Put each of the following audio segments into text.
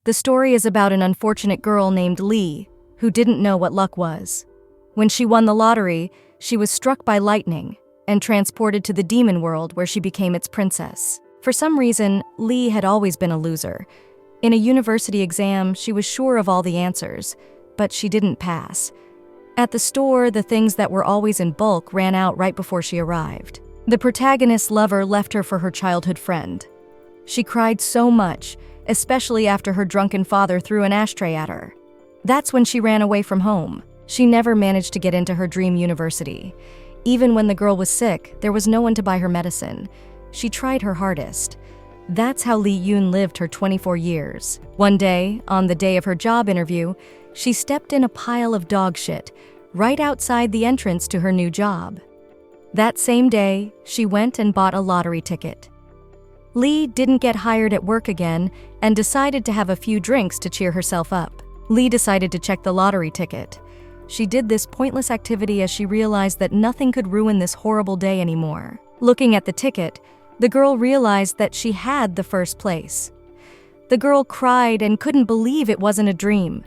The story is about an unfortunate girl named Lee, who didn't know what luck was. When she won the lottery, she was struck by lightning and transported to the demon world where she became its princess. For some reason, Lee had always been a loser. In a university exam, she was sure of all the answers, but she didn't pass. At the store, the things that were always in bulk ran out right before she arrived. The protagonist's lover left her for her childhood friend. She cried so much, especially after her drunken father threw an ashtray at her. That's when she ran away from home. She never managed to get into her dream university. Even when the girl was sick, there was no one to buy her medicine. She tried her hardest. That's how Lee Yoon lived her 24 years. One day, on the day of her job interview, she stepped in a pile of dog shit right outside the entrance to her new job. That same day, she went and bought a lottery ticket. Lee didn't get hired at work again and decided to have a few drinks to cheer herself up. Lee decided to check the lottery ticket. She did this pointless activity as she realized that nothing could ruin this horrible day anymore. Looking at the ticket, the girl realized that she had the first place. The girl cried and couldn't believe it wasn't a dream.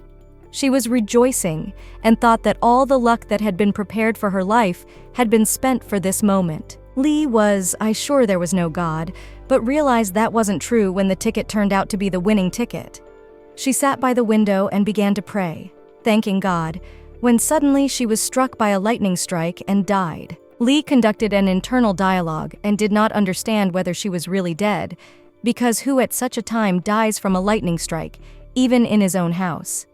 She was rejoicing and thought that all the luck that had been prepared for her life had been spent for this moment. Lee was sure there was no God, but realized that wasn't true when the ticket turned out to be the winning ticket. She sat by the window and began to pray, thanking God, when suddenly she was struck by a lightning strike and died. Lee conducted an internal dialogue and did not understand whether she was really dead, because who at such a time dies from a lightning strike, even in his own house?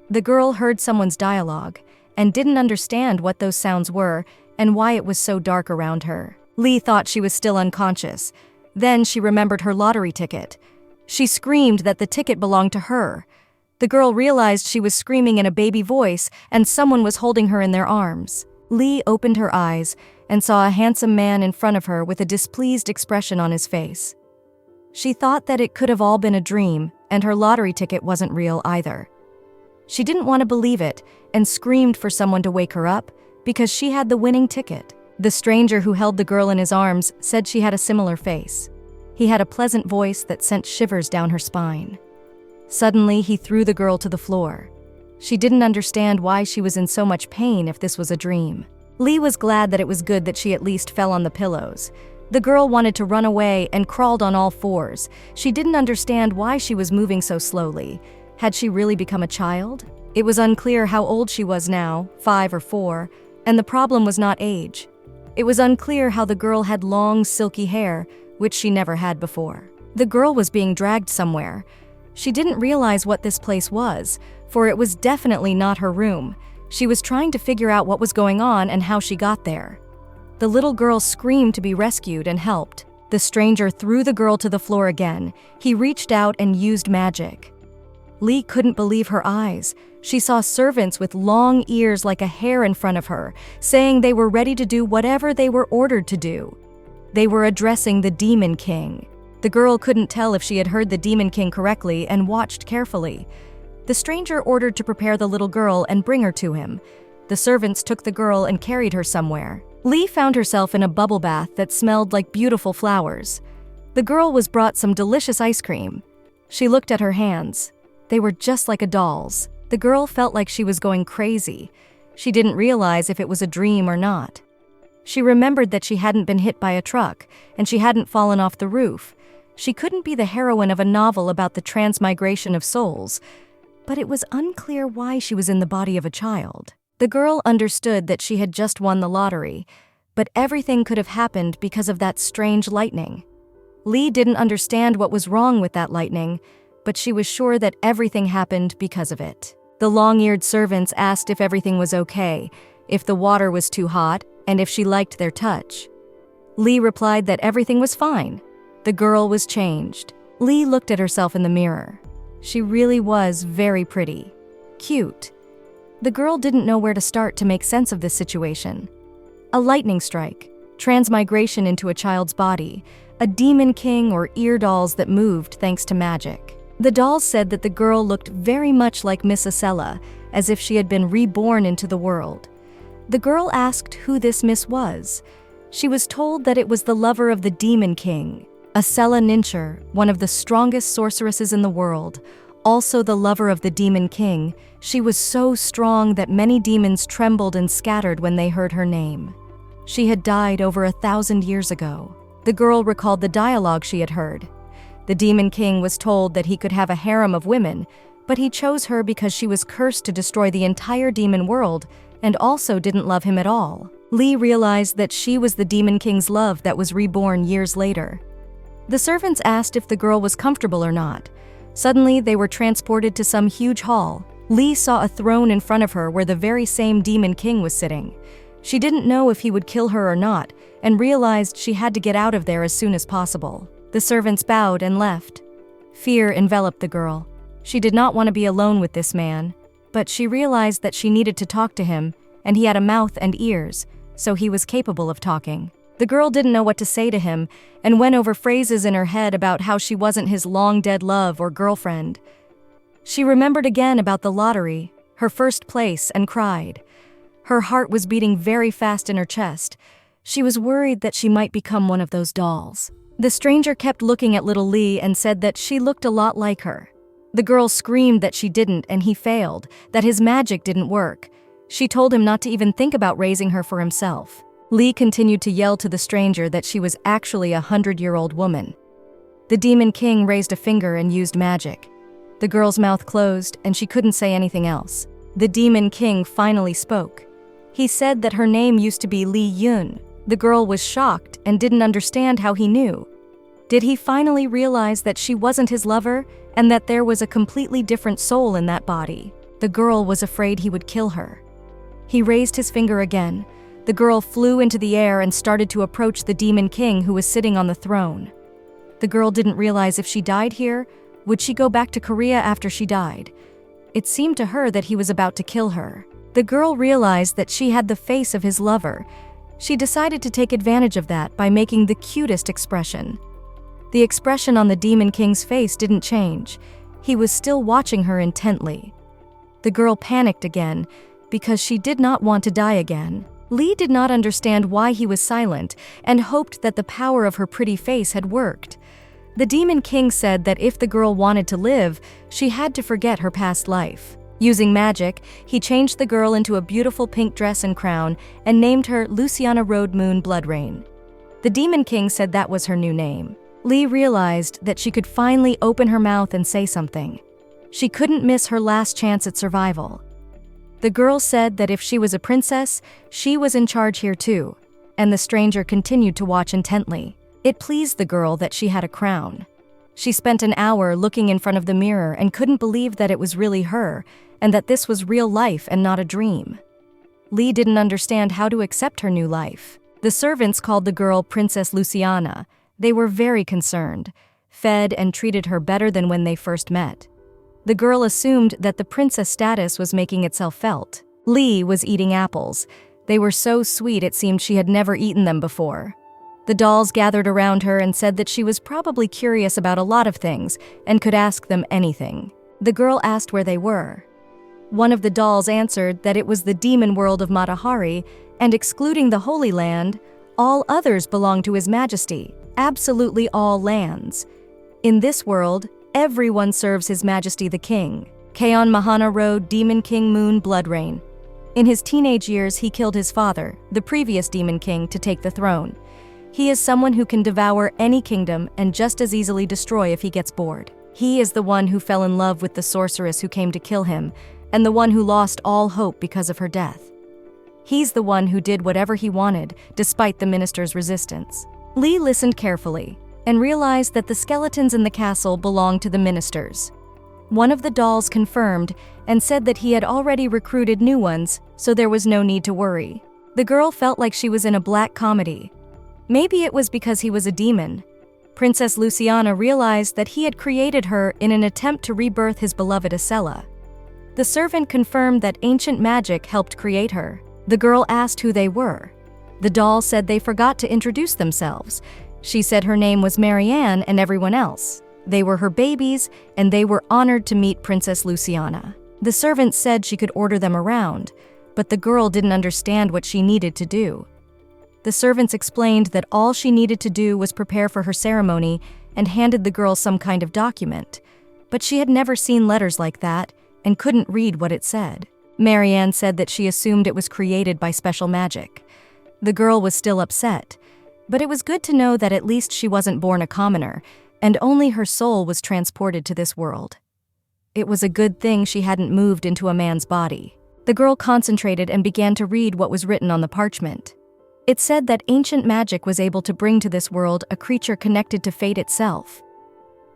The girl heard someone's dialogue and didn't understand what those sounds were and why it was so dark around her. Lee thought she was still unconscious. Then she remembered her lottery ticket. She screamed that the ticket belonged to her. The girl realized she was screaming in a baby voice and someone was holding her in their arms. Lee opened her eyes and saw a handsome man in front of her with a displeased expression on his face. She thought that it could have all been a dream and her lottery ticket wasn't real either. She didn't want to believe it and screamed for someone to wake her up because she had the winning ticket. The stranger who held the girl in his arms said she had a similar face. He had a pleasant voice that sent shivers down her spine. Suddenly, he threw the girl to the floor. She didn't understand why she was in so much pain if this was a dream. Lee was glad that it was good that she at least fell on the pillows. The girl wanted to run away and crawled on all fours. She didn't understand why she was moving so slowly. Had she really become a child? It was unclear how old she was now, 5 or 4, and the problem was not age. It was unclear how the girl had long, silky hair, which she never had before. The girl was being dragged somewhere. She didn't realize what this place was, for it was definitely not her room. She was trying to figure out what was going on and how she got there. The little girl screamed to be rescued and helped. The stranger threw the girl to the floor again. He reached out and used magic. Lee couldn't believe her eyes. She saw servants with long ears like a hare in front of her, saying they were ready to do whatever they were ordered to do. They were addressing the Demon King. The girl couldn't tell if she had heard the Demon King correctly and watched carefully. The stranger ordered to prepare the little girl and bring her to him. The servants took the girl and carried her somewhere. Lee found herself in a bubble bath that smelled like beautiful flowers. The girl was brought some delicious ice cream. She looked at her hands. They were just like a doll's. The girl felt like she was going crazy. She didn't realize if it was a dream or not. She remembered that she hadn't been hit by a truck, and she hadn't fallen off the roof. She couldn't be the heroine of a novel about the transmigration of souls, but it was unclear why she was in the body of a child. The girl understood that she had just won the lottery, but everything could have happened because of that strange lightning. Lee didn't understand what was wrong with that lightning, but she was sure that everything happened because of it. The long-eared servants asked if everything was okay, if the water was too hot, and if she liked their touch. Lee replied that everything was fine. The girl was changed. Lee looked at herself in the mirror. She really was very pretty. Cute. The girl didn't know where to start to make sense of this situation. A lightning strike, transmigration into a child's body, a demon king or ear dolls that moved thanks to magic. The dolls said that the girl looked very much like Miss Acela, as if she had been reborn into the world. The girl asked who this Miss was. She was told that it was the lover of the Demon King, Acela Nincher, one of the strongest sorceresses in the world, Also the lover of the Demon King. She was so strong that many demons trembled and scattered when they heard her name. She had died over 1,000 years ago. The girl recalled the dialogue she had heard. The Demon King was told that he could have a harem of women, but he chose her because she was cursed to destroy the entire demon world and also didn't love him at all. Lee realized that she was the Demon King's love that was reborn years later. The servants asked if the girl was comfortable or not. Suddenly, they were transported to some huge hall. Lee saw a throne in front of her where the very same Demon King was sitting. She didn't know if he would kill her or not, and realized she had to get out of there as soon as possible. The servants bowed and left. Fear enveloped the girl. She did not want to be alone with this man, but she realized that she needed to talk to him, and he had a mouth and ears, so he was capable of talking. The girl didn't know what to say to him, and went over phrases in her head about how she wasn't his long-dead love or girlfriend. She remembered again about the lottery, her first place, and cried. Her heart was beating very fast in her chest. She was worried that she might become one of those dolls. The stranger kept looking at little Lee and said that she looked a lot like her. The girl screamed that she didn't and he failed, that his magic didn't work. She told him not to even think about raising her for himself. Lee continued to yell to the stranger that she was actually a 100-year-old woman. The Demon King raised a finger and used magic. The girl's mouth closed and she couldn't say anything else. The Demon King finally spoke. He said that her name used to be Lee Yun. The girl was shocked and didn't understand how he knew. Did he finally realize that she wasn't his lover and that there was a completely different soul in that body? The girl was afraid he would kill her. He raised his finger again. The girl flew into the air and started to approach the Demon King who was sitting on the throne. The girl didn't realize if she died here, would she go back to Korea after she died? It seemed to her that he was about to kill her. The girl realized that she had the face of his lover. She decided to take advantage of that by making the cutest expression. The expression on the Demon King's face didn't change. He was still watching her intently. The girl panicked again because she did not want to die again. Lee did not understand why he was silent and hoped that the power of her pretty face had worked. The Demon King said that if the girl wanted to live, she had to forget her past life. Using magic, he changed the girl into a beautiful pink dress and crown and named her Luciana Road Moon Bloodrain. The Demon King said that was her new name. Lee realized that she could finally open her mouth and say something. She couldn't miss her last chance at survival. The girl said that if she was a princess, she was in charge here too, and the stranger continued to watch intently. It pleased the girl that she had a crown. She spent an hour looking in front of the mirror and couldn't believe that it was really her, and that this was real life and not a dream. Lee didn't understand how to accept her new life. The servants called the girl Princess Luciana. They were very concerned, fed and treated her better than when they first met. The girl assumed that the princess status was making itself felt. Lee was eating apples. They were so sweet it seemed she had never eaten them before. The dolls gathered around her and said that she was probably curious about a lot of things and could ask them anything. The girl asked where they were. One of the dolls answered that it was the demon world of Matahari, and excluding the Holy Land, all others belong to His Majesty, absolutely all lands. In this world, everyone serves His Majesty the King. Kaon Mahana Road Demon King Moon Bloodrain. In his teenage years, he killed his father, the previous Demon King, to take the throne. He is someone who can devour any kingdom and just as easily destroy if he gets bored. He is the one who fell in love with the sorceress who came to kill him, and the one who lost all hope because of her death. He's the one who did whatever he wanted, despite the minister's resistance. Lee listened carefully and realized that the skeletons in the castle belonged to the ministers. One of the dolls confirmed and said that he had already recruited new ones, so there was no need to worry. The girl felt like she was in a black comedy. Maybe it was because he was a demon. Princess Luciana realized that he had created her in an attempt to rebirth his beloved Acela. The servant confirmed that ancient magic helped create her. The girl asked who they were. The doll said they forgot to introduce themselves. She said her name was Marianne and everyone else. They were her babies, and they were honored to meet Princess Luciana. The servant said she could order them around, but the girl didn't understand what she needed to do. The servants explained that all she needed to do was prepare for her ceremony and handed the girl some kind of document. but she had never seen letters like that and couldn't read what it said. Marianne said that she assumed it was created by special magic. The girl was still upset, but it was good to know that at least she wasn't born a commoner, and only her soul was transported to this world. It was a good thing she hadn't moved into a man's body. The girl concentrated and began to read what was written on the parchment. It said that ancient magic was able to bring to this world a creature connected to fate itself.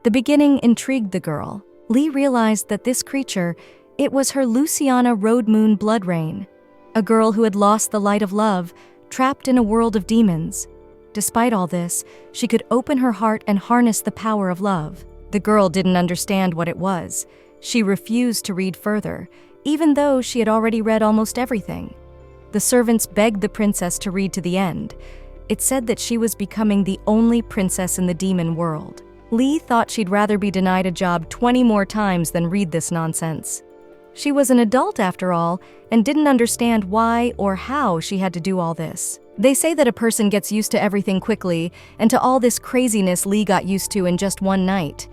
The beginning intrigued the girl. Lee realized that this creature, it was her Luciana Road Moon Blood Rain, a girl who had lost the light of love, trapped in a world of demons. Despite all this, she could open her heart and harness the power of love. The girl didn't understand what it was. She refused to read further, even though she had already read almost everything. The servants begged the princess to read to the end. It said that she was becoming the only princess in the demon world. Lee thought she'd rather be denied a job 20 more times than read this nonsense. She was an adult after all, and didn't understand why or how she had to do all this. They say that a person gets used to everything quickly, and to all this craziness Lee got used to in just one night.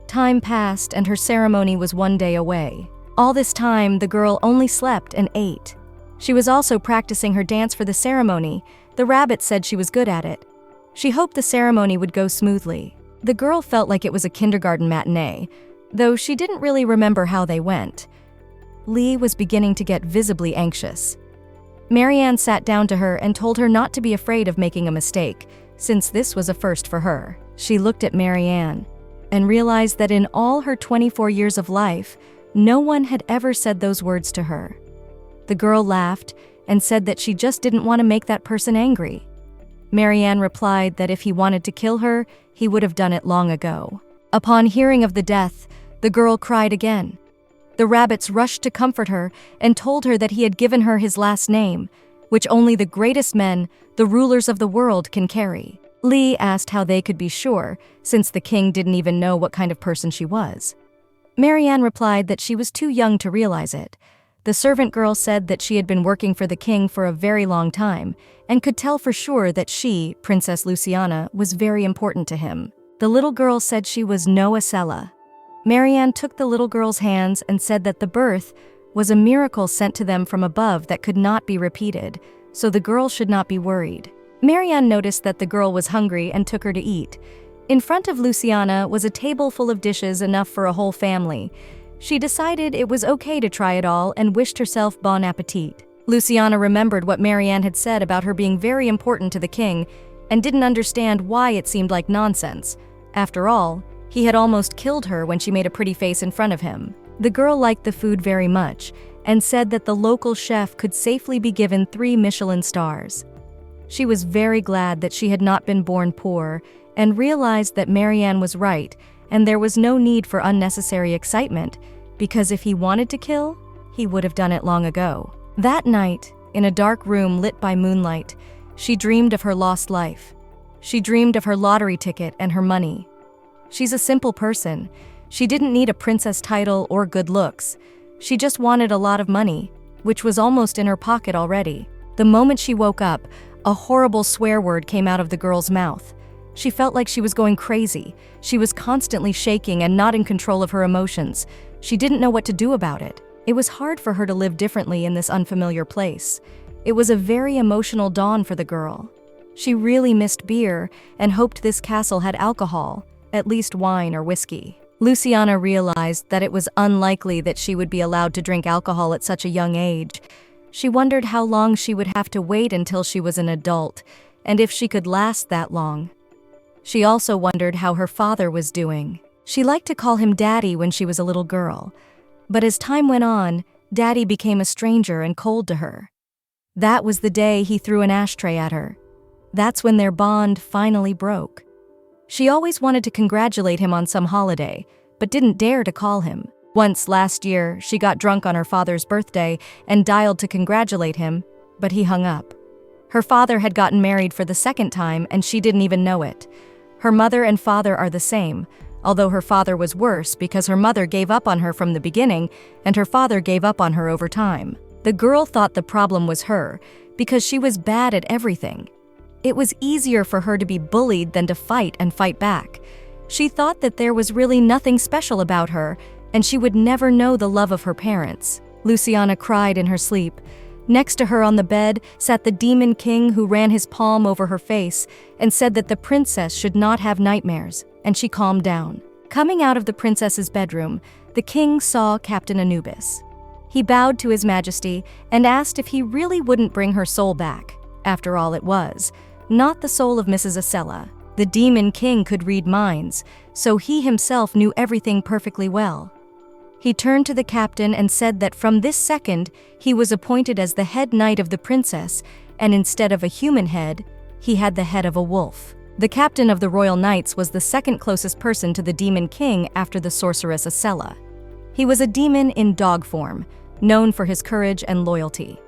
Time passed, and her ceremony was one day away. All this time, the girl only slept and ate. She was also practicing her dance for the ceremony. The rabbit said she was good at it. She hoped the ceremony would go smoothly. The girl felt like it was a kindergarten matinee, though she didn't really remember how they went. Lee was beginning to get visibly anxious. Marianne sat down to her and told her not to be afraid of making a mistake, since this was a first for her. She looked at Marianne and realized that in all her 24 years of life, no one had ever said those words to her. The girl laughed and said that she just didn't want to make that person angry. Marianne replied that if he wanted to kill her, he would have done it long ago. Upon hearing of the death, the girl cried again. The rabbits rushed to comfort her and told her that he had given her his last name, which only the greatest men, the rulers of the world, can carry. Lee asked how they could be sure, since the king didn't even know what kind of person she was. Marianne replied that she was too young to realize it. The servant girl said that she had been working for the king for a very long time and could tell for sure that she, Princess Luciana, was very important to him. The little girl said she was no Acela. Marianne took the little girl's hands and said that the birth was a miracle sent to them from above that could not be repeated, so the girl should not be worried. Marianne noticed that the girl was hungry and took her to eat. In front of Luciana was a table full of dishes enough for a whole family. She decided it was okay to try it all and wished herself bon appetit. Luciana remembered what Marianne had said about her being very important to the king and didn't understand why it seemed like nonsense. After all, he had almost killed her when she made a pretty face in front of him. The girl liked the food very much and said that the local chef could safely be given 3 Michelin stars. She was very glad that she had not been born poor and realized that Marianne was right and there was no need for unnecessary excitement, because if he wanted to kill, he would have done it long ago. That night, in a dark room lit by moonlight, she dreamed of her lost life. She dreamed of her lottery ticket and her money. She's a simple person. She didn't need a princess title or good looks. She just wanted a lot of money, which was almost in her pocket already. The moment she woke up, a horrible swear word came out of the girl's mouth. She felt like she was going crazy. She was constantly shaking and not in control of her emotions. She didn't know what to do about it. It was hard for her to live differently in this unfamiliar place. It was a very emotional dawn for the girl. She really missed beer and hoped this castle had alcohol, at least wine or whiskey. Luciana realized that it was unlikely that she would be allowed to drink alcohol at such a young age. She wondered how long she would have to wait until she was an adult, and if she could last that long. She also wondered how her father was doing. She liked to call him Daddy when she was a little girl, but as time went on, Daddy became a stranger and cold to her. That was the day he threw an ashtray at her. That's when their bond finally broke. She always wanted to congratulate him on some holiday, but didn't dare to call him. Once last year, she got drunk on her father's birthday and dialed to congratulate him, but he hung up. Her father had gotten married for the second time and she didn't even know it. Her mother and father are the same, although her father was worse because her mother gave up on her from the beginning and her father gave up on her over time. The girl thought the problem was her because she was bad at everything. It was easier for her to be bullied than to fight and fight back. She thought that there was really nothing special about her, and she would never know the love of her parents. Luciana cried in her sleep. Next to her on the bed sat the Demon King, who ran his palm over her face and said that the princess should not have nightmares, and she calmed down. Coming out of the princess's bedroom, the king saw Captain Anubis. He bowed to His Majesty and asked if he really wouldn't bring her soul back. After all, it was not the soul of Mrs. Acela. The Demon King could read minds, so he himself knew everything perfectly well. He turned to the captain and said that from this second, he was appointed as the head knight of the princess, and instead of a human head, he had the head of a wolf. The captain of the Royal Knights was the second closest person to the Demon King after the sorceress Acela. He was a demon in dog form, known for his courage and loyalty.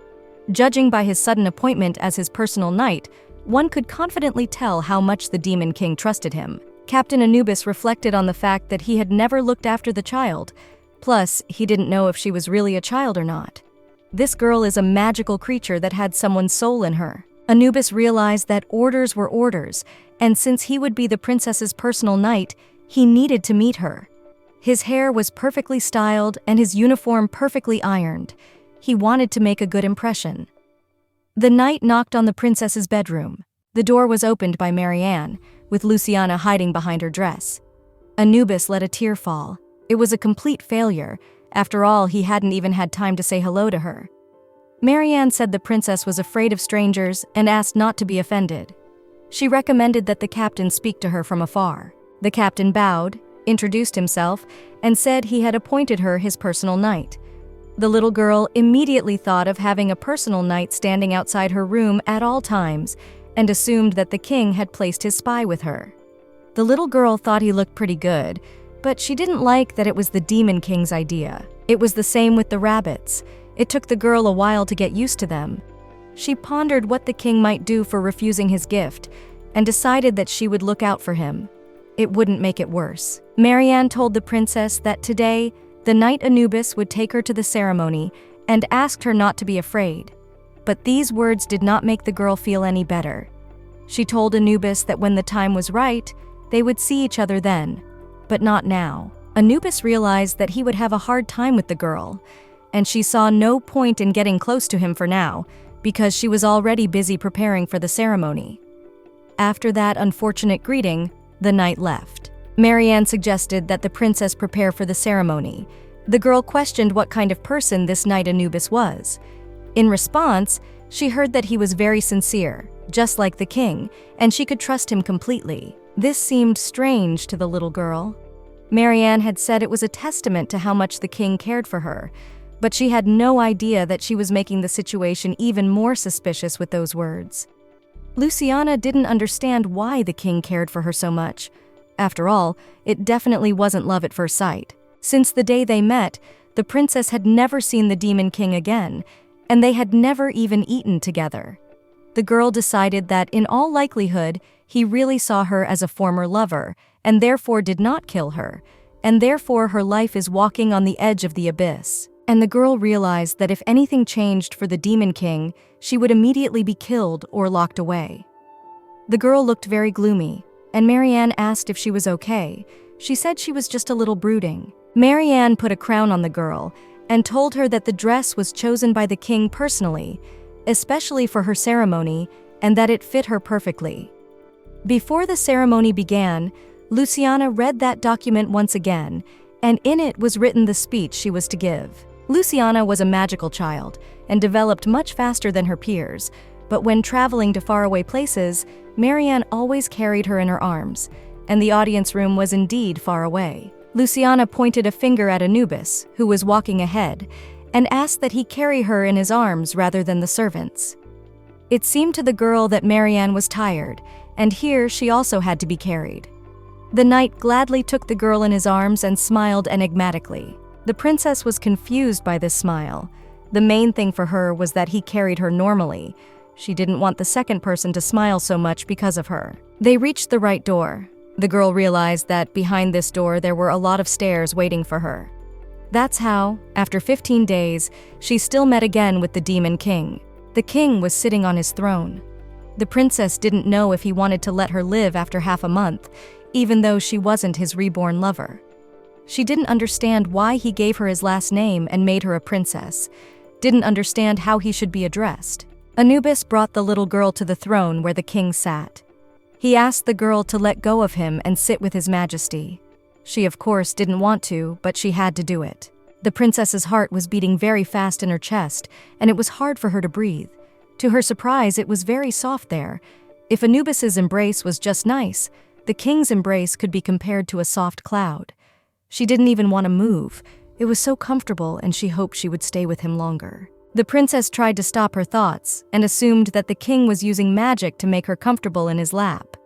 Judging by his sudden appointment as his personal knight, one could confidently tell how much the Demon King trusted him. Captain Anubis reflected on the fact that he had never looked after the child. Plus, he didn't know if she was really a child or not. This girl is a magical creature that had someone's soul in her. Anubis realized that orders were orders, and since he would be the princess's personal knight, he needed to meet her. His hair was perfectly styled and his uniform perfectly ironed. He wanted to make a good impression. The knight knocked on the princess's bedroom. The door was opened by Marianne, with Luciana hiding behind her dress. Anubis let a tear fall. It was a complete failure. After all, he hadn't even had time to say hello to her. Marianne said the princess was afraid of strangers and asked not to be offended. She recommended that the captain speak to her from afar. The captain bowed, introduced himself, and said he had appointed her his personal knight. The little girl immediately thought of having a personal knight standing outside her room at all times and assumed that the king had placed his spy with her. The little girl thought he looked pretty good, but she didn't like that it was the Demon King's idea. It was the same with the rabbits. It took the girl a while to get used to them. She pondered what the king might do for refusing his gift and decided that she would look out for him. It wouldn't make it worse. Marianne told the princess that today, the knight Anubis would take her to the ceremony and asked her not to be afraid. But these words did not make the girl feel any better. She told Anubis that when the time was right, they would see each other then, but not now. Anubis realized that he would have a hard time with the girl, and she saw no point in getting close to him for now, because she was already busy preparing for the ceremony. After that unfortunate greeting, the knight left. Marianne suggested that the princess prepare for the ceremony. The girl questioned what kind of person this knight Anubis was. In response, she heard that he was very sincere, just like the king, and she could trust him completely. This seemed strange to the little girl. Marianne had said it was a testament to how much the king cared for her, but she had no idea that she was making the situation even more suspicious with those words. Luciana didn't understand why the king cared for her so much. After all, it definitely wasn't love at first sight. Since the day they met, the princess had never seen the Demon King again, and they had never even eaten together. The girl decided that in all likelihood, he really saw her as a former lover, and therefore did not kill her, and therefore her life is walking on the edge of the abyss. And the girl realized that if anything changed for the Demon King, she would immediately be killed or locked away. The girl looked very gloomy, and Marianne asked if she was okay. She said she was just a little brooding. Marianne put a crown on the girl and told her that the dress was chosen by the king personally, especially for her ceremony, and that it fit her perfectly. Before the ceremony began, Luciana read that document once again, and in it was written the speech she was to give. Luciana was a magical child and developed much faster than her peers, but when traveling to faraway places, Marianne always carried her in her arms, and the audience room was indeed far away. Luciana pointed a finger at Anubis, who was walking ahead, and asked that he carry her in his arms rather than the servants. It seemed to the girl that Marianne was tired, and here she also had to be carried. The knight gladly took the girl in his arms and smiled enigmatically. The princess was confused by this smile. The main thing for her was that he carried her normally. She didn't want the second person to smile so much because of her. They reached the right door. The girl realized that behind this door there were a lot of stairs waiting for her. That's how, after 15 days, she still met again with the Demon King. The king was sitting on his throne. The princess didn't know if he wanted to let her live after half a month, even though she wasn't his reborn lover. She didn't understand why he gave her his last name and made her a princess, didn't understand how he should be addressed. Anubis brought the little girl to the throne where the king sat. He asked the girl to let go of him and sit with his majesty. She, of course, didn't want to, but she had to do it. The princess's heart was beating very fast in her chest, and it was hard for her to breathe. To her surprise, it was very soft there. If Anubis's embrace was just nice, the king's embrace could be compared to a soft cloud. She didn't even want to move. It was so comfortable, and she hoped she would stay with him longer. The princess tried to stop her thoughts and assumed that the king was using magic to make her comfortable in his lap.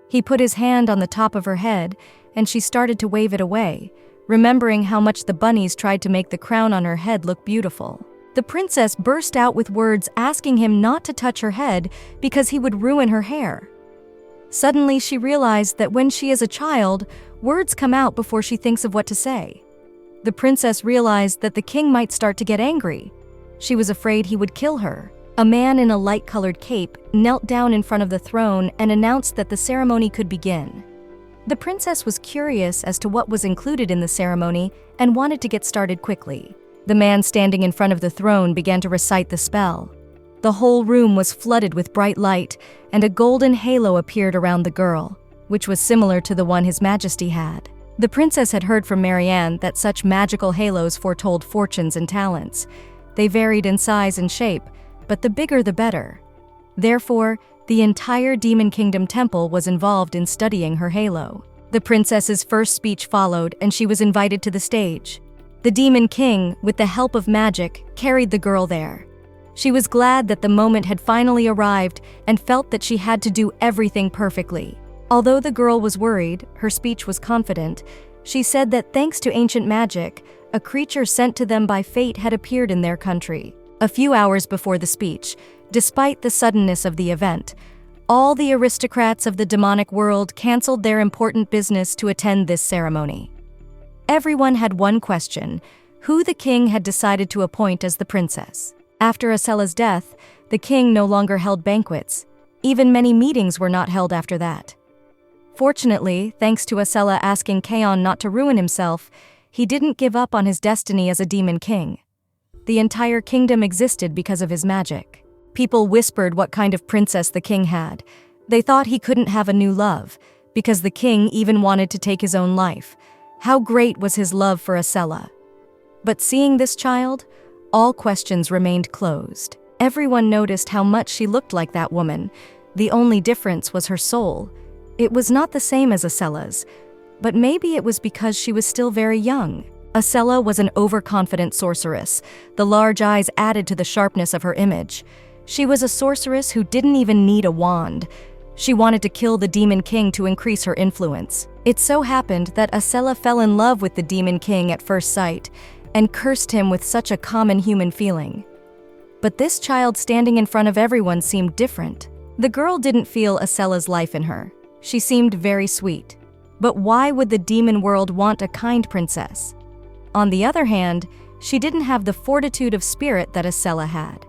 He put his hand on the top of her head, and she started to wave it away, remembering how much the bunnies tried to make the crown on her head look beautiful. The princess burst out with words asking him not to touch her head because he would ruin her hair. Suddenly, she realized that when she is a child, words come out before she thinks of what to say. The princess realized that the king might start to get angry. She was afraid he would kill her. A man in a light-colored cape knelt down in front of the throne and announced that the ceremony could begin. The princess was curious as to what was included in the ceremony and wanted to get started quickly. The man standing in front of the throne began to recite the spell. The whole room was flooded with bright light, and a golden halo appeared around the girl, which was similar to the one His Majesty had. The princess had heard from Marianne that such magical halos foretold fortunes and talents. They varied in size and shape, but the bigger the better. Therefore, the entire Demon Kingdom temple was involved in studying her halo. The princess's first speech followed, and she was invited to the stage. The Demon King, with the help of magic, carried the girl there. She was glad that the moment had finally arrived and felt that she had to do everything perfectly. Although the girl was worried, her speech was confident. She said that thanks to ancient magic, a creature sent to them by fate had appeared in their country. A few hours before the speech, despite the suddenness of the event, all the aristocrats of the demonic world canceled their important business to attend this ceremony. Everyone had one question: who the king had decided to appoint as the princess. After Asella's death, the king no longer held banquets. Even many meetings were not held after that. Fortunately, thanks to Asella asking Kaon not to ruin himself, he didn't give up on his destiny as a demon king. The entire kingdom existed because of his magic. People whispered what kind of princess the king had. They thought he couldn't have a new love, because the king even wanted to take his own life. How great was his love for Asella? But seeing this child, all questions remained closed. Everyone noticed how much she looked like that woman. The only difference was her soul. It was not the same as Asella's, but maybe it was because she was still very young. Asella was an overconfident sorceress. The large eyes added to the sharpness of her image. She was a sorceress who didn't even need a wand. She wanted to kill the Demon King to increase her influence. It so happened that Asella fell in love with the Demon King at first sight and cursed him with such a common human feeling. But this child standing in front of everyone seemed different. The girl didn't feel Asella's life in her. She seemed very sweet. But why would the demon world want a kind princess? On the other hand, she didn't have the fortitude of spirit that Asella had.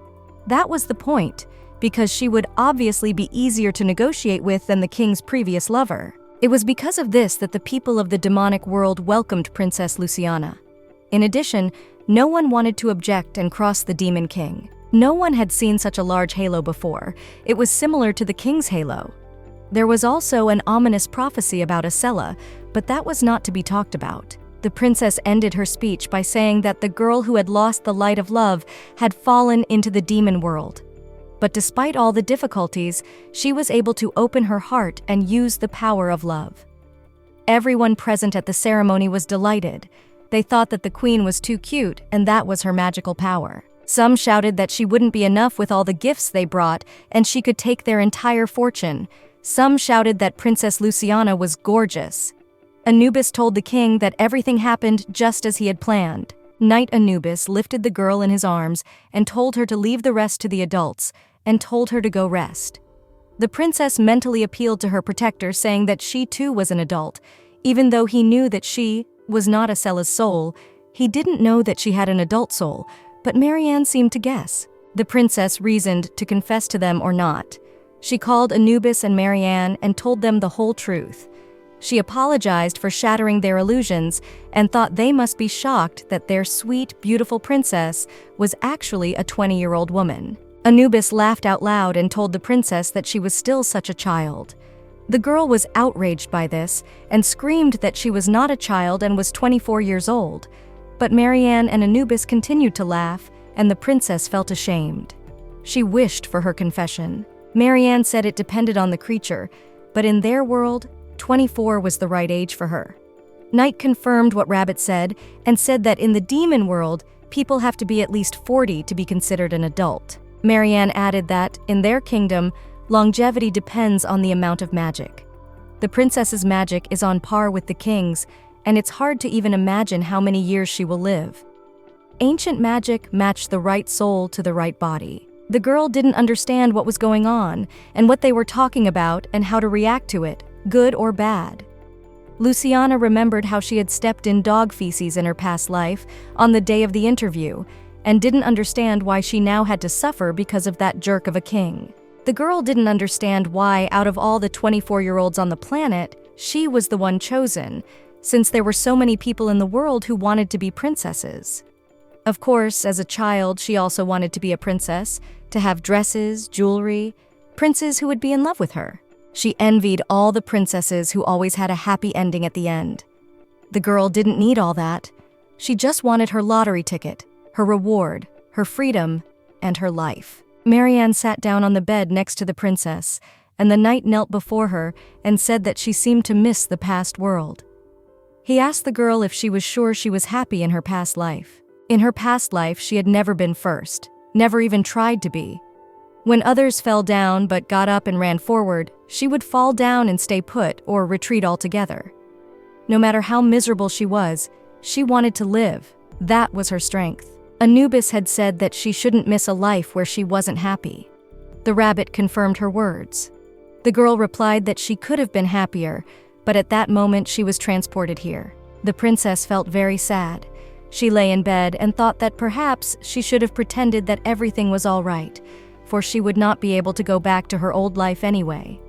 That was the point, because she would obviously be easier to negotiate with than the king's previous lover. It was because of this that the people of the demonic world welcomed Princess Luciana. In addition, no one wanted to object and cross the Demon King. No one had seen such a large halo before. It was similar to the king's halo. There was also an ominous prophecy about Asella, but that was not to be talked about. The princess ended her speech by saying that the girl who had lost the light of love had fallen into the demon world. But despite all the difficulties, she was able to open her heart and use the power of love. Everyone present at the ceremony was delighted. They thought that the queen was too cute, and that was her magical power. Some shouted that she wouldn't be enough with all the gifts they brought, and she could take their entire fortune. Some shouted that Princess Luciana was gorgeous. Anubis told the king that everything happened just as he had planned. Knight Anubis lifted the girl in his arms and told her to leave the rest to the adults, and told her to go rest. The princess mentally appealed to her protector, saying that she too was an adult. Even though he knew that she was not Asella's soul, he didn't know that she had an adult soul, but Marianne seemed to guess. The princess reasoned to confess to them or not. She called Anubis and Marianne and told them the whole truth. She apologized for shattering their illusions and thought they must be shocked that their sweet, beautiful princess was actually a 20-year-old woman. Anubis laughed out loud and told the princess that she was still such a child. The girl was outraged by this and screamed that she was not a child and was 24 years old. But Marianne and Anubis continued to laugh, and the princess felt ashamed. She wished for her confession. Marianne said it depended on the creature, but in their world, 24 was the right age for her. Night confirmed what Rabbit said and said that in the demon world, people have to be at least 40 to be considered an adult. Marianne added that, in their kingdom, longevity depends on the amount of magic. The princess's magic is on par with the king's, and it's hard to even imagine how many years she will live. Ancient magic matched the right soul to the right body. The girl didn't understand what was going on and what they were talking about and how to react to it, good or bad. Luciana remembered how she had stepped in dog feces in her past life on the day of the interview and didn't understand why she now had to suffer because of that jerk of a king. The girl didn't understand why, out of all the 24-year-olds on the planet, she was the one chosen, since there were so many people in the world who wanted to be princesses. Of course, as a child, she also wanted to be a princess, to have dresses, jewelry, princes who would be in love with her. She envied all the princesses who always had a happy ending at the end. The girl didn't need all that. She just wanted her lottery ticket, her reward, her freedom, and her life. Marianne sat down on the bed next to the princess, and the knight knelt before her and said that she seemed to miss the past world. He asked the girl if she was sure she was happy in her past life. In her past life, she had never been first, never even tried to be. When others fell down but got up and ran forward, she would fall down and stay put or retreat altogether. No matter how miserable she was, she wanted to live. That was her strength. Anubis had said that she shouldn't miss a life where she wasn't happy. The rabbit confirmed her words. The girl replied that she could have been happier, but at that moment she was transported here. The princess felt very sad. She lay in bed and thought that perhaps she should have pretended that everything was all right, for she would not be able to go back to her old life anyway.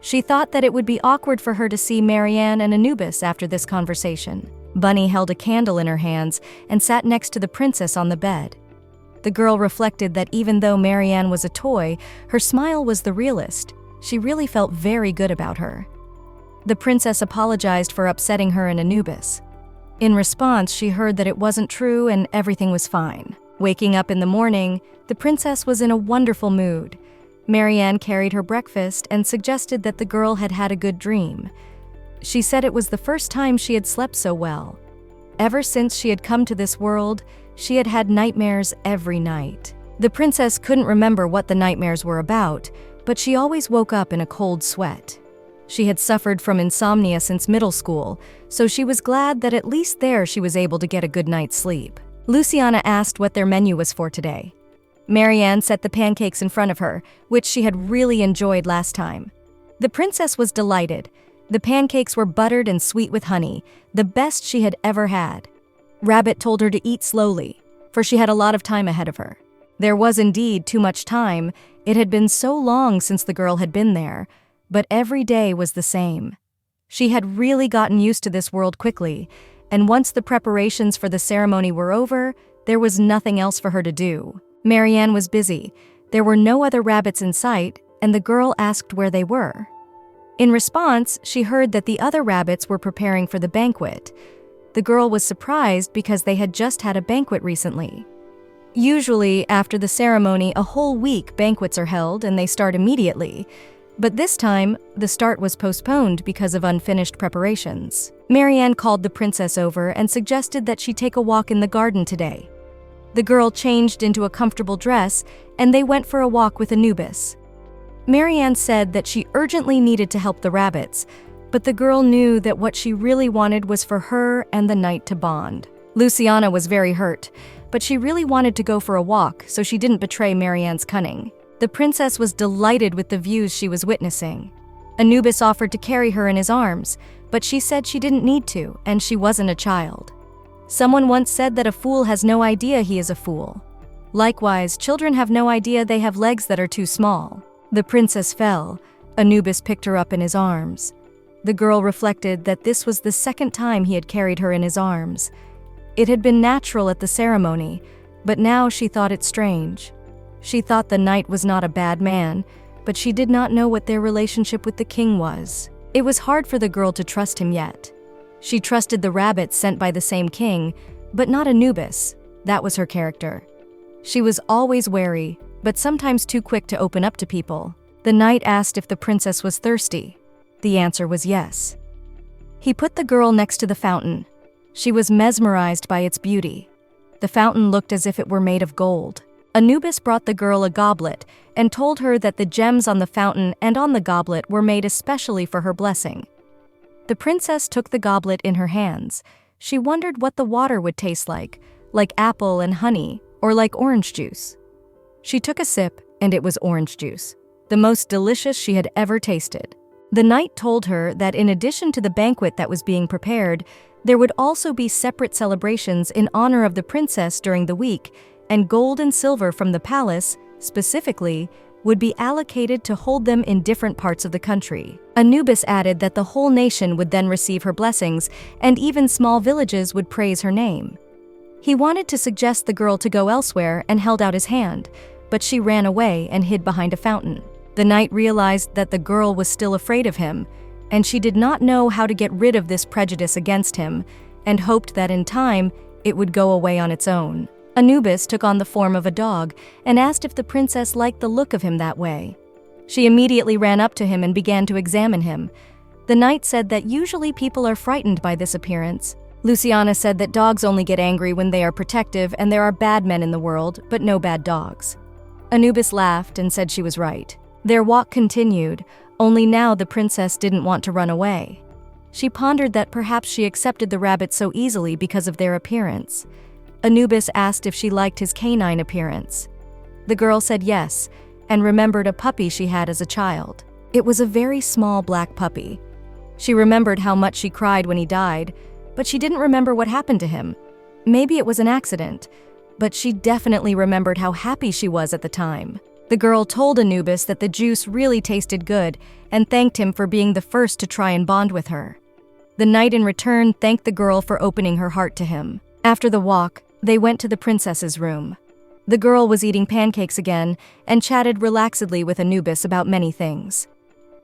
She thought that it would be awkward for her to see Marianne and Anubis after this conversation. Bunny held a candle in her hands and sat next to the princess on the bed. The girl reflected that even though Marianne was a toy, her smile was the realest. She really felt very good about her. The princess apologized for upsetting her and Anubis. In response, she heard that it wasn't true and everything was fine. Waking up in the morning, the princess was in a wonderful mood. Marianne carried her breakfast and suggested that the girl had had a good dream. She said it was the first time she had slept so well. Ever since she had come to this world, she had had nightmares every night. The princess couldn't remember what the nightmares were about, but she always woke up in a cold sweat. She had suffered from insomnia since middle school, so she was glad that at least there she was able to get a good night's sleep. Luciana asked what their menu was for today. Marianne set the pancakes in front of her, which she had really enjoyed last time. The princess was delighted. The pancakes were buttered and sweet with honey, the best she had ever had. Rabbit told her to eat slowly, for she had a lot of time ahead of her. There was indeed too much time. It had been so long since the girl had been there, but every day was the same. She had really gotten used to this world quickly, and once the preparations for the ceremony were over, there was nothing else for her to do. Marianne was busy. There were no other rabbits in sight, and the girl asked where they were. In response, she heard that the other rabbits were preparing for the banquet. The girl was surprised because they had just had a banquet recently. Usually, after the ceremony, a whole week banquets are held and they start immediately. But this time, the start was postponed because of unfinished preparations. Marianne called the princess over and suggested that she take a walk in the garden today. The girl changed into a comfortable dress and they went for a walk with Anubis. Marianne said that she urgently needed to help the rabbits, but the girl knew that what she really wanted was for her and the knight to bond. Luciana was very hurt, but she really wanted to go for a walk, so she didn't betray Marianne's cunning. The princess was delighted with the views she was witnessing. Anubis offered to carry her in his arms, but she said she didn't need to, and she wasn't a child. Someone once said that a fool has no idea he is a fool. Likewise, children have no idea they have legs that are too small. The princess fell. Anubis picked her up in his arms. The girl reflected that this was the second time he had carried her in his arms. It had been natural at the ceremony, but now she thought it strange. She thought the knight was not a bad man, but she did not know what their relationship with the king was. It was hard for the girl to trust him yet. She trusted the rabbits sent by the same king, but not Anubis. That was her character. She was always wary, but sometimes too quick to open up to people. The knight asked if the princess was thirsty. The answer was yes. He put the girl next to the fountain. She was mesmerized by its beauty. The fountain looked as if it were made of gold. Anubis brought the girl a goblet and told her that the gems on the fountain and on the goblet were made especially for her blessing. The princess took the goblet in her hands. She wondered what the water would taste like apple and honey, or like orange juice. She took a sip, and it was orange juice, the most delicious she had ever tasted. The knight told her that in addition to the banquet that was being prepared, there would also be separate celebrations in honor of the princess during the week, and gold and silver from the palace, specifically, would be allocated to hold them in different parts of the country. Anubis added that the whole nation would then receive her blessings, and even small villages would praise her name. He wanted to suggest the girl to go elsewhere and held out his hand, but she ran away and hid behind a fountain. The knight realized that the girl was still afraid of him, and she did not know how to get rid of this prejudice against him, and hoped that in time it would go away on its own. Anubis took on the form of a dog and asked if the princess liked the look of him that way. She immediately ran up to him and began to examine him. The knight said that usually people are frightened by this appearance. Luciana said that dogs only get angry when they are protective and there are bad men in the world, but no bad dogs. Anubis laughed and said she was right. Their walk continued, only now the princess didn't want to run away. She pondered that perhaps she accepted the rabbits so easily because of their appearance. Anubis asked if she liked his canine appearance. The girl said yes, and remembered a puppy she had as a child. It was a very small black puppy. She remembered how much she cried when he died, but she didn't remember what happened to him. Maybe it was an accident, but she definitely remembered how happy she was at the time. The girl told Anubis that the juice really tasted good and thanked him for being the first to try and bond with her. The knight in return thanked the girl for opening her heart to him. After the walk, they went to the princess's room. The girl was eating pancakes again and chatted relaxedly with Anubis about many things.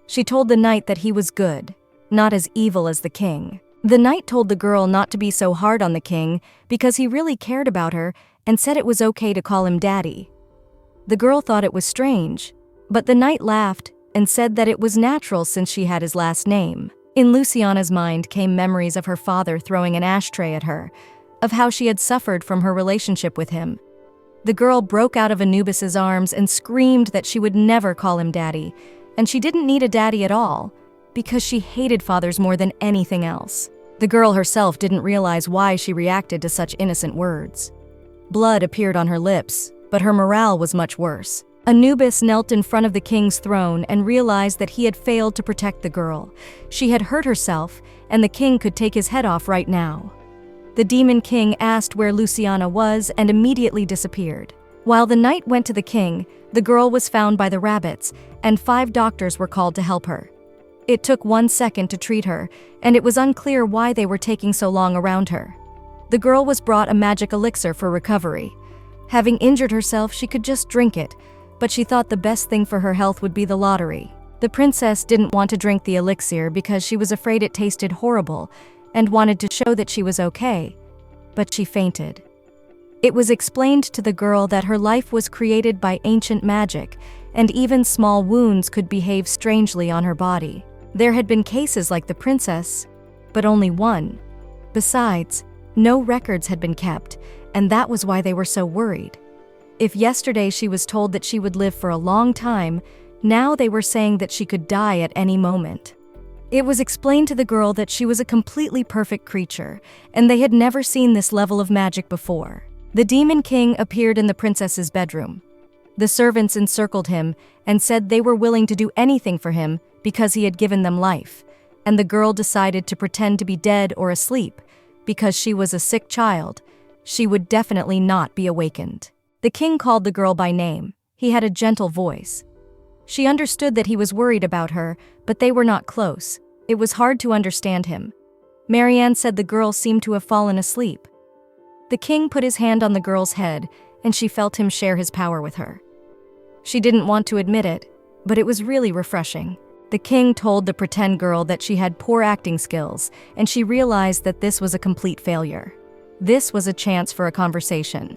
She told the knight that he was good, not as evil as the king. The knight told the girl not to be so hard on the king because he really cared about her and said it was okay to call him daddy. The girl thought it was strange, but the knight laughed and said that it was natural since she had his last name. In Luciana's mind came memories of her father throwing an ashtray at her, of how she had suffered from her relationship with him. The girl broke out of Anubis's arms and screamed that she would never call him daddy, and she didn't need a daddy at all, because she hated fathers more than anything else. The girl herself didn't realize why she reacted to such innocent words. Blood appeared on her lips, but her morale was much worse. Anubis knelt in front of the king's throne and realized that he had failed to protect the girl. She had hurt herself, and the king could take his head off right now. The demon king asked where Luciana was and immediately disappeared. While the knight went to the king, the girl was found by the rabbits, and 5 doctors were called to help her. It took 1 second to treat her, and it was unclear why they were taking so long around her. The girl was brought a magic elixir for recovery. Having injured herself, she could just drink it, but she thought the best thing for her health would be the lottery. The princess didn't want to drink the elixir because she was afraid it tasted horrible and wanted to show that she was okay, but she fainted. It was explained to the girl that her life was created by ancient magic, and even small wounds could behave strangely on her body. There had been cases like the princess, but only one. Besides, no records had been kept, and that was why they were so worried. If yesterday she was told that she would live for a long time, now they were saying that she could die at any moment. It was explained to the girl that she was a completely perfect creature, and they had never seen this level of magic before. The demon king appeared in the princess's bedroom. The servants encircled him and said they were willing to do anything for him because he had given them life, and the girl decided to pretend to be dead or asleep because she was a sick child. She would definitely not be awakened. The king called the girl by name. He had a gentle voice. She understood that he was worried about her, but they were not close. It was hard to understand him. Marianne said the girl seemed to have fallen asleep. The king put his hand on the girl's head, and she felt him share his power with her. She didn't want to admit it, but it was really refreshing. The king told the pretend girl that she had poor acting skills, and she realized that this was a complete failure. This was a chance for a conversation.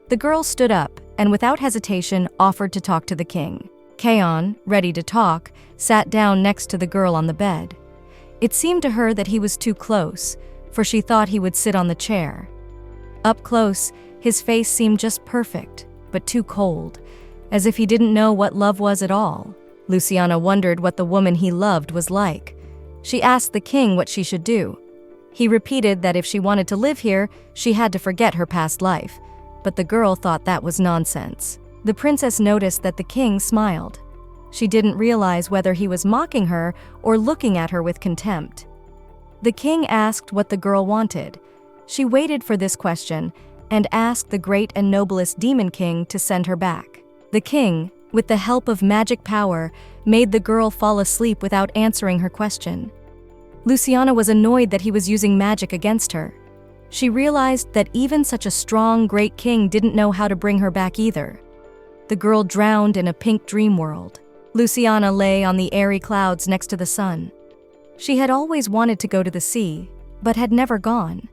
The girl stood up, and without hesitation offered to talk to the king. Kaon, ready to talk, sat down next to the girl on the bed. It seemed to her that he was too close, for she thought he would sit on the chair. Up close, his face seemed just perfect, but too cold, as if he didn't know what love was at all. Luciana wondered what the woman he loved was like. She asked the king what she should do. He repeated that if she wanted to live here, she had to forget her past life, but the girl thought that was nonsense. The princess noticed that the king smiled. She didn't realize whether he was mocking her or looking at her with contempt. The king asked what the girl wanted. She waited for this question and asked the great and noblest demon king to send her back. The king, with the help of magic power, made the girl fall asleep without answering her question. Luciana was annoyed that he was using magic against her. She realized that even such a strong, great king didn't know how to bring her back either. The girl drowned in a pink dream world. Luciana lay on the airy clouds next to the sun. She had always wanted to go to the sea, but had never gone.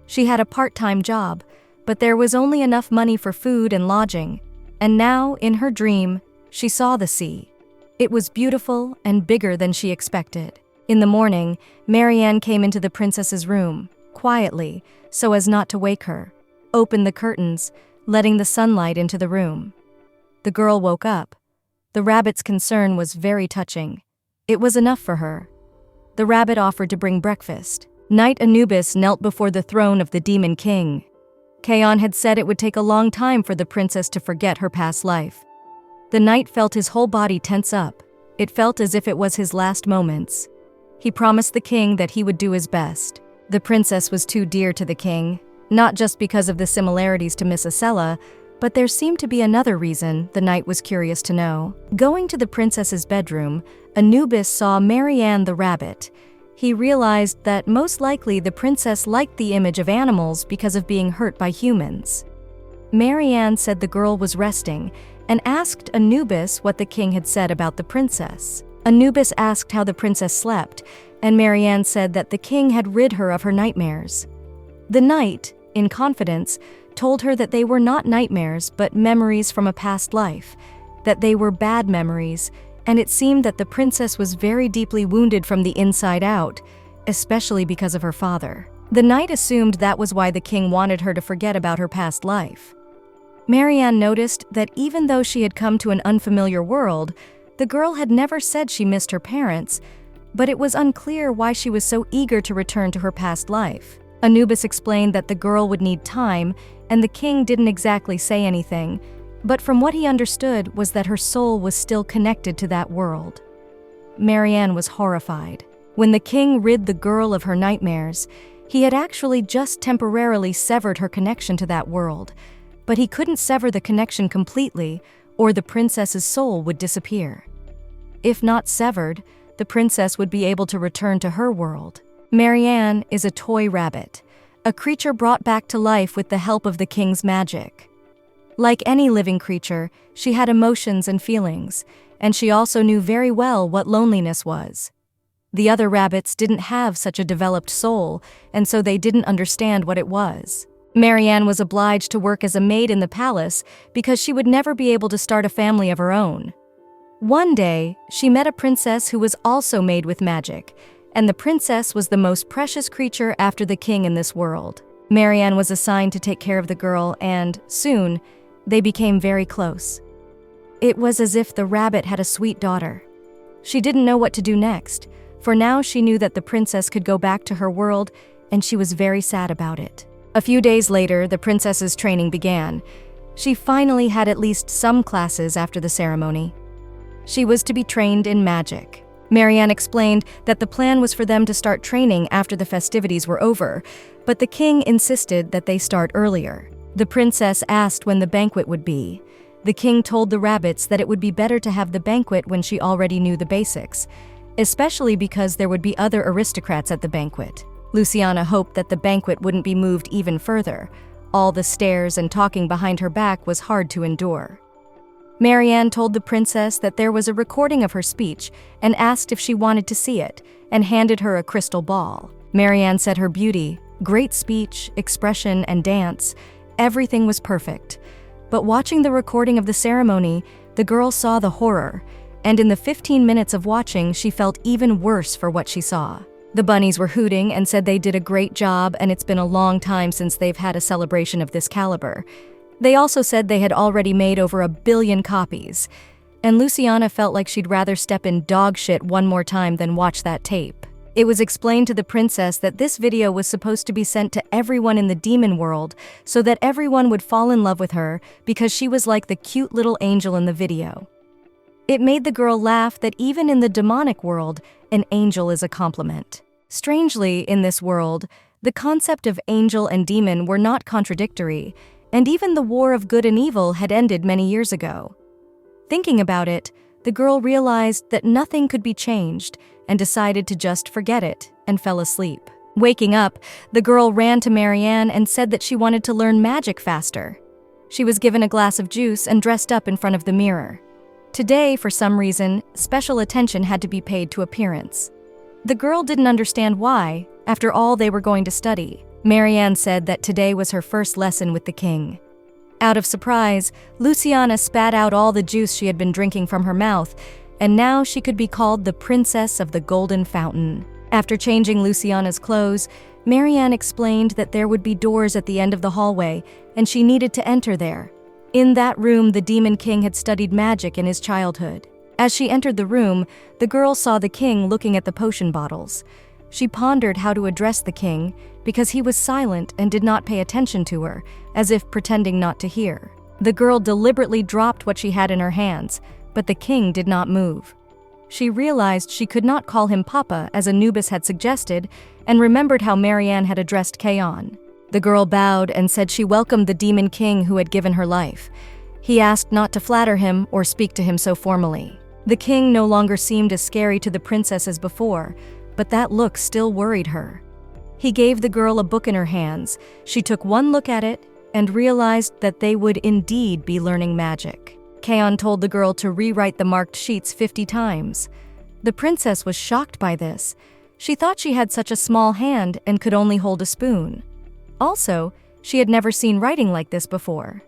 She had a part-time job, but there was only enough money for food and lodging, and now, in her dream, she saw the sea. It was beautiful and bigger than she expected. In the morning, Marianne came into the princess's room, quietly, so as not to wake her, opened the curtains, letting the sunlight into the room. The girl woke up. The rabbit's concern was very touching. It was enough for her. The rabbit offered to bring breakfast. Knight Anubis knelt before the throne of the demon king. Kaon had said it would take a long time for the princess to forget her past life. The knight felt his whole body tense up. It felt as if it was his last moments. He promised the king that he would do his best. The princess was too dear to the king, not just because of the similarities to Miss Acela, but there seemed to be another reason the knight was curious to know. Going to the princess's bedroom, Anubis saw Marianne the rabbit. He realized that most likely the princess liked the image of animals because of being hurt by humans. Marianne said the girl was resting and asked Anubis what the king had said about the princess. Anubis asked how the princess slept, and Marianne said that the king had rid her of her nightmares. The knight, in confidence, told her that they were not nightmares but memories from a past life, that they were bad memories, and it seemed that the princess was very deeply wounded from the inside out, especially because of her father. The knight assumed that was why the king wanted her to forget about her past life. Marianne noticed that even though she had come to an unfamiliar world, the girl had never said she missed her parents, but it was unclear why she was so eager to return to her past life. Anubis explained that the girl would need time, and the king didn't exactly say anything, but from what he understood was that her soul was still connected to that world. Marianne was horrified. When the king rid the girl of her nightmares, he had actually just temporarily severed her connection to that world, but he couldn't sever the connection completely, or the princess's soul would disappear. If not severed, the princess would be able to return to her world. Marianne is a toy rabbit, a creature brought back to life with the help of the king's magic. Like any living creature, she had emotions and feelings, and she also knew very well what loneliness was. The other rabbits didn't have such a developed soul, and so they didn't understand what it was. Marianne was obliged to work as a maid in the palace because she would never be able to start a family of her own. One day, she met a princess who was also made with magic, and the princess was the most precious creature after the king in this world. Marianne was assigned to take care of the girl, and, soon, they became very close. It was as if the rabbit had a sweet daughter. She didn't know what to do next, for now she knew that the princess could go back to her world, and she was very sad about it. A few days later, the princess's training began. She finally had at least some classes after the ceremony. She was to be trained in magic. Marianne explained that the plan was for them to start training after the festivities were over, but the king insisted that they start earlier. The princess asked when the banquet would be. The king told the rabbits that it would be better to have the banquet when she already knew the basics, especially because there would be other aristocrats at the banquet. Luciana hoped that the banquet wouldn't be moved even further. All the stares and talking behind her back was hard to endure. Marianne told the princess that there was a recording of her speech and asked if she wanted to see it, and handed her a crystal ball. Marianne said her beauty, great speech, expression, and dance, everything was perfect. But watching the recording of the ceremony, the girl saw the horror, and in the 15 minutes of watching, she felt even worse for what she saw. The bunnies were hooting and said they did a great job, and it's been a long time since they've had a celebration of this caliber. They also said they had already made over 1 billion copies, and Luciana felt like she'd rather step in dog shit one more time than watch that tape. It was explained to the princess that this video was supposed to be sent to everyone in the demon world so that everyone would fall in love with her because she was like the cute little angel in the video. It made the girl laugh that even in the demonic world, an angel is a compliment. Strangely, in this world, the concept of angel and demon were not contradictory, and even the war of good and evil had ended many years ago. Thinking about it, the girl realized that nothing could be changed and decided to just forget it and fell asleep. Waking up, the girl ran to Marianne and said that she wanted to learn magic faster. She was given a glass of juice and dressed up in front of the mirror. Today, for some reason, special attention had to be paid to appearance. The girl didn't understand why. After all, they were going to study. Marianne said that today was her first lesson with the king. Out of surprise, Luciana spat out all the juice she had been drinking from her mouth, and now she could be called the Princess of the Golden Fountain. After changing Luciana's clothes, Marianne explained that there would be doors at the end of the hallway, and she needed to enter there. In that room, the Demon King had studied magic in his childhood. As she entered the room, the girl saw the king looking at the potion bottles. She pondered how to address the king because he was silent and did not pay attention to her, as if pretending not to hear. The girl deliberately dropped what she had in her hands, but the king did not move. She realized she could not call him Papa as Anubis had suggested, and remembered how Marianne had addressed Kaon. The girl bowed and said she welcomed the Demon King who had given her life. He asked not to flatter him or speak to him so formally. The king no longer seemed as scary to the princess as before, but that look still worried her. He gave the girl a book in her hands. She took one look at it and realized that they would indeed be learning magic. Kaon told the girl to rewrite the marked sheets 50 times. The princess was shocked by this. She thought she had such a small hand and could only hold a spoon. Also, she had never seen writing like this before.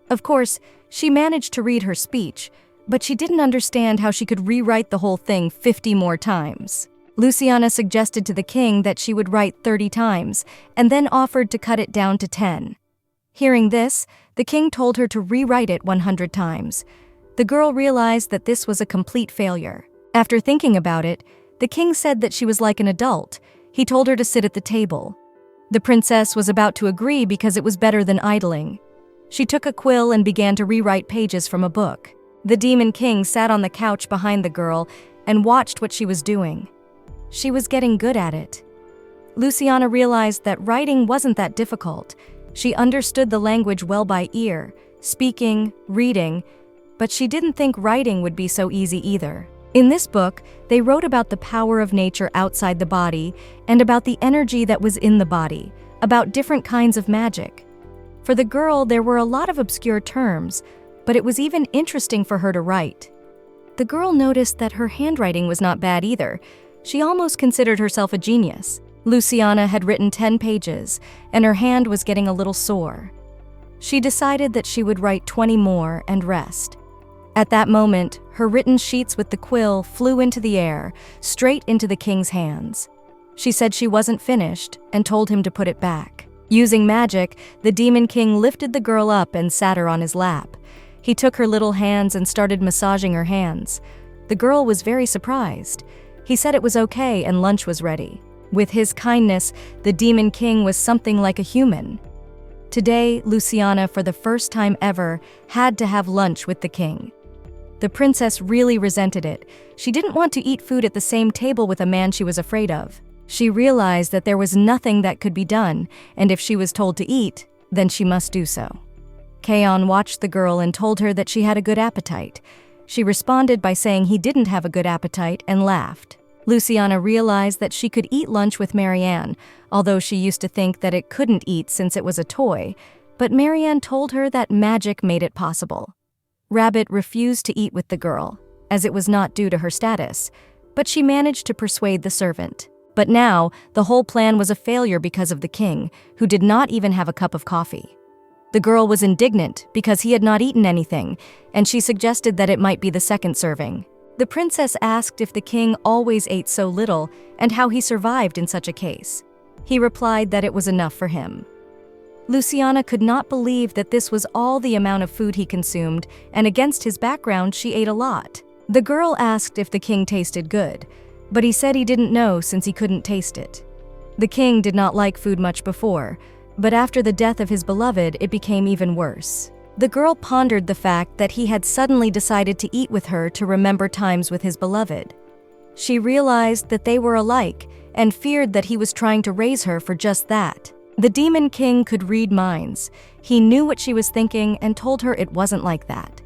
Of course, she managed to read her speech, but she didn't understand how she could rewrite the whole thing 50 more times. Luciana suggested to the king that she would write 30 times, and then offered to cut it down to 10. Hearing this, the king told her to rewrite it 100 times. The girl realized that this was a complete failure. After thinking about it, the king said that she was like an adult. He told her to sit at the table. The princess was about to agree because it was better than idling. She took a quill and began to rewrite pages from a book. The Demon King sat on the couch behind the girl and watched what she was doing. She was getting good at it. Luciana realized that writing wasn't that difficult. She understood the language well by ear, speaking, reading, but she didn't think writing would be so easy either. In this book, they wrote about the power of nature outside the body and about the energy that was in the body, about different kinds of magic. For the girl, there were a lot of obscure terms, but it was even interesting for her to write. The girl noticed that her handwriting was not bad either. She almost considered herself a genius. Luciana had written 10 pages, and her hand was getting a little sore. She decided that she would write 20 more and rest. At that moment, her written sheets with the quill flew into the air, straight into the king's hands. She said she wasn't finished and told him to put it back. Using magic, the Demon King lifted the girl up and sat her on his lap. He took her little hands and started massaging her hands. The girl was very surprised. He said it was okay and lunch was ready. With his kindness, the Demon King was something like a human. Today, Luciana, for the first time ever, had to have lunch with the king. The princess really resented it. She didn't want to eat food at the same table with a man she was afraid of. She realized that there was nothing that could be done, and if she was told to eat, then she must do so. Kaon watched the girl and told her that she had a good appetite. She responded by saying he didn't have a good appetite and laughed. Luciana realized that she could eat lunch with Marianne, although she used to think that it couldn't eat since it was a toy, but Marianne told her that magic made it possible. Rabbit refused to eat with the girl, as it was not due to her status, but she managed to persuade the servant. But now, the whole plan was a failure because of the king, who did not even have a cup of coffee. The girl was indignant because he had not eaten anything, and she suggested that it might be the second serving. The princess asked if the king always ate so little and how he survived in such a case. He replied that it was enough for him. Luciana could not believe that this was all the amount of food he consumed, and against his background, she ate a lot. The girl asked if the king tasted good, but he said he didn't know since he couldn't taste it. The king did not like food much before, but after the death of his beloved, it became even worse. The girl pondered the fact that he had suddenly decided to eat with her to remember times with his beloved. She realized that they were alike and feared that he was trying to raise her for just that. The Demon King could read minds. He knew what she was thinking and told her it wasn't like that.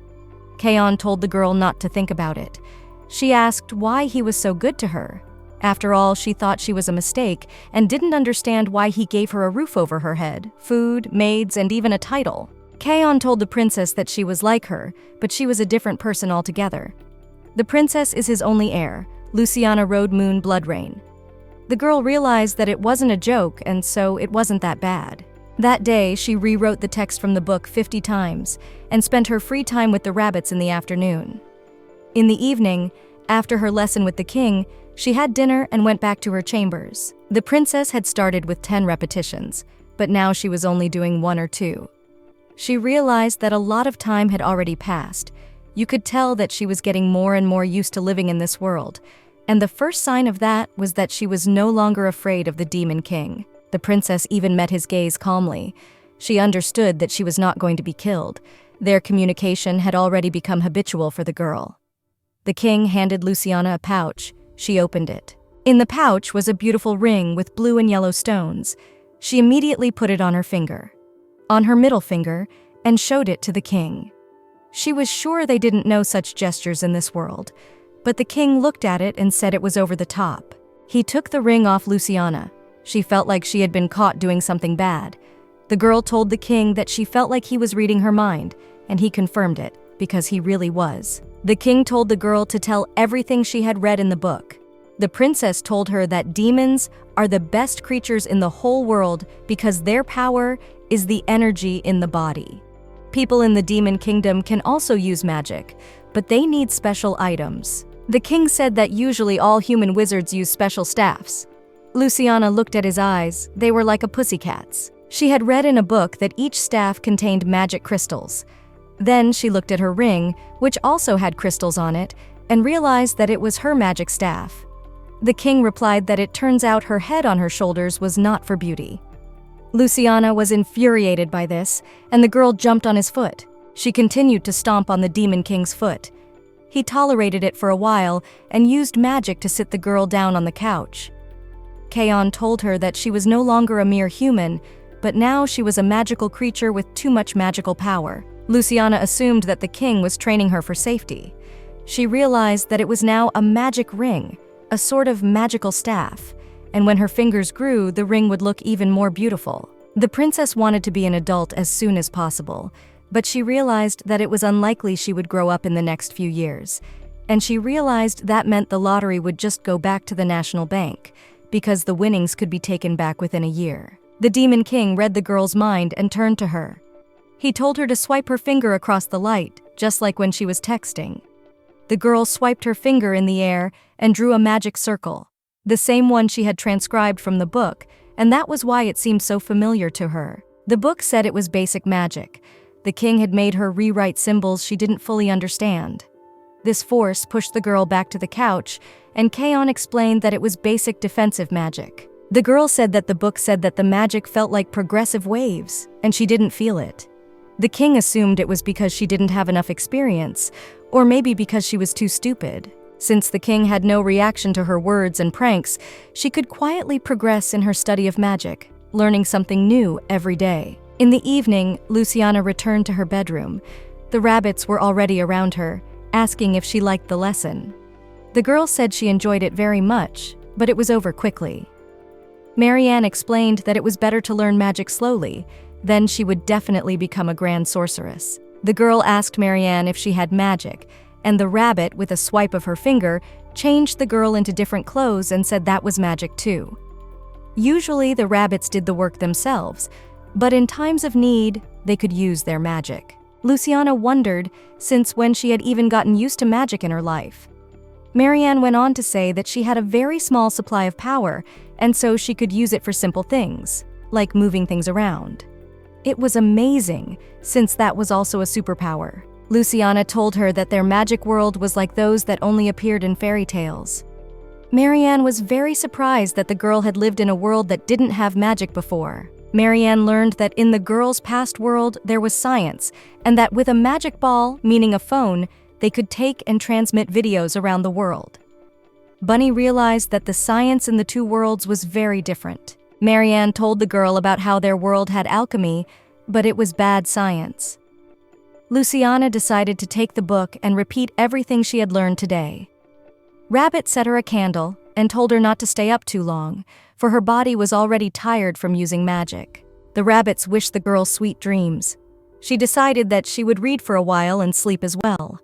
Kaon told the girl not to think about it. She asked why he was so good to her. After all, she thought she was a mistake and didn't understand why he gave her a roof over her head, food, maids, and even a title. Kaon told the princess that she was like her, but she was a different person altogether. The princess is his only heir, Luciana Road Moon Bloodrain. The girl realized that it wasn't a joke, and so it wasn't that bad. That day, she rewrote the text from the book 50 times and spent her free time with the rabbits in the afternoon. In the evening, after her lesson with the king, she had dinner and went back to her chambers. The princess had started with 10 repetitions, but now she was only doing 1 or 2. She realized that a lot of time had already passed. You could tell that she was getting more and more used to living in this world, and the first sign of that was that she was no longer afraid of the Demon King. The princess even met his gaze calmly. She understood that she was not going to be killed. Their communication had already become habitual for the girl. The king handed Luciana a pouch. She opened it. In the pouch was a beautiful ring with blue and yellow stones. She immediately put it on her finger, on her middle finger, and showed it to the king. She was sure they didn't know such gestures in this world, but the king looked at it and said it was over the top. He took the ring off Luciana. She felt like she had been caught doing something bad. The girl told the king that she felt like he was reading her mind, and he confirmed it, because he really was. The king told the girl to tell everything she had read in the book. The princess told her that demons are the best creatures in the whole world because their power is the energy in the body. People in the demon kingdom can also use magic, but they need special items. The king said that usually all human wizards use special staffs. Luciana looked at his eyes. They were like a pussycat's. She had read in a book that each staff contained magic crystals. Then she looked at her ring, which also had crystals on it, and realized that it was her magic staff. The king replied that it turns out her head on her shoulders was not for beauty. Luciana was infuriated by this, and the girl jumped on his foot. She continued to stomp on the Demon King's foot. He tolerated it for a while and used magic to sit the girl down on the couch. Kaon told her that she was no longer a mere human, but now she was a magical creature with too much magical power. Luciana assumed that the king was training her for safety. She realized that it was now a magic ring, a sort of magical staff, and when her fingers grew, the ring would look even more beautiful. The princess wanted to be an adult as soon as possible, but she realized that it was unlikely she would grow up in the next few years, and she realized that meant the lottery would just go back to the national bank, because the winnings could be taken back within a year. The Demon King read the girl's mind and turned to her. He told her to swipe her finger across the light, just like when she was texting. The girl swiped her finger in the air and drew a magic circle, the same one she had transcribed from the book, and that was why it seemed so familiar to her. The book said it was basic magic. The king had made her rewrite symbols she didn't fully understand. This force pushed the girl back to the couch, and Kaon explained that it was basic defensive magic. The girl said that the book said that the magic felt like progressive waves, and she didn't feel it. The king assumed it was because she didn't have enough experience, or maybe because she was too stupid. Since the king had no reaction to her words and pranks, she could quietly progress in her study of magic, learning something new every day. In the evening, Luciana returned to her bedroom. The rabbits were already around her, asking if she liked the lesson. The girl said she enjoyed it very much, but it was over quickly. Marianne explained that it was better to learn magic slowly, then she would definitely become a grand sorceress. The girl asked Marianne if she had magic, and the rabbit, with a swipe of her finger, changed the girl into different clothes and said that was magic too. Usually the rabbits did the work themselves, but in times of need, they could use their magic. Luciana wondered since when she had even gotten used to magic in her life. Marianne went on to say that she had a very small supply of power, and so she could use it for simple things, like moving things around. It was amazing, since that was also a superpower. Luciana told her that their magic world was like those that only appeared in fairy tales. Marianne was very surprised that the girl had lived in a world that didn't have magic before. Marianne learned that in the girl's past world there was science, and that with a magic ball, meaning a phone, they could take and transmit videos around the world. Bunny realized that the science in the two worlds was very different. Marianne told the girl about how their world had alchemy, but it was bad science. Luciana decided to take the book and repeat everything she had learned today. Rabbit set her a candle and told her not to stay up too long, for her body was already tired from using magic. The rabbits wished the girl sweet dreams. She decided that she would read for a while and sleep as well.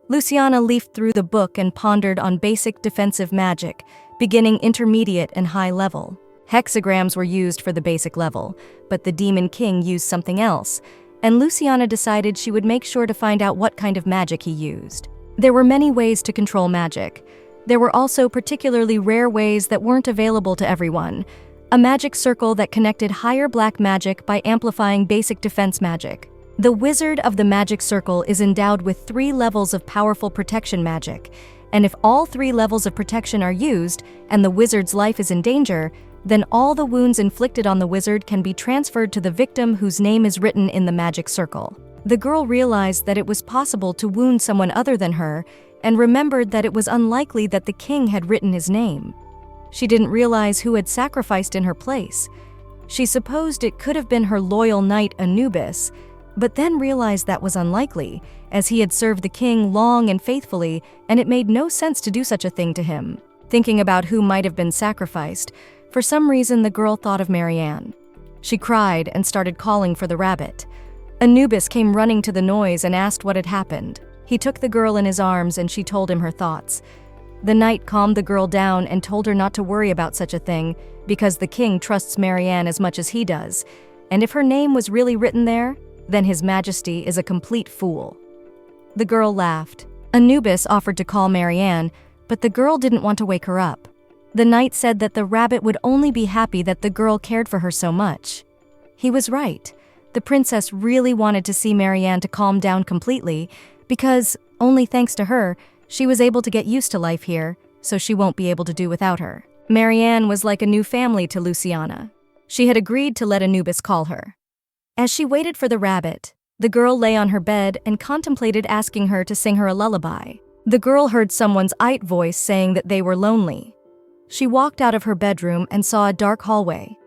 Luciana leafed through the book and pondered on basic defensive magic, beginning intermediate and high level. Hexagrams were used for the basic level, but the Demon King used something else, and Luciana decided she would make sure to find out what kind of magic he used. There were many ways to control magic. There were also particularly rare ways that weren't available to everyone. A magic circle that connected higher black magic by amplifying basic defense magic. The Wizard of the Magic Circle is endowed with 3 levels of powerful protection magic, and if all 3 levels of protection are used and the wizard's life is in danger, then all the wounds inflicted on the wizard can be transferred to the victim whose name is written in the magic circle. The girl realized that it was possible to wound someone other than her, and remembered that it was unlikely that the king had written his name. She didn't realize who had sacrificed in her place. She supposed it could have been her loyal knight Anubis, but then realized that was unlikely, as he had served the king long and faithfully, and it made no sense to do such a thing to him. Thinking about who might have been sacrificed, for some reason the girl thought of Marianne. She cried and started calling for the rabbit. Anubis came running to the noise and asked what had happened. He took the girl in his arms and she told him her thoughts. The knight calmed the girl down and told her not to worry about such a thing, because the king trusts Marianne as much as he does, and if her name was really written there, then His Majesty is a complete fool. The girl laughed. Anubis offered to call Marianne, but the girl didn't want to wake her up. The knight said that the rabbit would only be happy that the girl cared for her so much. He was right. The princess really wanted to see Marianne to calm down completely, because, only thanks to her, she was able to get used to life here, so she won't be able to do without her. Marianne was like a new family to Luciana. She had agreed to let Anubis call her. As she waited for the rabbit, the girl lay on her bed and contemplated asking her to sing her a lullaby. The girl heard someone's voice saying that they were lonely. She walked out of her bedroom and saw a dark hallway.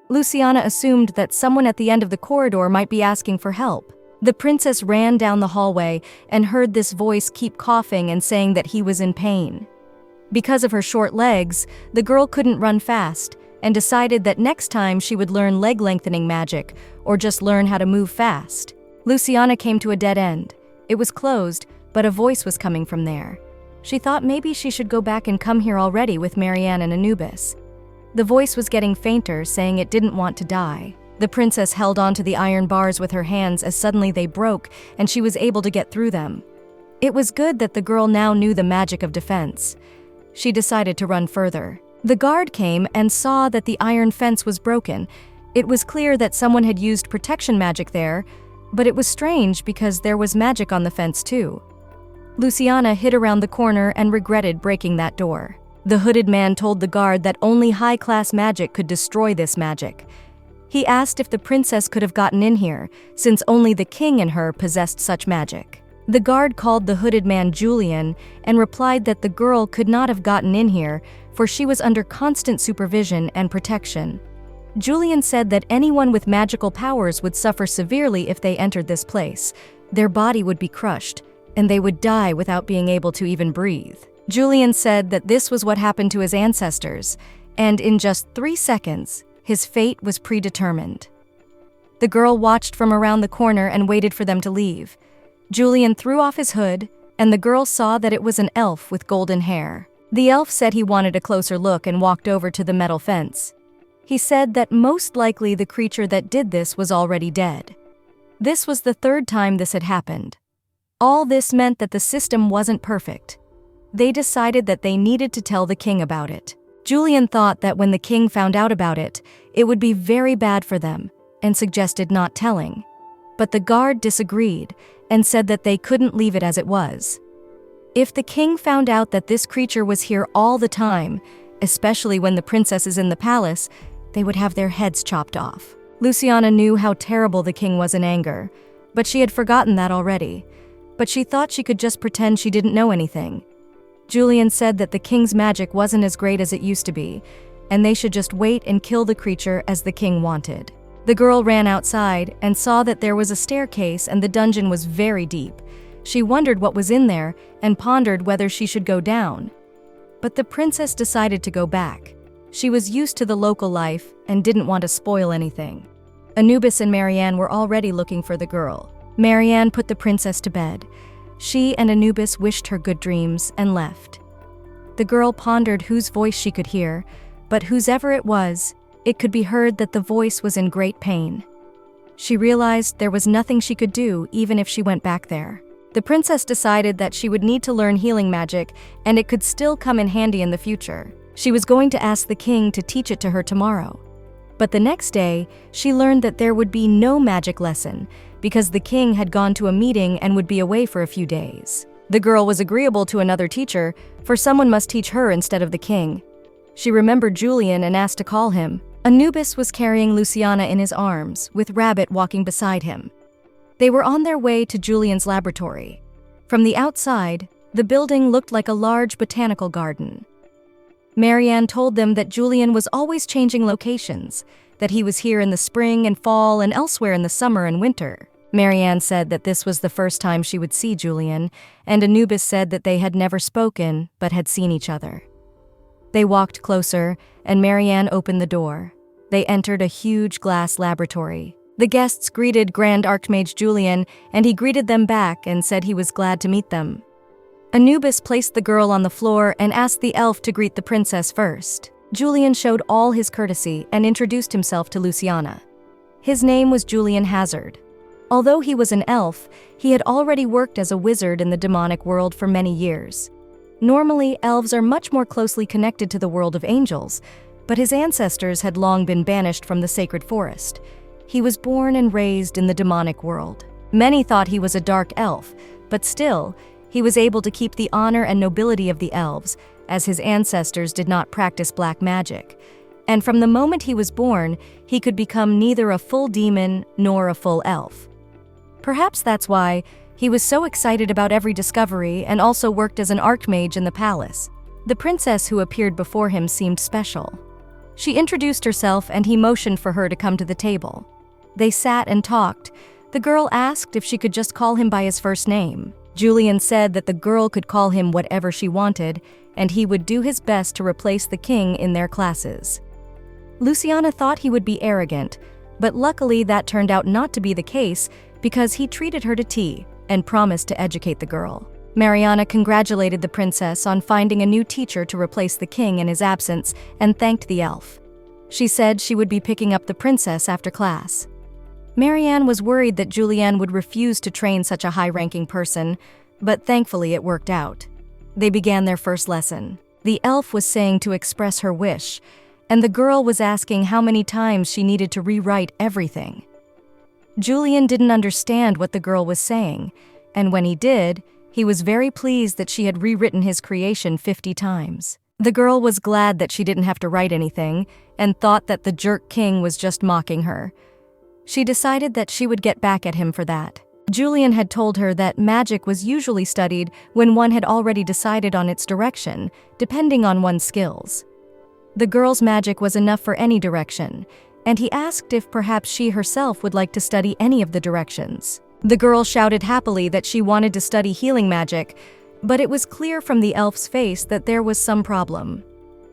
Luciana assumed that someone at the end of the corridor might be asking for help. The princess ran down the hallway and heard this voice keep coughing and saying that he was in pain. Because of her short legs, the girl couldn't run fast and decided that next time she would learn leg lengthening magic or just learn how to move fast. Luciana came to a dead end. It was closed, but a voice was coming from there. She thought maybe she should go back and come here already with Marianne and Anubis. The voice was getting fainter, saying it didn't want to die. The princess held onto the iron bars with her hands as suddenly they broke and she was able to get through them. It was good that the girl now knew the magic of defense. She decided to run further. The guard came and saw that the iron fence was broken. It was clear that someone had used protection magic there, but it was strange because there was magic on the fence too. Luciana hid around the corner and regretted breaking that door. The hooded man told the guard that only high-class magic could destroy this magic. He asked if the princess could have gotten in here, since only the king and her possessed such magic. The guard called the hooded man Julian and replied that the girl could not have gotten in here, for she was under constant supervision and protection. Julian said that anyone with magical powers would suffer severely if they entered this place. Their body would be crushed, and they would die without being able to even breathe. Julian said that this was what happened to his ancestors, and in just 3 seconds, his fate was predetermined. The girl watched from around the corner and waited for them to leave. Julian threw off his hood, and the girl saw that it was an elf with golden hair. The elf said he wanted a closer look and walked over to the metal fence. He said that most likely the creature that did this was already dead. This was the 3rd time this had happened. All this meant that the system wasn't perfect. They decided that they needed to tell the king about it. Julian thought that when the king found out about it, it would be very bad for them, and suggested not telling. But the guard disagreed and said that they couldn't leave it as it was. If the king found out that this creature was here all the time, especially when the princess is in the palace, they would have their heads chopped off. Luciana knew how terrible the king was in anger, but she had forgotten that already. But she thought she could just pretend she didn't know anything. Julian said that the king's magic wasn't as great as it used to be, and they should just wait and kill the creature as the king wanted. The girl ran outside and saw that there was a staircase and the dungeon was very deep. She wondered what was in there and pondered whether she should go down. But the princess decided to go back. She was used to the local life and didn't want to spoil anything. Anubis and Marianne were already looking for the girl. Marianne put the princess to bed. She and Anubis wished her good dreams and left. The girl pondered whose voice she could hear, but whosever it was, it could be heard that the voice was in great pain. She realized there was nothing she could do even if she went back there. The princess decided that she would need to learn healing magic, and it could still come in handy in the future. She was going to ask the king to teach it to her tomorrow. But the next day, she learned that there would be no magic lesson because the king had gone to a meeting and would be away for a few days. The girl was agreeable to another teacher, for someone must teach her instead of the king. She remembered Julian and asked to call him. Anubis was carrying Luciana in his arms, with Rabbit walking beside him. They were on their way to Julian's laboratory. From the outside, the building looked like a large botanical garden. Marianne told them that Julian was always changing locations, that he was here in the spring and fall and elsewhere in the summer and winter. Marianne said that this was the first time she would see Julian, and Anubis said that they had never spoken but had seen each other. They walked closer, and Marianne opened the door. They entered a huge glass laboratory. The guests greeted Grand Archmage Julian, and he greeted them back and said he was glad to meet them. Anubis placed the girl on the floor and asked the elf to greet the princess first. Julian showed all his courtesy and introduced himself to Luciana. His name was Julian Hazard. Although he was an elf, he had already worked as a wizard in the demonic world for many years. Normally, elves are much more closely connected to the world of angels, but his ancestors had long been banished from the sacred forest. He was born and raised in the demonic world. Many thought he was a dark elf, but still, he was able to keep the honor and nobility of the elves, as his ancestors did not practice black magic. And from the moment he was born, he could become neither a full demon nor a full elf. Perhaps that's why he was so excited about every discovery and also worked as an archmage in the palace. The princess who appeared before him seemed special. She introduced herself and he motioned for her to come to the table. They sat and talked. The girl asked if she could just call him by his first name. Julian said that the girl could call him whatever she wanted, and he would do his best to replace the king in their classes. Luciana thought he would be arrogant, but luckily that turned out not to be the case because he treated her to tea and promised to educate the girl. Mariana congratulated the princess on finding a new teacher to replace the king in his absence and thanked the elf. She said she would be picking up the princess after class. Marianne was worried that Julian would refuse to train such a high-ranking person, but thankfully it worked out. They began their first lesson. The elf was saying to express her wish, and the girl was asking how many times she needed to rewrite everything. Julian didn't understand what the girl was saying, and when he did, he was very pleased that she had rewritten his creation 50 times. The girl was glad that she didn't have to write anything, and thought that the jerk king was just mocking her. She decided that she would get back at him for that. Julian had told her that magic was usually studied when one had already decided on its direction, depending on one's skills. The girl's magic was enough for any direction, and he asked if perhaps she herself would like to study any of the directions. The girl shouted happily that she wanted to study healing magic, But it was clear from the elf's face that there was some problem.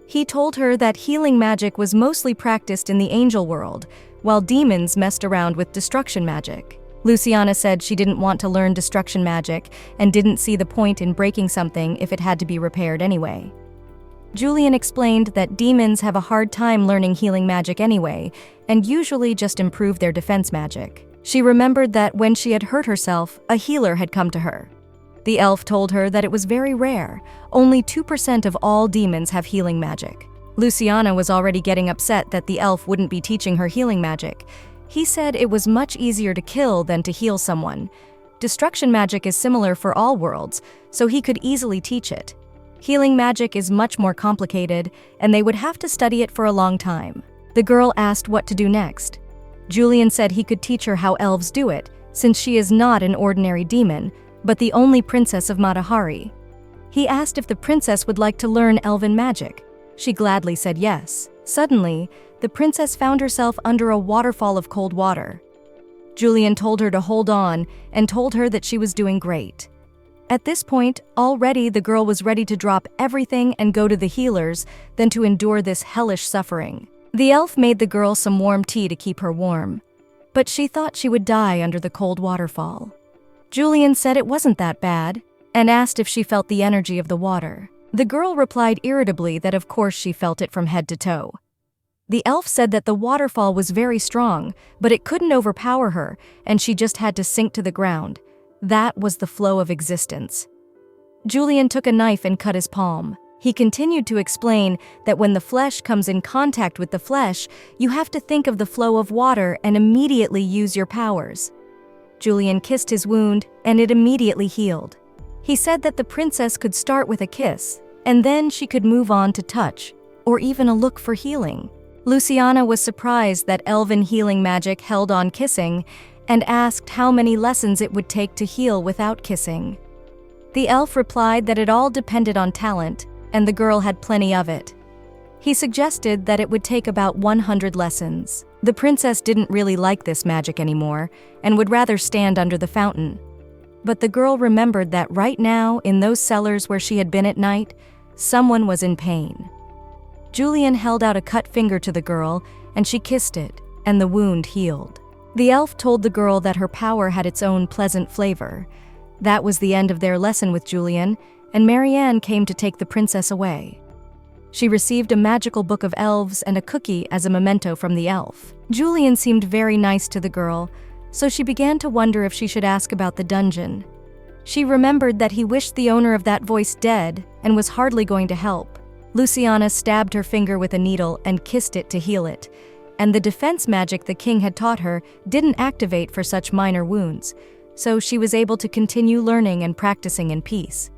He told her that healing magic was mostly practiced in the angel world, while demons messed around with destruction magic. Luciana said she didn't want to learn destruction magic and didn't see the point in breaking something if it had to be repaired anyway. Julian explained that demons have a hard time learning healing magic anyway, and usually just improve their defense magic. She remembered that when she had hurt herself, a healer had come to her. The elf told her that it was very rare. Only 2% of all demons have healing magic. Luciana was already getting upset that the elf wouldn't be teaching her healing magic. He said it was much easier to kill than to heal someone. Destruction magic is similar for all worlds, so he could easily teach it. Healing magic is much more complicated, and they would have to study it for a long time. The girl asked what to do next. Julian said he could teach her how elves do it, since she is not an ordinary demon, but the only princess of Matahari. He asked if the princess would like to learn elven magic. She gladly said yes. Suddenly, the princess found herself under a waterfall of cold water. Julian told her to hold on and told her that she was doing great. At this point, already the girl was ready to drop everything and go to the healers than to endure this hellish suffering. The elf made the girl some warm tea to keep her warm, but she thought she would die under the cold waterfall. Julian said it wasn't that bad and asked if she felt the energy of the water. The girl replied irritably that of course she felt it from head to toe. The elf said that the waterfall was very strong, but it couldn't overpower her, and she just had to sink to the ground. That was the flow of existence. Julian took a knife and cut his palm. He continued to explain that when the flesh comes in contact with the flesh, you have to think of the flow of water and immediately use your powers. Julian kissed his wound, and it immediately healed. He said that the princess could start with a kiss, and then she could move on to touch, or even a look for healing. Luciana was surprised that elven healing magic held on kissing and asked how many lessons it would take to heal without kissing. The elf replied that it all depended on talent, and the girl had plenty of it. He suggested that it would take about 100 lessons. The princess didn't really like this magic anymore and would rather stand under the fountain. But the girl remembered that right now, in those cellars where she had been at night, someone was in pain. Julian held out a cut finger to the girl, and she kissed it, and the wound healed. The elf told the girl that her power had its own pleasant flavor. That was the end of their lesson with Julian, and Marianne came to take the princess away. She received a magical book of elves and a cookie as a memento from the elf. Julian seemed very nice to the girl, so she began to wonder if she should ask about the dungeon. She remembered that he wished the owner of that voice dead and was hardly going to help. Luciana stabbed her finger with a needle and kissed it to heal it, and the defense magic the king had taught her didn't activate for such minor wounds, so she was able to continue learning and practicing in peace.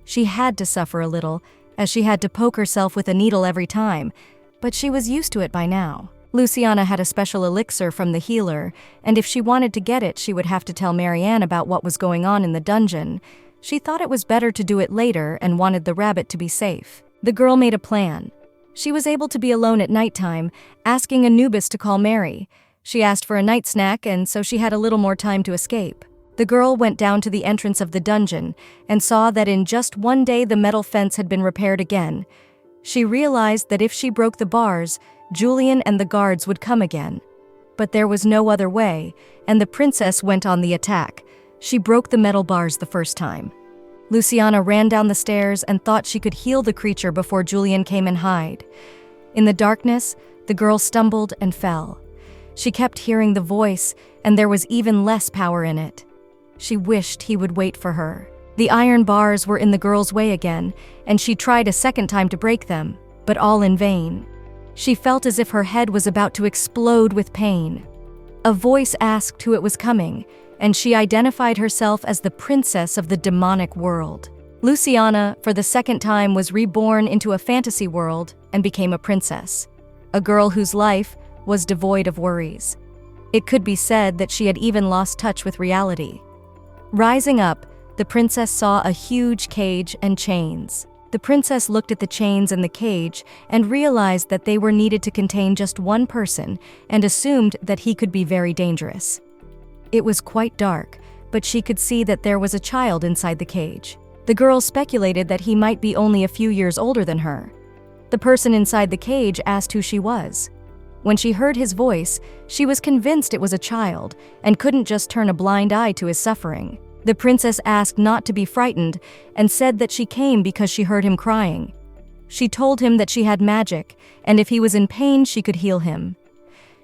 She had to suffer a little, as she had to poke herself with a needle every time, but she was used to it by now. Luciana had a special elixir from the healer, and if she wanted to get it, she would have to tell Marianne about what was going on in the dungeon. She thought it was better to do it later and wanted the rabbit to be safe. The girl made a plan. She was able to be alone at nighttime, asking Anubis to call Mary. She asked for a night snack, and so she had a little more time to escape. The girl went down to the entrance of the dungeon and saw that in just one day the metal fence had been repaired again. She realized that if she broke the bars, Julian and the guards would come again. But there was no other way, and the princess went on the attack. She broke the metal bars the first time. Luciana ran down the stairs and thought she could heal the creature before Julian came and hide. In the darkness, the girl stumbled and fell. She kept hearing the voice, and there was even less power in it. She wished he would wait for her. The iron bars were in the girl's way again, and she tried a second time to break them, but all in vain. She felt as if her head was about to explode with pain. A voice asked who it was coming, and she identified herself as the princess of the demonic world. Luciana, for the second time, was reborn into a fantasy world and became a princess, a girl whose life was devoid of worries. It could be said that she had even lost touch with reality. Rising up, the princess saw a huge cage and chains. The princess looked at the chains and the cage and realized that they were needed to contain just one person and assumed that he could be very dangerous. It was quite dark, but she could see that there was a child inside the cage. The girl speculated that he might be only a few years older than her. The person inside the cage asked who she was. When she heard his voice, she was convinced it was a child and couldn't just turn a blind eye to his suffering. The princess asked not to be frightened and said that she came because she heard him crying. She told him that she had magic, and if he was in pain, she could heal him.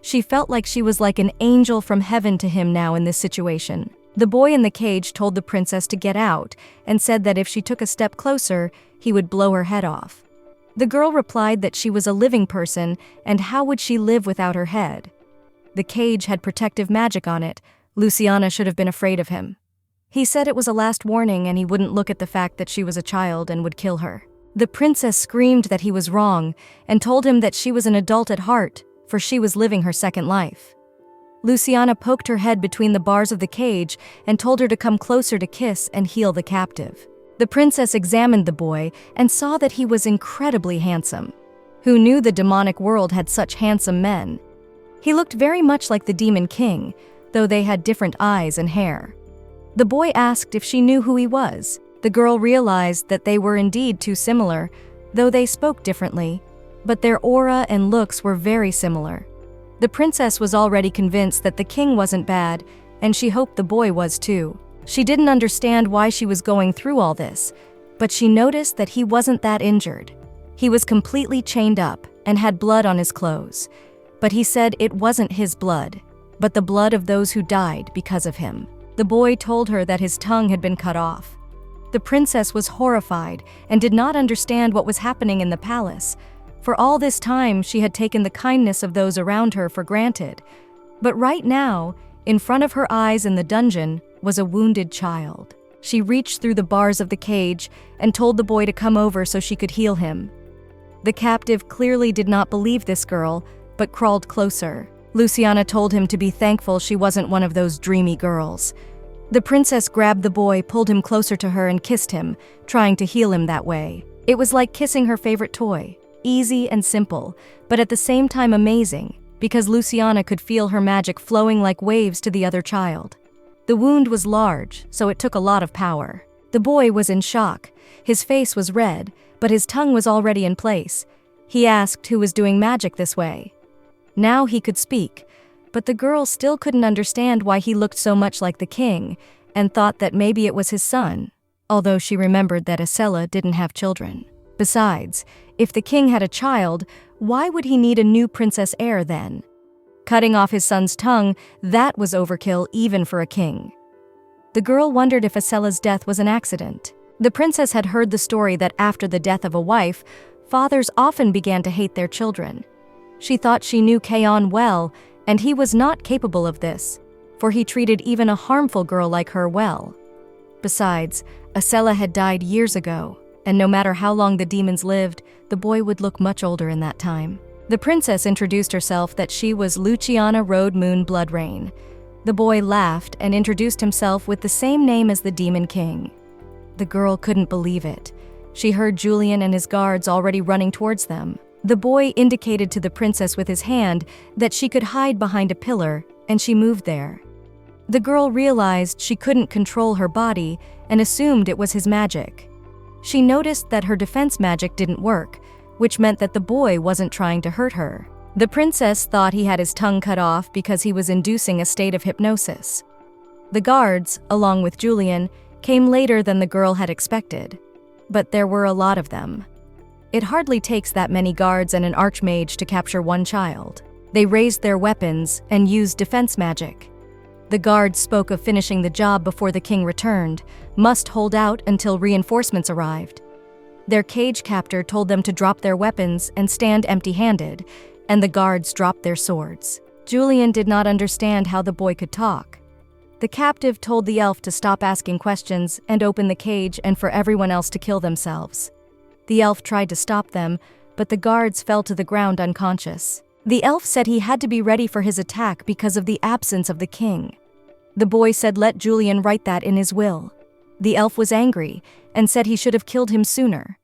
She felt like she was like an angel from heaven to him now in this situation. The boy in the cage told the princess to get out and said that if she took a step closer, he would blow her head off. The girl replied that she was a living person, and how would she live without her head? The cage had protective magic on it. Luciana should have been afraid of him. He said it was a last warning and he wouldn't look at the fact that she was a child and would kill her. The princess screamed that he was wrong and told him that she was an adult at heart, for she was living her second life. Luciana poked her head between the bars of the cage and told her to come closer to kiss and heal the captive. The princess examined the boy and saw that he was incredibly handsome. Who knew the demonic world had such handsome men? He looked very much like the demon king, though they had different eyes and hair. The boy asked if she knew who he was. The girl realized that they were indeed too similar, though they spoke differently, but their aura and looks were very similar. The princess was already convinced that the king wasn't bad, and she hoped the boy was too. She didn't understand why she was going through all this, but she noticed that he wasn't that injured. He was completely chained up and had blood on his clothes, but he said it wasn't his blood, but the blood of those who died because of him. The boy told her that his tongue had been cut off. The princess was horrified and did not understand what was happening in the palace. For all this time, she had taken the kindness of those around her for granted. But right now, in front of her eyes in the dungeon, was a wounded child. She reached through the bars of the cage and told the boy to come over so she could heal him. The captive clearly did not believe this girl, but crawled closer. Luciana told him to be thankful she wasn't one of those dreamy girls. The princess grabbed the boy, pulled him closer to her and kissed him, trying to heal him that way. It was like kissing her favorite toy, easy and simple, but at the same time amazing, because Luciana could feel her magic flowing like waves to the other child. The wound was large, so it took a lot of power. The boy was in shock. His face was red, but his tongue was already in place. He asked who was doing magic this way. Now he could speak, but the girl still couldn't understand why he looked so much like the king, and thought that maybe it was his son, although she remembered that Acela didn't have children. Besides, if the king had a child, why would he need a new princess heir then? Cutting off his son's tongue, that was overkill even for a king. The girl wondered if Acela's death was an accident. The princess had heard the story that after the death of a wife, fathers often began to hate their children. She thought she knew Kaon well, and he was not capable of this, for he treated even a harmful girl like her well. Besides, Acela had died years ago, and no matter how long the demons lived, the boy would look much older in that time. The princess introduced herself that she was Luciana Road Moon Bloodrain. The boy laughed and introduced himself with the same name as the Demon King. The girl couldn't believe it. She heard Julian and his guards already running towards them. The boy indicated to the princess with his hand that she could hide behind a pillar, and she moved there. The girl realized she couldn't control her body and assumed it was his magic. She noticed that her defense magic didn't work, which meant that the boy wasn't trying to hurt her. The princess thought he had his tongue cut off because he was inducing a state of hypnosis. The guards, along with Julian, came later than the girl had expected, but there were a lot of them. It hardly takes that many guards and an archmage to capture one child. They raised their weapons and used defense magic. The guards spoke of finishing the job before the king returned, must hold out until reinforcements arrived. Their cage captor told them to drop their weapons and stand empty-handed, and the guards dropped their swords. Julian did not understand how the boy could talk. The captive told the elf to stop asking questions and open the cage and for everyone else to kill themselves. The elf tried to stop them, but the guards fell to the ground unconscious. The elf said he had to be ready for his attack because of the absence of the king. The boy said let Julian write that in his will. The elf was angry and said he should have killed him sooner.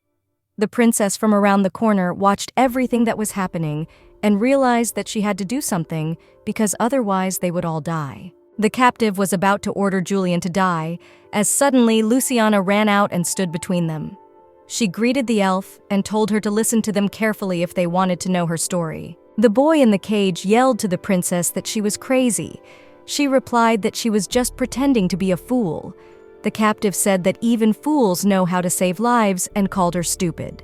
The princess from around the corner watched everything that was happening and realized that she had to do something because otherwise they would all die. The captive was about to order Julian to die, as suddenly Luciana ran out and stood between them. She greeted the elf and told her to listen to them carefully if they wanted to know her story. The boy in the cage yelled to the princess that she was crazy. She replied that she was just pretending to be a fool. The captive said that even fools know how to save lives and called her stupid.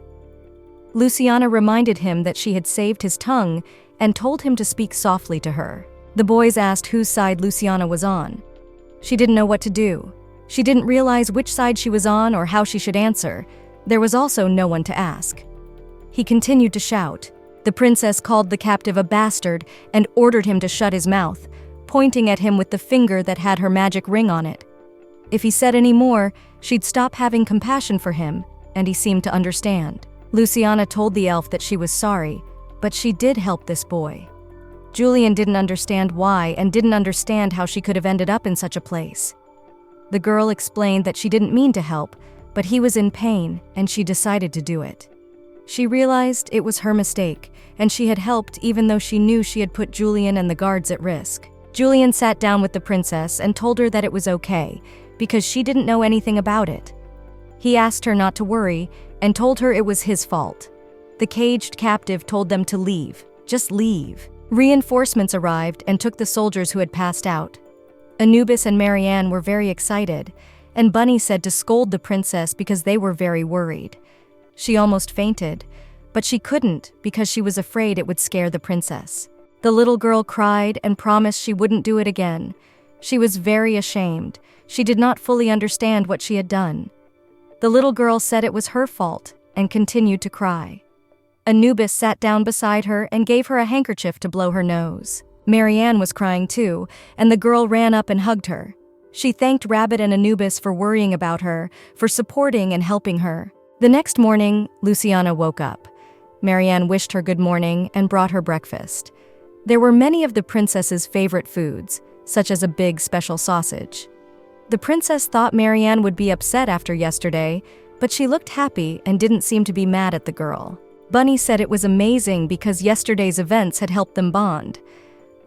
Luciana reminded him that she had saved his tongue and told him to speak softly to her. The boys asked whose side Luciana was on. She didn't know what to do. She didn't realize which side she was on or how she should answer. There was also no one to ask. He continued to shout. The princess called the captive a bastard and ordered him to shut his mouth, pointing at him with the finger that had her magic ring on it. If he said any more, she'd stop having compassion for him, and he seemed to understand. Luciana told the elf that she was sorry, but she did help this boy. Julian didn't understand why and didn't understand how she could have ended up in such a place. The girl explained that she didn't mean to help, but he was in pain and she decided to do it. She realized it was her mistake, and she had helped even though she knew she had put Julian and the guards at risk. Julian sat down with the princess and told her that it was okay, because she didn't know anything about it. He asked her not to worry and told her it was his fault. The caged captive told them to leave. Just leave. Reinforcements arrived and took the soldiers who had passed out. Anubis and Marianne were very excited, and Bunny said to scold the princess because they were very worried. She almost fainted, but she couldn't because she was afraid it would scare the princess. The little girl cried and promised she wouldn't do it again. She was very ashamed. She did not fully understand what she had done. The little girl said it was her fault and continued to cry. Anubis sat down beside her and gave her a handkerchief to blow her nose. Marianne was crying too, and the girl ran up and hugged her. She thanked Rabbit and Anubis for worrying about her, for supporting and helping her. The next morning, Luciana woke up. Marianne wished her good morning and brought her breakfast. There were many of the princess's favorite foods, such as a big special sausage. The princess thought Marianne would be upset after yesterday, but she looked happy and didn't seem to be mad at the girl. Bunny said it was amazing because yesterday's events had helped them bond.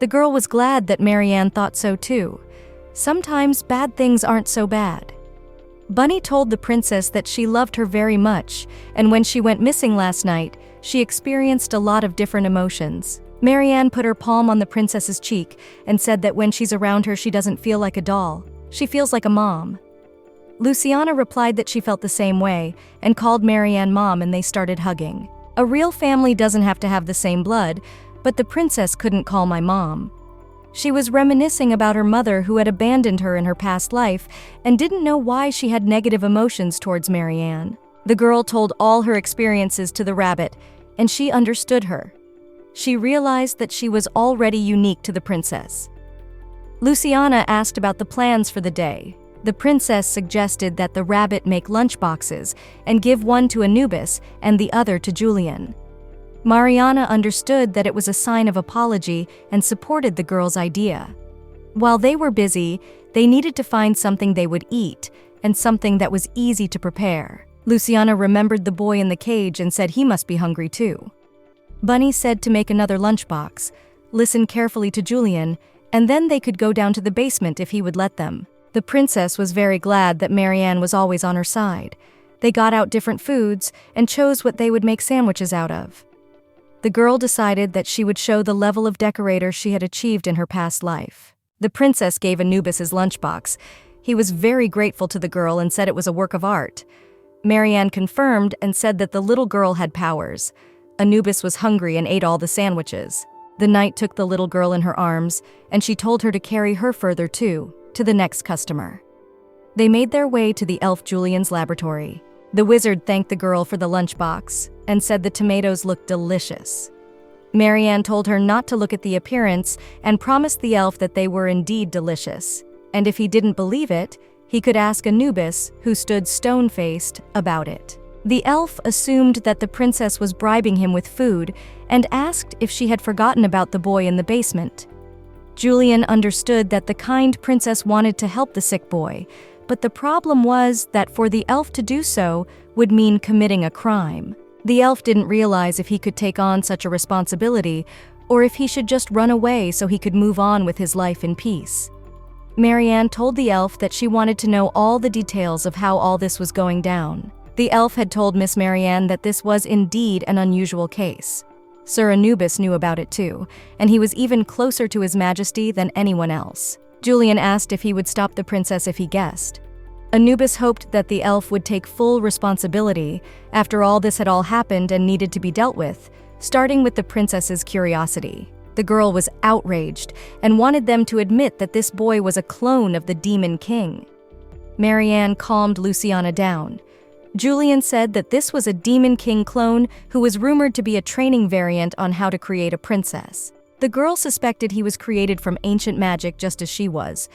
The girl was glad that Marianne thought so too. Sometimes bad things aren't so bad. Bunny told the princess that she loved her very much, and when she went missing last night, she experienced a lot of different emotions. Marianne put her palm on the princess's cheek and said that when she's around her, she doesn't feel like a doll. She feels like a mom. Luciana replied that she felt the same way and called Marianne mom, and they started hugging. A real family doesn't have to have the same blood, but the princess couldn't call my mom. She was reminiscing about her mother who had abandoned her in her past life and didn't know why she had negative emotions towards Marianne. The girl told all her experiences to the rabbit, and she understood her. She realized that she was already unique to the princess. Luciana asked about the plans for the day. The princess suggested that the rabbit make lunchboxes and give one to Anubis and the other to Julian. Mariana understood that it was a sign of apology and supported the girl's idea. While they were busy, they needed to find something they would eat and something that was easy to prepare. Luciana remembered the boy in the cage and said he must be hungry too. Bunny said to make another lunchbox, listen carefully to Julian, and then they could go down to the basement if he would let them. The princess was very glad that Marianne was always on her side. They got out different foods and chose what they would make sandwiches out of. The girl decided that she would show the level of decorator she had achieved in her past life. The princess gave Anubis his lunchbox. He was very grateful to the girl and said it was a work of art. Marianne confirmed and said that the little girl had powers. Anubis was hungry and ate all the sandwiches. The knight took the little girl in her arms, and she told her to carry her further too, to the next customer. They made their way to the elf Julian's laboratory. The wizard thanked the girl for the lunchbox and said the tomatoes looked delicious. Marianne told her not to look at the appearance and promised the elf that they were indeed delicious. And if he didn't believe it, he could ask Anubis, who stood stone-faced, about it. The elf assumed that the princess was bribing him with food and asked if she had forgotten about the boy in the basement. Julian understood that the kind princess wanted to help the sick boy, but the problem was that for the elf to do so would mean committing a crime. The elf didn't realize if he could take on such a responsibility or if he should just run away so he could move on with his life in peace. Marianne told the elf that she wanted to know all the details of how all this was going down. The elf had told Miss Marianne that this was indeed an unusual case. Sir Anubis knew about it too, and he was even closer to His Majesty than anyone else. Julian asked if he would stop the princess if he guessed. Anubis hoped that the elf would take full responsibility after all this had all happened and needed to be dealt with, starting with the princess's curiosity. The girl was outraged and wanted them to admit that this boy was a clone of the Demon King. Marianne calmed Luciana down. Julian said that this was a Demon King clone who was rumored to be a training variant on how to create a princess. The girl suspected he was created from ancient magic just as she was.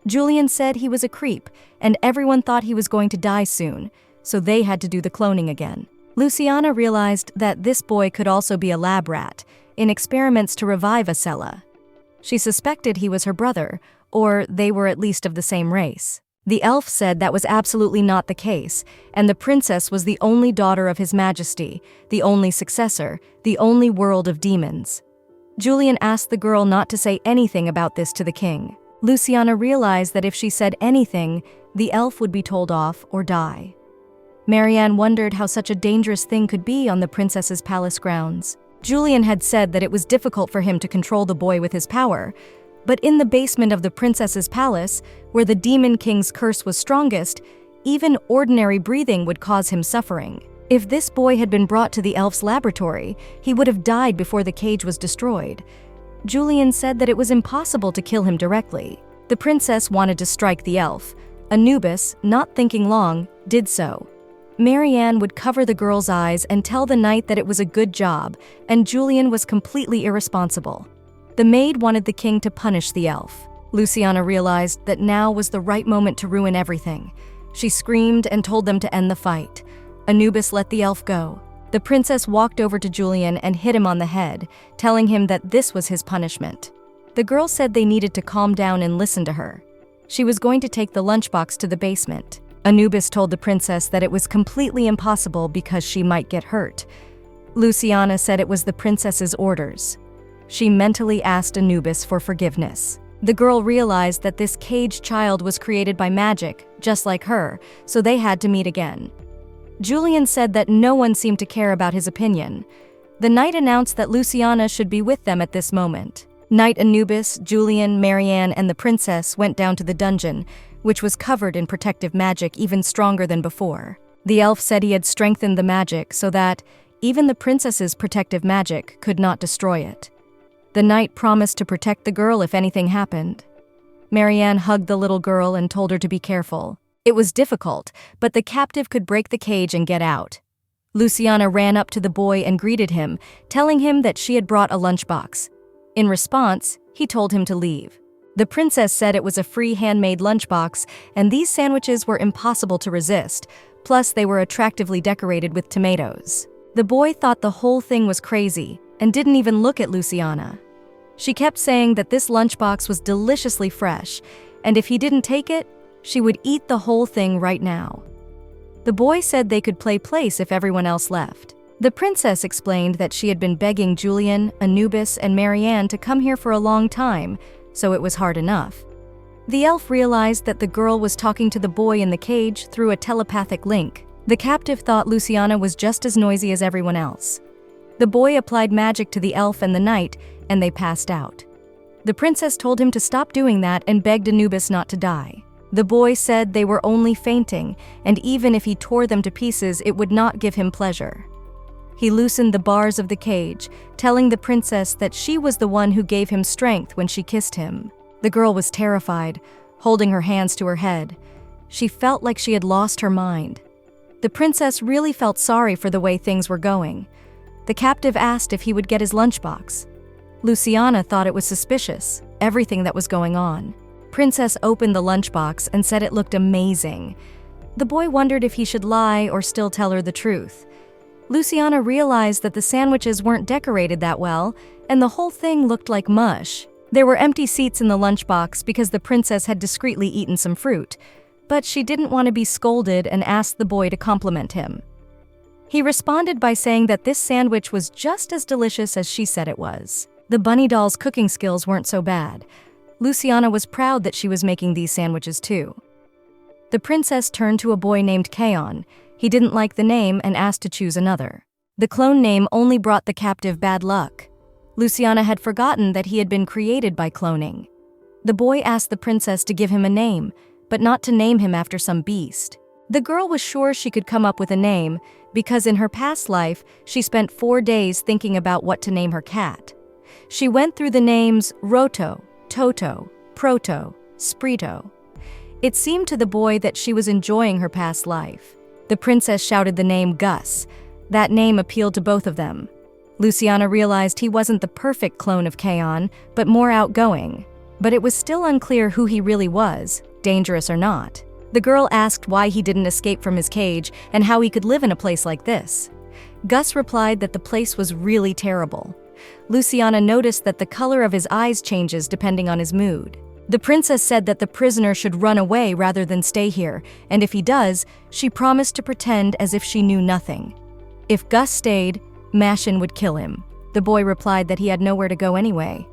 Julian said he was a creep, and everyone thought he was going to die soon, so they had to do the cloning again. Luciana realized that this boy could also be a lab rat, in experiments to revive Acela. She suspected he was her brother, or they were at least of the same race. The elf said that was absolutely not the case, and the princess was the only daughter of His Majesty, the only successor, the only world of demons. Julian asked the girl not to say anything about this to the king. Luciana realized that if she said anything, the elf would be told off or die. Marianne wondered how such a dangerous thing could be on the princess's palace grounds. Julian had said that it was difficult for him to control the boy with his power, but in the basement of the princess's palace, where the Demon King's curse was strongest, even ordinary breathing would cause him suffering. If this boy had been brought to the elf's laboratory, he would have died before the cage was destroyed. Julian said that it was impossible to kill him directly. The princess wanted to strike the elf. Anubis, not thinking long, did so. Marianne would cover the girl's eyes and tell the knight that it was a good job, and Julian was completely irresponsible. The maid wanted the king to punish the elf. Luciana realized that now was the right moment to ruin everything. She screamed and told them to end the fight. Anubis let the elf go. The princess walked over to Julian and hit him on the head, telling him that this was his punishment. The girl said they needed to calm down and listen to her. She was going to take the lunchbox to the basement. Anubis told the princess that it was completely impossible because she might get hurt. Luciana said it was the princess's orders. She mentally asked Anubis for forgiveness. The girl realized that this caged child was created by magic, just like her, so they had to meet again. Julian said that no one seemed to care about his opinion. The knight announced that Luciana should be with them at this moment. Knight Anubis, Julian, Marianne, and the princess went down to the dungeon, which was covered in protective magic even stronger than before. The elf said he had strengthened the magic so that even the princess's protective magic could not destroy it. The knight promised to protect the girl if anything happened. Marianne hugged the little girl and told her to be careful. It was difficult, but the captive could break the cage and get out. Luciana ran up to the boy and greeted him, telling him that she had brought a lunchbox. In response, he told him to leave. The princess said it was a free handmade lunchbox, and these sandwiches were impossible to resist, plus they were attractively decorated with tomatoes. The boy thought the whole thing was crazy, and didn't even look at Luciana. She kept saying that this lunchbox was deliciously fresh, and if he didn't take it, she would eat the whole thing right now. The boy said they could play place if everyone else left. The princess explained that she had been begging Julian, Anubis, and Marianne to come here for a long time, so it was hard enough. The elf realized that the girl was talking to the boy in the cage through a telepathic link. The captive thought Luciana was just as noisy as everyone else. The boy applied magic to the elf and the knight, and they passed out. The princess told him to stop doing that and begged Anubis not to die. The boy said they were only fainting, and even if he tore them to pieces, it would not give him pleasure. He loosened the bars of the cage, telling the princess that she was the one who gave him strength when she kissed him. The girl was terrified, holding her hands to her head. She felt like she had lost her mind. The princess really felt sorry for the way things were going. The captive asked if he would get his lunchbox. Luciana thought it was suspicious, everything that was going on. Princess opened the lunchbox and said it looked amazing. The boy wondered if he should lie or still tell her the truth. Luciana realized that the sandwiches weren't decorated that well, and the whole thing looked like mush. There were empty seats in the lunchbox because the princess had discreetly eaten some fruit, but she didn't want to be scolded and asked the boy to compliment him. He responded by saying that this sandwich was just as delicious as she said it was. The bunny doll's cooking skills weren't so bad. Luciana was proud that she was making these sandwiches too. The princess turned to a boy named Kaon. He didn't like the name and asked to choose another. The clone name only brought the captive bad luck. Luciana had forgotten that he had been created by cloning. The boy asked the princess to give him a name, but not to name him after some beast. The girl was sure she could come up with a name because in her past life, she spent 4 days thinking about what to name her cat. She went through the names Roto, Toto, Proto, Sprito. It seemed to the boy that she was enjoying her past life. The princess shouted the name Gus. That name appealed to both of them. Luciana realized he wasn't the perfect clone of Kaon, but more outgoing. But it was still unclear who he really was, dangerous or not. The girl asked why he didn't escape from his cage and how he could live in a place like this. Gus replied that the place was really terrible. Luciana noticed that the color of his eyes changes depending on his mood. The princess said that the prisoner should run away rather than stay here, and if he does, she promised to pretend as if she knew nothing. If Gus stayed, Mashin would kill him. The boy replied that he had nowhere to go anyway.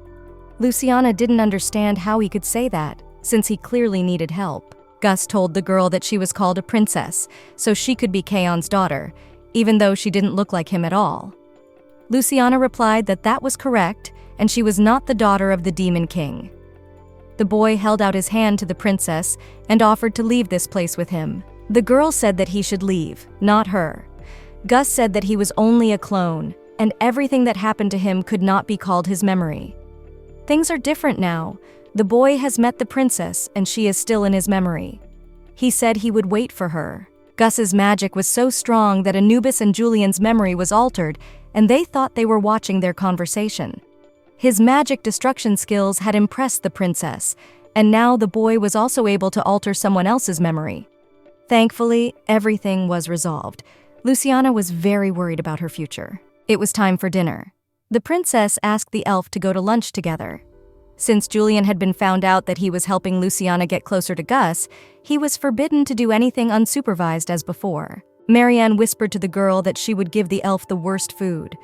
Luciana didn't understand how he could say that, since he clearly needed help. Gus told the girl that she was called a princess, so she could be Kaon's daughter, even though she didn't look like him at all. Luciana replied that that was correct, and she was not the daughter of the Demon King. The boy held out his hand to the princess and offered to leave this place with him. The girl said that he should leave, not her. Gus said that he was only a clone, and everything that happened to him could not be called his memory. Things are different now. The boy has met the princess, and she is still in his memory. He said he would wait for her. Gus's magic was so strong that Anubis and Julian's memory was altered, and they thought they were watching their conversation. His magic destruction skills had impressed the princess, and now the boy was also able to alter someone else's memory. Thankfully, everything was resolved. Luciana was very worried about her future. It was time for dinner. The princess asked the elf to go to lunch together. Since Julian had been found out that he was helping Luciana get closer to Gus, he was forbidden to do anything unsupervised as before. Marianne whispered to the girl that she would give the elf the worst food.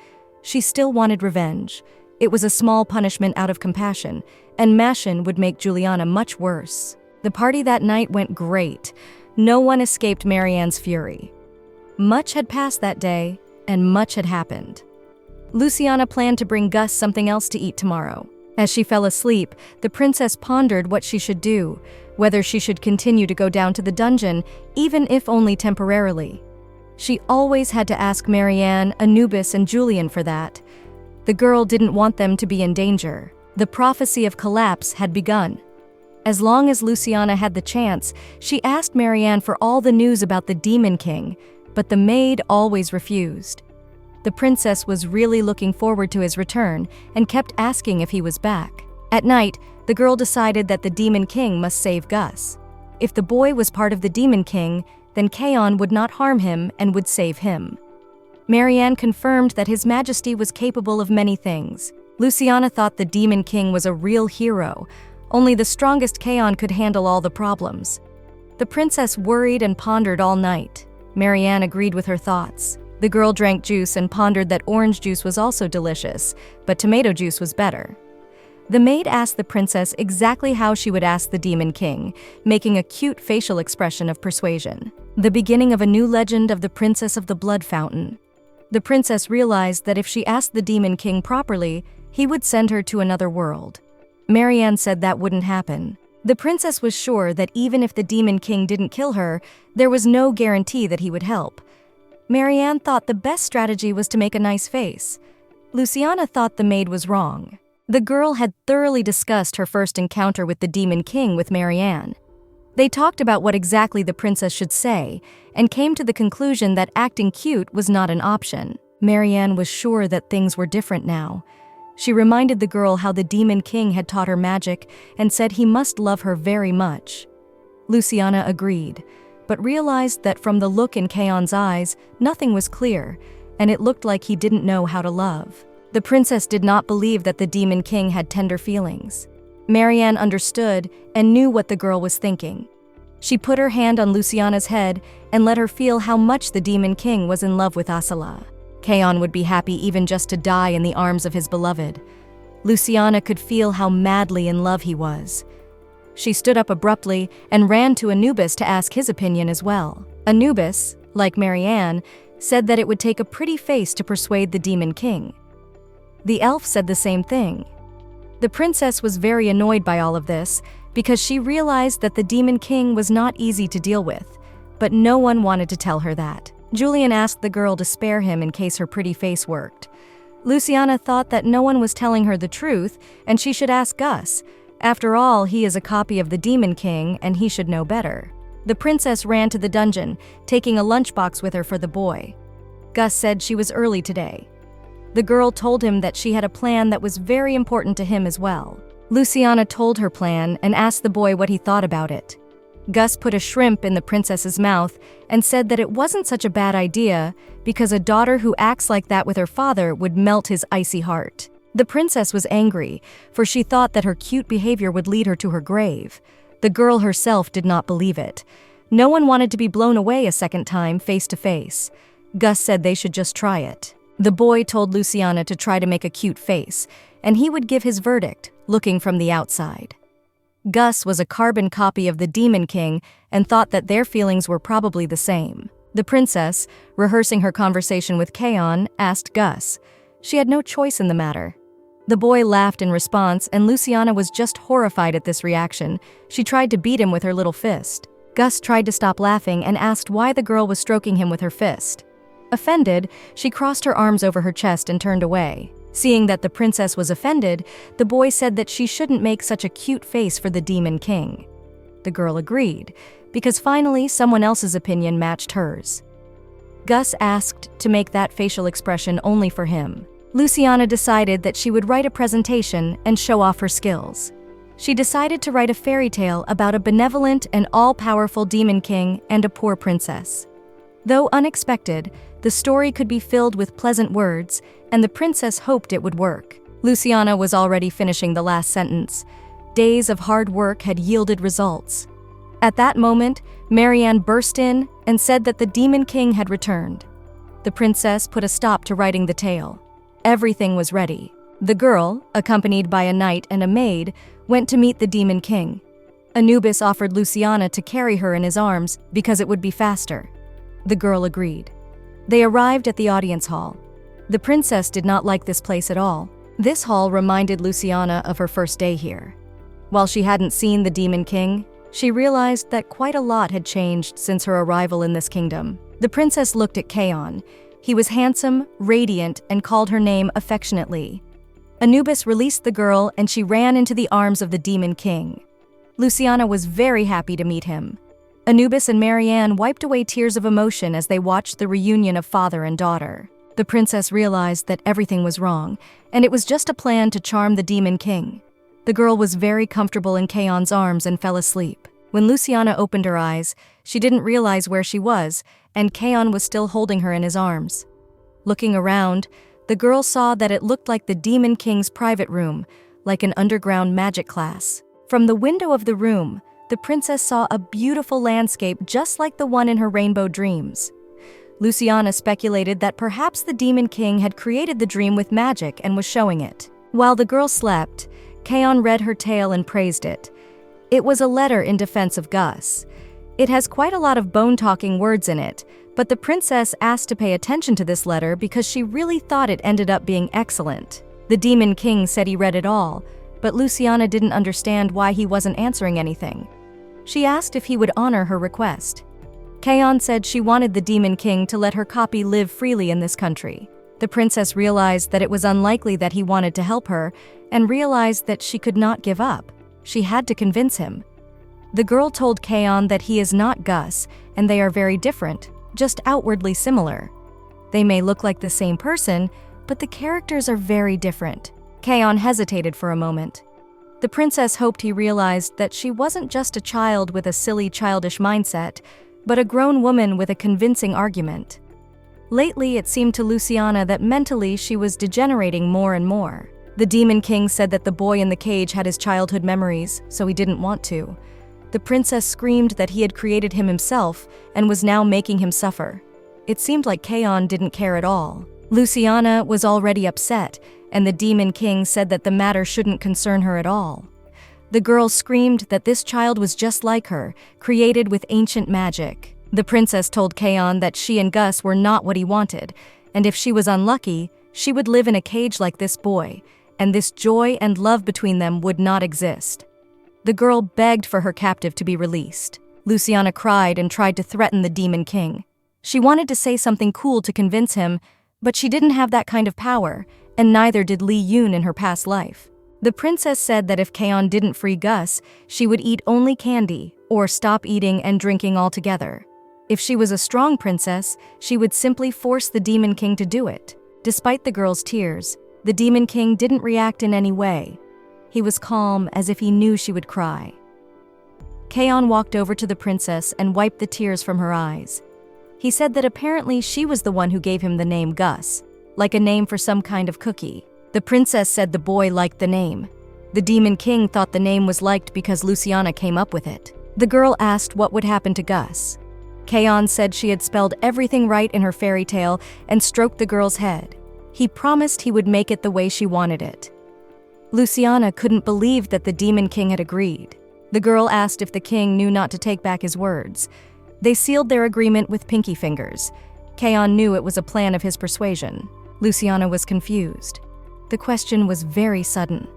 She still wanted revenge. It was a small punishment out of compassion, and Mashin would make Juliana much worse. The party that night went great. No one escaped Marianne's fury. Much had passed that day, and much had happened. Luciana planned to bring Gus something else to eat tomorrow. As she fell asleep, the princess pondered what she should do, whether she should continue to go down to the dungeon, even if only temporarily. She always had to ask Marianne, Anubis, and Julian for that. The girl didn't want them to be in danger. The prophecy of collapse had begun. As long as Luciana had the chance, she asked Marianne for all the news about the Demon King, but the maid always refused. The princess was really looking forward to his return and kept asking if he was back. At night, the girl decided that the Demon King must save Gus. If the boy was part of the Demon King, then Kaon would not harm him and would save him. Marianne confirmed that His Majesty was capable of many things. Luciana thought the Demon King was a real hero. Only the strongest Kaon could handle all the problems. The princess worried and pondered all night. Marianne agreed with her thoughts. The girl drank juice and pondered that orange juice was also delicious, but tomato juice was better. The maid asked the princess exactly how she would ask the Demon King, making a cute facial expression of persuasion. The beginning of a new legend of the Princess of the Blood Fountain. The princess realized that if she asked the Demon King properly, he would send her to another world. Marianne said that wouldn't happen. The princess was sure that even if the Demon King didn't kill her, there was no guarantee that he would help. Marianne thought the best strategy was to make a nice face. Luciana thought the maid was wrong. The girl had thoroughly discussed her first encounter with the Demon King with Marianne. They talked about what exactly the princess should say, and came to the conclusion that acting cute was not an option. Marianne was sure that things were different now. She reminded the girl how the Demon King had taught her magic and said he must love her very much. Luciana agreed, but realized that from the look in Kaon's eyes, nothing was clear, and it looked like he didn't know how to love. The princess did not believe that the Demon King had tender feelings. Marianne understood and knew what the girl was thinking. She put her hand on Luciana's head and let her feel how much the Demon King was in love with Asala. Kaon would be happy even just to die in the arms of his beloved. Luciana could feel how madly in love he was. She stood up abruptly and ran to Anubis to ask his opinion as well. Anubis, like Marianne, said that it would take a pretty face to persuade the Demon King. The elf said the same thing. The princess was very annoyed by all of this because she realized that the Demon King was not easy to deal with, but no one wanted to tell her that. Julian asked the girl to spare him in case her pretty face worked. Luciana thought that no one was telling her the truth and she should ask Gus. After all, he is a copy of the Demon King and he should know better. The princess ran to the dungeon, taking a lunchbox with her for the boy. Gus said she was early today. The girl told him that she had a plan that was very important to him as well. Luciana told her plan and asked the boy what he thought about it. Gus put a shrimp in the princess's mouth and said that it wasn't such a bad idea because a daughter who acts like that with her father would melt his icy heart. The princess was angry, for she thought that her cute behavior would lead her to her grave. The girl herself did not believe it. No one wanted to be blown away a second time face to face. Gus said they should just try it. The boy told Luciana to try to make a cute face, and he would give his verdict, looking from the outside. Gus was a carbon copy of the Demon King and thought that their feelings were probably the same. The princess, rehearsing her conversation with Kaon, asked Gus. She had no choice in the matter. The boy laughed in response, and Luciana was just horrified at this reaction. She tried to beat him with her little fist. Gus tried to stop laughing and asked why the girl was stroking him with her fist. Offended, she crossed her arms over her chest and turned away. Seeing that the princess was offended, the boy said that she shouldn't make such a cute face for the Demon King. The girl agreed, because finally someone else's opinion matched hers. Gus asked to make that facial expression only for him. Luciana decided that she would write a presentation and show off her skills. She decided to write a fairy tale about a benevolent and all-powerful Demon King and a poor princess. Though unexpected, the story could be filled with pleasant words, and the princess hoped it would work. Luciana was already finishing the last sentence. Days of hard work had yielded results. At that moment, Marianne burst in and said that the Demon King had returned. The princess put a stop to writing the tale. Everything was ready. The girl, accompanied by a knight and a maid, went to meet the Demon King. Anubis offered Luciana to carry her in his arms because it would be faster. The girl agreed. They arrived at the audience hall. The princess did not like this place at all. This hall reminded Luciana of her first day here. While she hadn't seen the Demon King, she realized that quite a lot had changed since her arrival in this kingdom. The princess looked at Kaon. He was handsome, radiant, and called her name affectionately. Anubis released the girl and she ran into the arms of the Demon King. Luciana was very happy to meet him. Anubis and Marianne wiped away tears of emotion as they watched the reunion of father and daughter. The princess realized that everything was wrong, and it was just a plan to charm the Demon King. The girl was very comfortable in Kaon's arms and fell asleep. When Luciana opened her eyes, she didn't realize where she was, and Kaon was still holding her in his arms. Looking around, the girl saw that it looked like the Demon King's private room, like an underground magic class. From the window of the room, the princess saw a beautiful landscape just like the one in her rainbow dreams. Luciana speculated that perhaps the Demon King had created the dream with magic and was showing it. While the girl slept, Kaon read her tale and praised it. It was a letter in defense of Gus. It has quite a lot of bone-talking words in it, but the princess asked to pay attention to this letter because she really thought it ended up being excellent. The Demon King said he read it all, but Luciana didn't understand why he wasn't answering anything. She asked if he would honor her request. Kaon said she wanted the Demon King to let her copy live freely in this country. The princess realized that it was unlikely that he wanted to help her, and realized that she could not give up. She had to convince him. The girl told Kaon that he is not Gus, and they are very different, just outwardly similar. They may look like the same person, but the characters are very different. Kaon hesitated for a moment. The princess hoped he realized that she wasn't just a child with a silly, childish mindset, but a grown woman with a convincing argument. Lately, it seemed to Luciana that mentally she was degenerating more and more. The Demon King said that the boy in the cage had his childhood memories, so he didn't want to. The princess screamed that he had created him himself and was now making him suffer. It seemed like Kaon didn't care at all. Luciana was already upset, and the Demon King said that the matter shouldn't concern her at all. The girl screamed that this child was just like her, created with ancient magic. The princess told Kaon that she and Gus were not what he wanted, and if she was unlucky, she would live in a cage like this boy, and this joy and love between them would not exist. The girl begged for her captive to be released. Luciana cried and tried to threaten the Demon King. She wanted to say something cool to convince him, but she didn't have that kind of power, and neither did Li Yun in her past life. The princess said that if Kaon didn't free Gus, she would eat only candy, or stop eating and drinking altogether. If she was a strong princess, she would simply force the Demon King to do it. Despite the girl's tears, the Demon King didn't react in any way. He was calm, as if he knew she would cry. Kaon walked over to the princess and wiped the tears from her eyes. He said that apparently she was the one who gave him the name Gus, like a name for some kind of cookie. The princess said the boy liked the name. The Demon King thought the name was liked because Luciana came up with it. The girl asked what would happen to Gus. Kaon said she had spelled everything right in her fairy tale and stroked the girl's head. He promised he would make it the way she wanted it. Luciana couldn't believe that the Demon King had agreed. The girl asked if the king knew not to take back his words. They sealed their agreement with pinky fingers. Kaon knew it was a plan of his persuasion. Luciana was confused. The question was very sudden.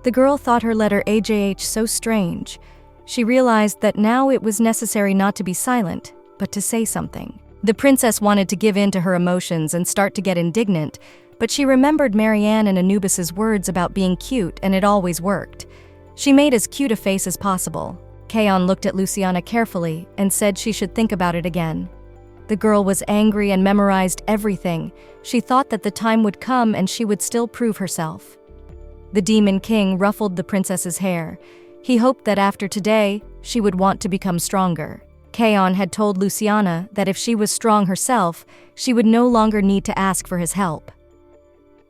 The girl thought her letter AJH so strange. She realized that now it was necessary not to be silent, but to say something. The princess wanted to give in to her emotions and start to get indignant, but she remembered Marianne and Anubis's words about being cute, and it always worked. She made as cute a face as possible. Kaon looked at Luciana carefully and said she should think about it again. The girl was angry and memorized everything. She thought that the time would come and she would still prove herself. The Demon King ruffled the princess's hair. He hoped that after today, she would want to become stronger. Kaon had told Luciana that if she was strong herself, she would no longer need to ask for his help.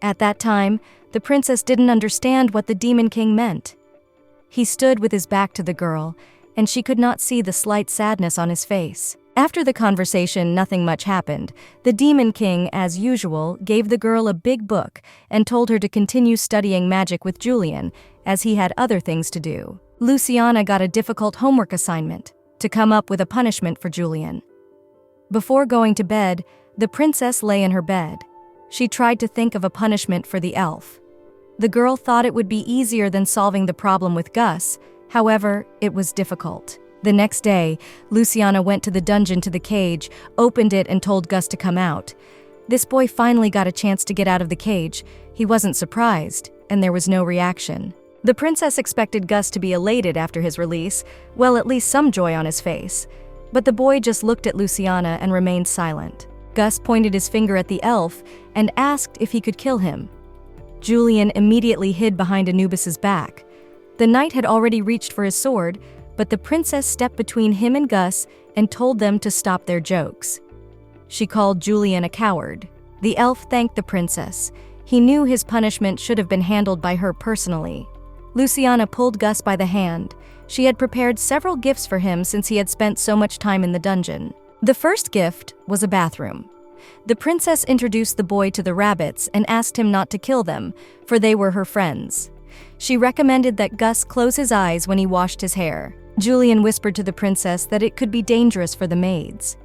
At that time, the princess didn't understand what the Demon King meant. He stood with his back to the girl, and she could not see the slight sadness on his face. After the conversation, nothing much happened. The Demon King, as usual, gave the girl a big book and told her to continue studying magic with Julian, as he had other things to do. Luciana got a difficult homework assignment, to come up with a punishment for Julian. Before going to bed, the princess lay in her bed. She tried to think of a punishment for the elf. The girl thought it would be easier than solving the problem with Gus. However, it was difficult. The next day, Luciana went to the dungeon to the cage, opened it and told Gus to come out. This boy finally got a chance to get out of the cage. He wasn't surprised, and there was no reaction. The princess expected Gus to be elated after his release, well, at least some joy on his face. But the boy just looked at Luciana and remained silent. Gus pointed his finger at the elf and asked if he could kill him. Julian immediately hid behind Anubis's back. The knight had already reached for his sword, but the princess stepped between him and Gus and told them to stop their jokes. She called Julian a coward. The elf thanked the princess. He knew his punishment should have been handled by her personally. Luciana pulled Gus by the hand. She had prepared several gifts for him since he had spent so much time in the dungeon. The first gift was a bathroom. The princess introduced the boy to the rabbits and asked him not to kill them, for they were her friends. She recommended that Gus close his eyes when he washed his hair. Julian whispered to the princess that it could be dangerous for the maids.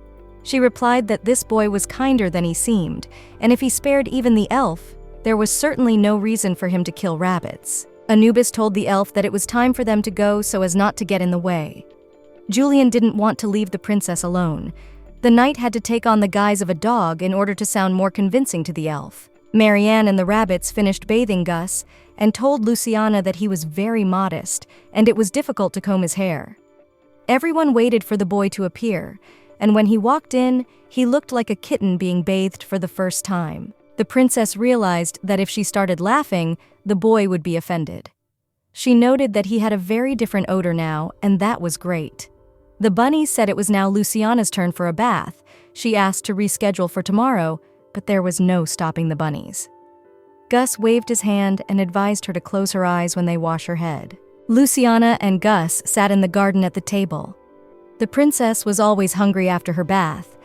She replied that this boy was kinder than he seemed, and if he spared even the elf, there was certainly no reason for him to kill rabbits. Anubis told the elf that it was time for them to go so as not to get in the way. Julian didn't want to leave the princess alone. The knight had to take on the guise of a dog in order to sound more convincing to the elf. Marianne and the rabbits finished bathing Gus and told Luciana that he was very modest and it was difficult to comb his hair. Everyone waited for the boy to appear, and when he walked in, he looked like a kitten being bathed for the first time. The princess realized that if she started laughing, the boy would be offended. She noted that he had a very different odor now, and that was great. The bunnies said it was now Luciana's turn for a bath. She asked to reschedule for tomorrow, but there was no stopping the bunnies. Gus waved his hand and advised her to close her eyes when they wash her head. Luciana and Gus sat in the garden at the table. The princess was always hungry after her bath.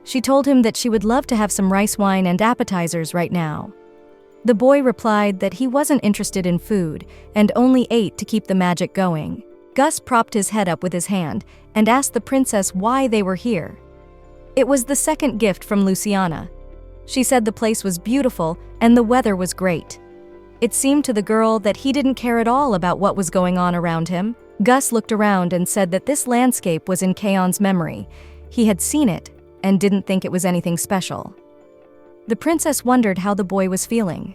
She told him that she would love to have some rice wine and appetizers right now. The boy replied that he wasn't interested in food and only ate to keep the magic going. Gus propped his head up with his hand and asked the princess why they were here. It was the second gift from Luciana. She said the place was beautiful and the weather was great. It seemed to the girl that he didn't care at all about what was going on around him. Gus looked around and said that this landscape was in Kaon's memory. He had seen it and didn't think it was anything special. The princess wondered how the boy was feeling.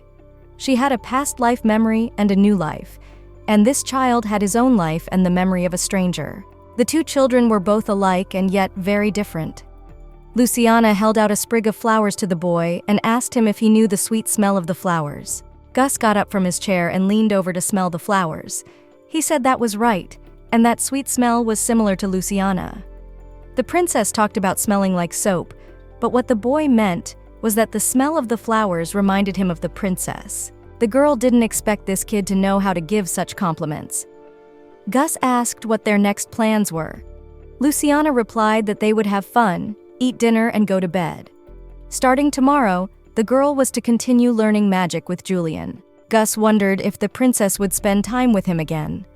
She had a past life memory and a new life, and this child had his own life and the memory of a stranger. The two children were both alike and yet very different. Luciana held out a sprig of flowers to the boy and asked him if he knew the sweet smell of the flowers. Gus got up from his chair and leaned over to smell the flowers. He said that was right, and that sweet smell was similar to Luciana. The princess talked about smelling like soap, but what the boy meant was that the smell of the flowers reminded him of the princess. The girl didn't expect this kid to know how to give such compliments. Gus asked what their next plans were. Luciana replied that they would have fun, eat dinner, and go to bed. Starting tomorrow, the girl was to continue learning magic with Julian. Gus wondered if the princess would spend time with him again.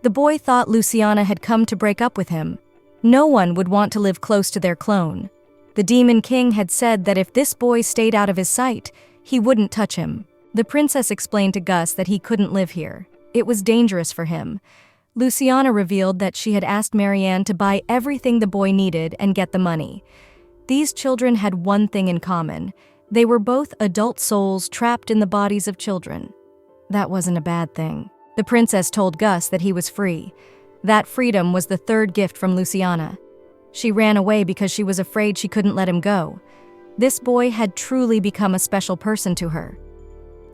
The boy thought Luciana had come to break up with him. No one would want to live close to their clone. The Demon King had said that if this boy stayed out of his sight, he wouldn't touch him. The princess explained to Gus that he couldn't live here. It was dangerous for him. Luciana revealed that she had asked Marianne to buy everything the boy needed and get the money. These children had one thing in common. They were both adult souls trapped in the bodies of children. That wasn't a bad thing. The princess told Gus that he was free. That freedom was the third gift from Luciana. She ran away because she was afraid she couldn't let him go. This boy had truly become a special person to her.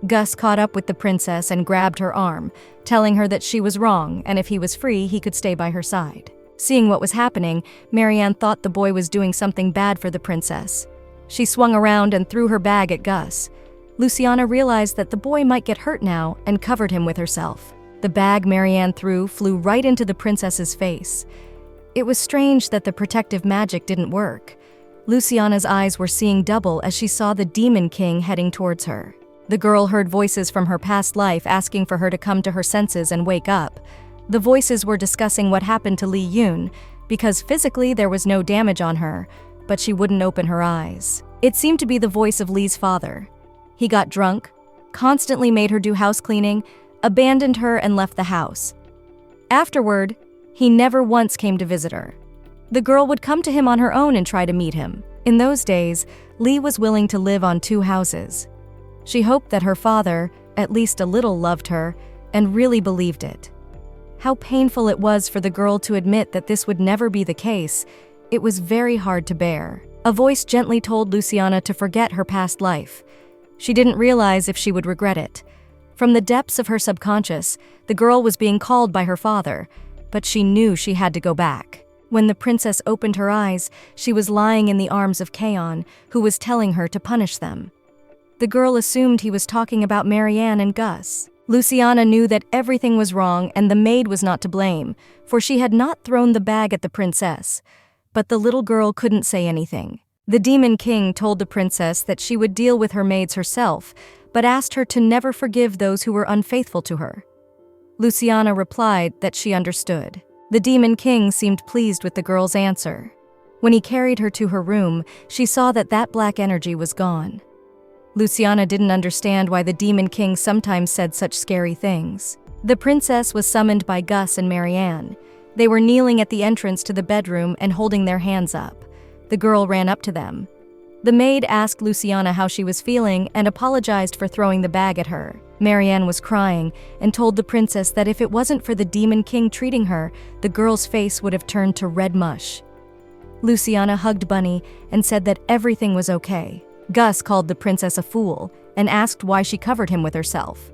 Gus caught up with the princess and grabbed her arm, telling her that she was wrong and if he was free, he could stay by her side. Seeing what was happening, Marianne thought the boy was doing something bad for the princess. She swung around and threw her bag at Gus. Luciana realized that the boy might get hurt now and covered him with herself. The bag Marianne threw flew right into the princess's face. It was strange that the protective magic didn't work. Luciana's eyes were seeing double as she saw the Demon King heading towards her. The girl heard voices from her past life asking for her to come to her senses and wake up. The voices were discussing what happened to Li Yun, because physically there was no damage on her, but she wouldn't open her eyes. It seemed to be the voice of Li's father. He got drunk, constantly made her do house cleaning, abandoned her and left the house. Afterward, he never once came to visit her. The girl would come to him on her own and try to meet him. In those days, Li was willing to live on 2 houses. She hoped that her father, at least a little, loved her and really believed it. How painful it was for the girl to admit that this would never be the case. It was very hard to bear. A voice gently told Luciana to forget her past life. She didn't realize if she would regret it. From the depths of her subconscious, the girl was being called by her father, but she knew she had to go back. When the princess opened her eyes, she was lying in the arms of Kaon, who was telling her to punish them. The girl assumed he was talking about Marianne and Gus. Luciana knew that everything was wrong and the maid was not to blame, for she had not thrown the bag at the princess. But the little girl couldn't say anything. The Demon King told the princess that she would deal with her maids herself, but asked her to never forgive those who were unfaithful to her. Luciana replied that she understood. The Demon King seemed pleased with the girl's answer. When he carried her to her room, she saw that black energy was gone. Luciana didn't understand why the Demon King sometimes said such scary things. The princess was summoned by Gus and Marianne. They were kneeling at the entrance to the bedroom and holding their hands up. The girl ran up to them. The maid asked Luciana how she was feeling and apologized for throwing the bag at her. Marianne was crying and told the princess that if it wasn't for the Demon King treating her, the girl's face would have turned to red mush. Luciana hugged Bunny and said that everything was okay. Gus called the princess a fool and asked why she covered him with herself.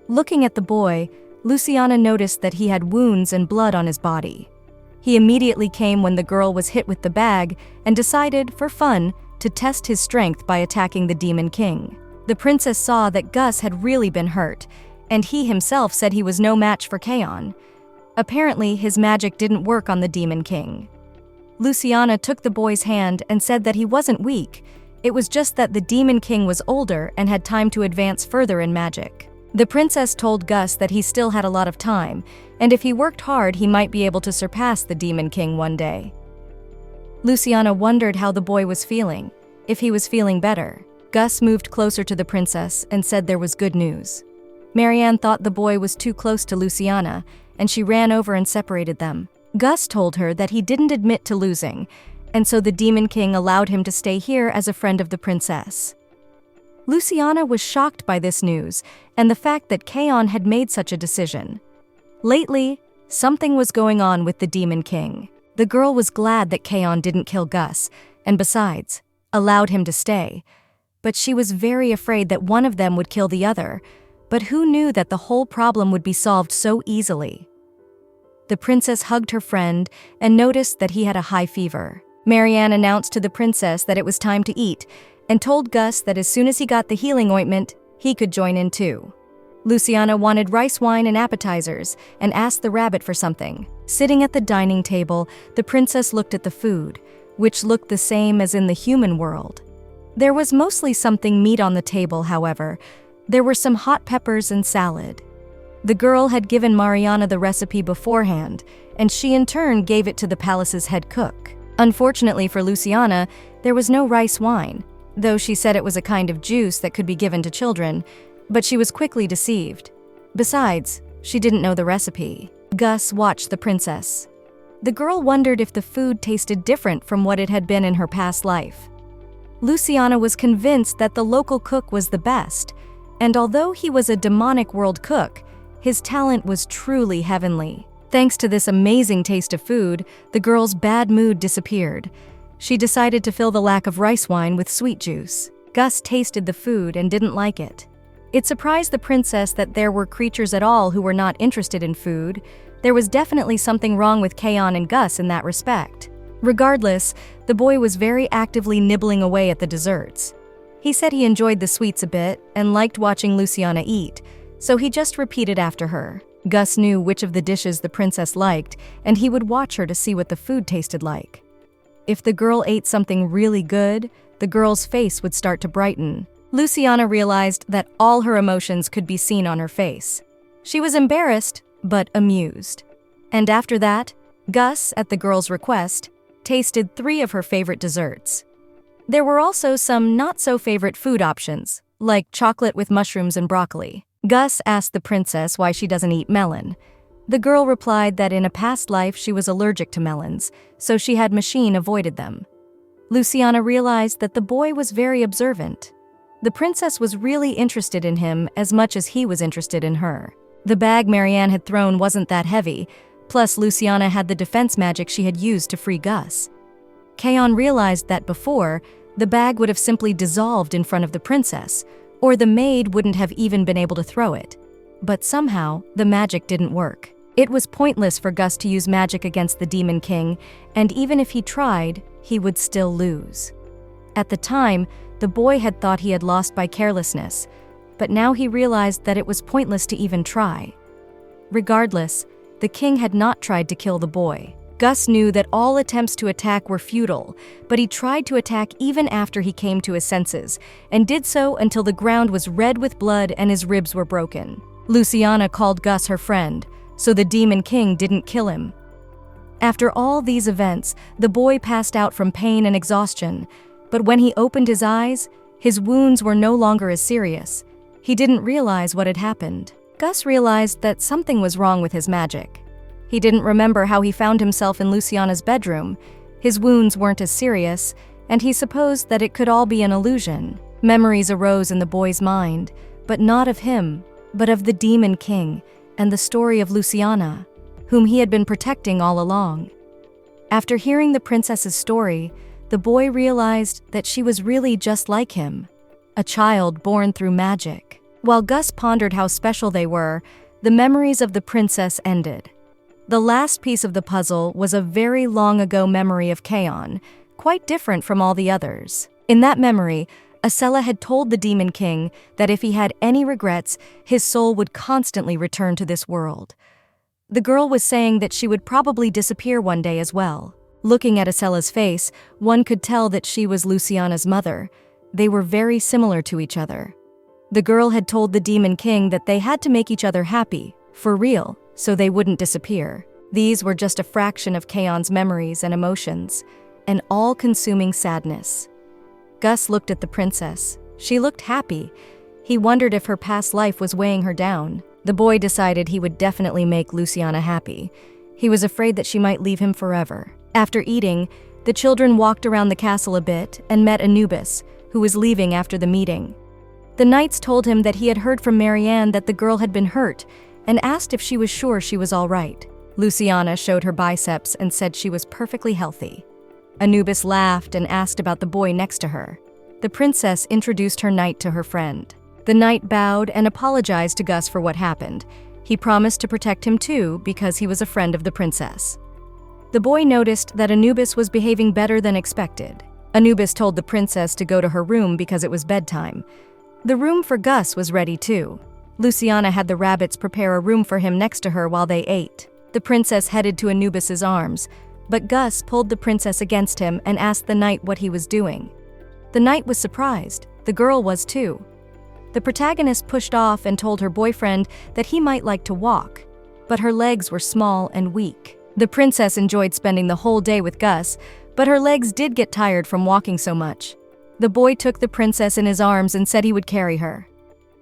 Looking at the boy, Luciana noticed that he had wounds and blood on his body. He immediately came when the girl was hit with the bag and decided, for fun, to test his strength by attacking the Demon King. The princess saw that Gus had really been hurt, and he himself said he was no match for Kaon. Apparently, his magic didn't work on the Demon King. Luciana took the boy's hand and said that he wasn't weak. It was just that the Demon King was older and had time to advance further in magic. The princess told Gus that he still had a lot of time, and if he worked hard, he might be able to surpass the Demon King one day. Luciana wondered how the boy was feeling, if he was feeling better. Gus moved closer to the princess and said there was good news. Marianne thought the boy was too close to Luciana, and she ran over and separated them. Gus told her that he didn't admit to losing, and so the Demon King allowed him to stay here as a friend of the princess. Luciana was shocked by this news and the fact that Kaon had made such a decision. Lately, something was going on with the Demon King. The girl was glad that Kaon didn't kill Gus, and besides, allowed him to stay. But she was very afraid that one of them would kill the other, but who knew that the whole problem would be solved so easily? The princess hugged her friend and noticed that he had a high fever. Marianne announced to the princess that it was time to eat, and told Gus that as soon as he got the healing ointment, he could join in too. Luciana wanted rice wine and appetizers and asked the rabbit for something. Sitting at the dining table, the princess looked at the food, which looked the same as in the human world. There was mostly something meat on the table, however. There were some hot peppers and salad. The girl had given Mariana the recipe beforehand, and she in turn gave it to the palace's head cook. Unfortunately for Luciana, there was no rice wine, though she said it was a kind of juice that could be given to children, but she was quickly deceived. Besides, she didn't know the recipe. Gus watched the princess. The girl wondered if the food tasted different from what it had been in her past life. Luciana was convinced that the local cook was the best, and although he was a demonic world cook, his talent was truly heavenly. Thanks to this amazing taste of food, the girl's bad mood disappeared. She decided to fill the lack of rice wine with sweet juice. Gus tasted the food and didn't like it. It surprised the princess that there were creatures at all who were not interested in food. There was definitely something wrong with Kaon and Gus in that respect. Regardless, the boy was very actively nibbling away at the desserts. He said he enjoyed the sweets a bit and liked watching Luciana eat, so he just repeated after her. Gus knew which of the dishes the princess liked, and he would watch her to see what the food tasted like. If the girl ate something really good, the girl's face would start to brighten. Luciana realized that all her emotions could be seen on her face. She was embarrassed, but amused. And after that, Gus, at the girl's request, tasted 3 of her favorite desserts. There were also some not-so-favorite food options, like chocolate with mushrooms and broccoli. Gus asked the princess why she doesn't eat melon. The girl replied that in a past life she was allergic to melons, so she had machine avoided them. Luciana realized that the boy was very observant. The princess was really interested in him as much as he was interested in her. The bag Marianne had thrown wasn't that heavy, plus Luciana had the defense magic she had used to free Gus. Kaon realized that before, the bag would have simply dissolved in front of the princess, or the maid wouldn't have even been able to throw it. But somehow, the magic didn't work. It was pointless for Gus to use magic against the Demon King, and even if he tried, he would still lose. At the time, the boy had thought he had lost by carelessness, but now he realized that it was pointless to even try. Regardless, the king had not tried to kill the boy. Gus knew that all attempts to attack were futile, but he tried to attack even after he came to his senses, and did so until the ground was red with blood and his ribs were broken. Luciana called Gus her friend, so the Demon King didn't kill him. After all these events, the boy passed out from pain and exhaustion, but when he opened his eyes, his wounds were no longer as serious. He didn't realize what had happened. Gus realized that something was wrong with his magic. He didn't remember how he found himself in Luciana's bedroom. His wounds weren't as serious, and he supposed that it could all be an illusion. Memories arose in the boy's mind, but not of him, but of the Demon King and the story of Luciana, whom he had been protecting all along. After hearing the princess's story, the boy realized that she was really just like him, a child born through magic. While Gus pondered how special they were, the memories of the princess ended. The last piece of the puzzle was a very long ago memory of Kaon, quite different from all the others. In that memory, Acela had told the Demon King that if he had any regrets, his soul would constantly return to this world. The girl was saying that she would probably disappear one day as well. Looking at Acela's face, one could tell that she was Luciana's mother. They were very similar to each other. The girl had told the Demon King that they had to make each other happy, for real, so they wouldn't disappear. These were just a fraction of Kaon's memories and emotions, an all-consuming sadness. Gus looked at the princess. She looked happy. He wondered if her past life was weighing her down. The boy decided he would definitely make Luciana happy. He was afraid that she might leave him forever. After eating, the children walked around the castle a bit and met Anubis, who was leaving after the meeting. The knights told him that he had heard from Marianne that the girl had been hurt and asked if she was sure she was all right. Luciana showed her biceps and said she was perfectly healthy. Anubis laughed and asked about the boy next to her. The princess introduced her knight to her friend. The knight bowed and apologized to Gus for what happened. He promised to protect him too because he was a friend of the princess. The boy noticed that Anubis was behaving better than expected. Anubis told the princess to go to her room because it was bedtime. The room for Gus was ready too. Luciana had the rabbits prepare a room for him next to her while they ate. The princess headed to Anubis's arms, but Gus pulled the princess against him and asked the knight what he was doing. The knight was surprised. The girl was too. The protagonist pushed off and told her boyfriend that he might like to walk, but her legs were small and weak. The princess enjoyed spending the whole day with Gus, but her legs did get tired from walking so much. The boy took the princess in his arms and said he would carry her.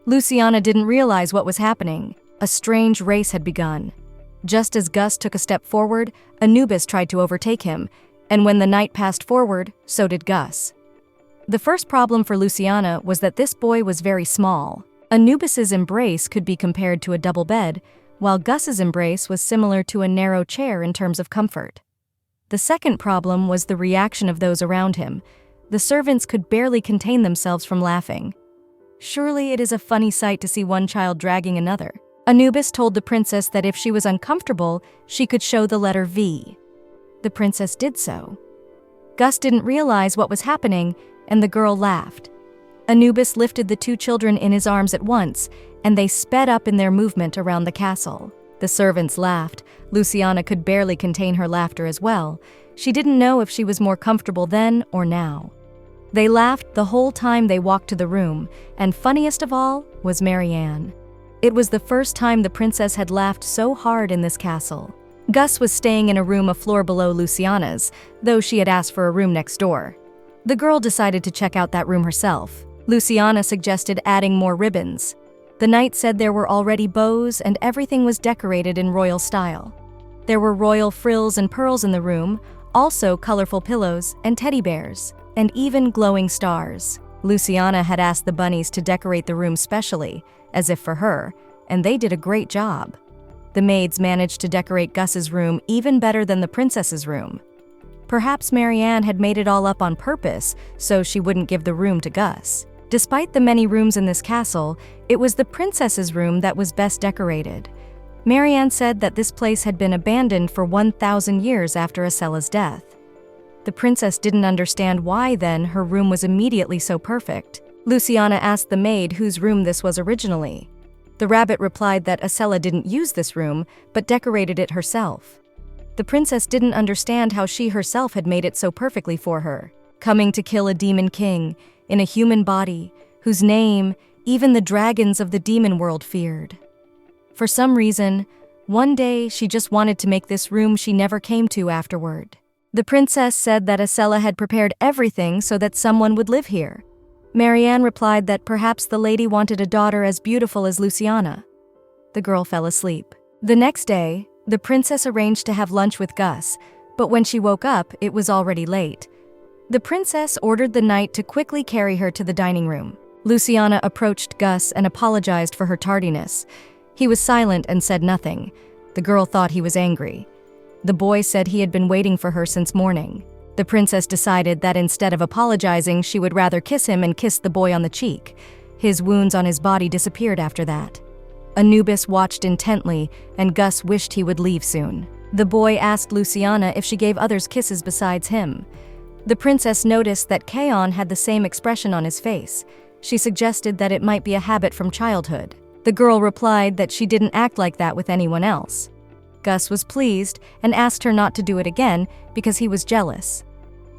Luciana didn't realize what was happening. A strange race had begun. Just as Gus took a step forward, Anubis tried to overtake him, and when the knight passed forward, so did Gus. The first problem for Luciana was that this boy was very small. Anubis's embrace could be compared to a double bed, while Gus's embrace was similar to a narrow chair in terms of comfort. The second problem was the reaction of those around him. The servants could barely contain themselves from laughing. Surely it is a funny sight to see one child dragging another. Anubis told the princess that if she was uncomfortable, she could show the letter V. The princess did so. Gus didn't realize what was happening, and the girl laughed. Anubis lifted the two children in his arms at once, and they sped up in their movement around the castle. The servants laughed. Luciana could barely contain her laughter as well. She didn't know if she was more comfortable then or now. They laughed the whole time they walked to the room, and funniest of all was Marianne. It was the first time the princess had laughed so hard in this castle. Gus was staying in a room a floor below Luciana's, though she had asked for a room next door. The girl decided to check out that room herself. Luciana suggested adding more ribbons. The knight said there were already bows and everything was decorated in royal style. There were royal frills and pearls in the room, also colorful pillows and teddy bears, and even glowing stars. Luciana had asked the bunnies to decorate the room specially, as if for her, and they did a great job. The maids managed to decorate Gus's room even better than the princess's room. Perhaps Marianne had made it all up on purpose so she wouldn't give the room to Gus. Despite the many rooms in this castle, it was the princess's room that was best decorated. Marianne said that this place had been abandoned for 1,000 years after Acella's death. The princess didn't understand why then her room was immediately so perfect. Luciana asked the maid whose room this was originally. The rabbit replied that Acella didn't use this room, but decorated it herself. The princess didn't understand how she herself had made it so perfectly for her, coming to kill a demon king in a human body, whose name even the dragons of the demon world feared. For some reason, one day she just wanted to make this room she never came to afterward. The princess said that Acella had prepared everything so that someone would live here. Marianne replied that perhaps the lady wanted a daughter as beautiful as Luciana. The girl fell asleep. The next day, the princess arranged to have lunch with Gus, but when she woke up, it was already late. The princess ordered the knight to quickly carry her to the dining room. Luciana approached Gus and apologized for her tardiness. He was silent and said nothing. The girl thought he was angry. The boy said he had been waiting for her since morning. The princess decided that instead of apologizing, she would rather kiss him and kissed the boy on the cheek. His wounds on his body disappeared after that. Anubis watched intently, and Gus wished he would leave soon. The boy asked Luciana if she gave others kisses besides him. The princess noticed that Kaon had the same expression on his face. She suggested that it might be a habit from childhood. The girl replied that she didn't act like that with anyone else. Gus was pleased and asked her not to do it again because he was jealous.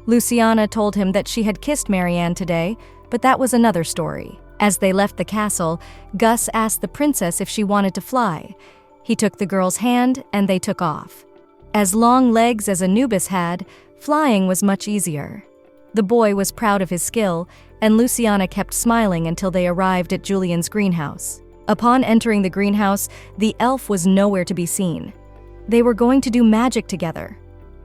Luciana told him that she had kissed Marianne today, but that was another story. As they left the castle, Gus asked the princess if she wanted to fly. He took the girl's hand and they took off. As long legs as Anubis had, flying was much easier. The boy was proud of his skill, and Luciana kept smiling until they arrived at Julian's greenhouse. Upon entering the greenhouse, the elf was nowhere to be seen. They were going to do magic together.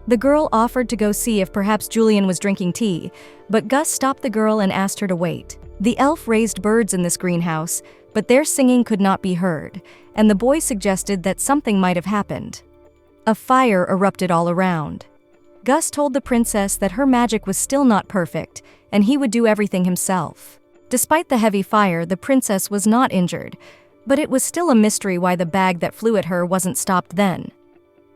The girl offered to go see if perhaps Julian was drinking tea, but Gus stopped the girl and asked her to wait. The elf raised birds in this greenhouse, but their singing could not be heard, and the boy suggested that something might have happened. A fire erupted all around. Gus told the princess that her magic was still not perfect, and he would do everything himself. Despite the heavy fire, the princess was not injured, but it was still a mystery why the bag that flew at her wasn't stopped then.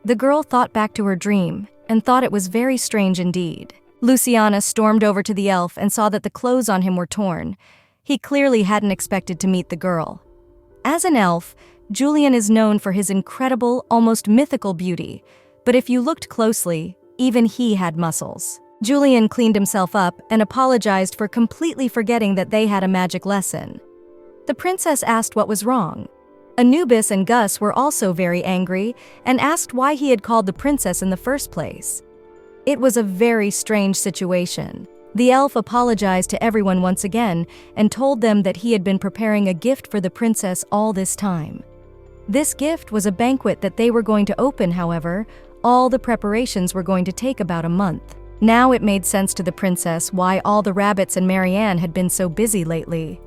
The girl thought back to her dream and thought it was very strange indeed. Luciana stormed over to the elf and saw that the clothes on him were torn. He clearly hadn't expected to meet the girl. As an elf, Julian is known for his incredible, almost mythical beauty, but if you looked closely, even he had muscles. Julian cleaned himself up and apologized for completely forgetting that they had a magic lesson. The princess asked what was wrong. Anubis and Gus were also very angry and asked why he had called the princess in the first place. It was a very strange situation. The elf apologized to everyone once again and told them that he had been preparing a gift for the princess all this time. This gift was a banquet that they were going to open, however, all the preparations were going to take about a month. Now it made sense to the princess why all the rabbits and Marianne had been so busy lately.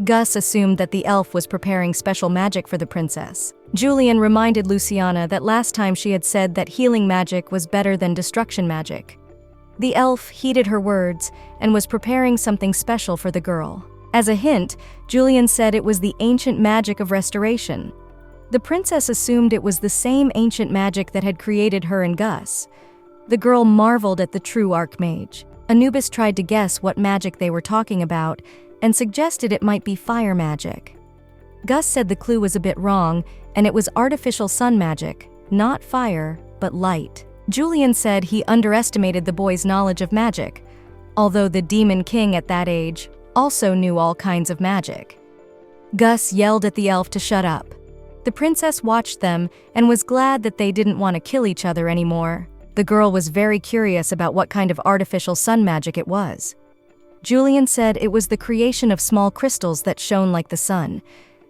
Gus assumed that the elf was preparing special magic for the princess. Julian reminded Luciana that last time she had said that healing magic was better than destruction magic. The elf heeded her words and was preparing something special for the girl. As a hint, Julian said it was the ancient magic of restoration. The princess assumed it was the same ancient magic that had created her and Gus. The girl marveled at the true archmage. Anubis tried to guess what magic they were talking about and suggested it might be fire magic. Gus said the clue was a bit wrong, and it was artificial sun magic, not fire, but light. Julian said he underestimated the boy's knowledge of magic, although the Demon King at that age also knew all kinds of magic. Gus yelled at the elf to shut up. The princess watched them and was glad that they didn't want to kill each other anymore. The girl was very curious about what kind of artificial sun magic it was. Julian said it was the creation of small crystals that shone like the sun.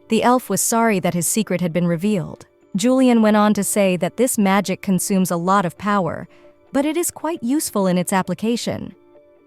The elf was sorry that his secret had been revealed. Julian went on to say that this magic consumes a lot of power, but it is quite useful in its application.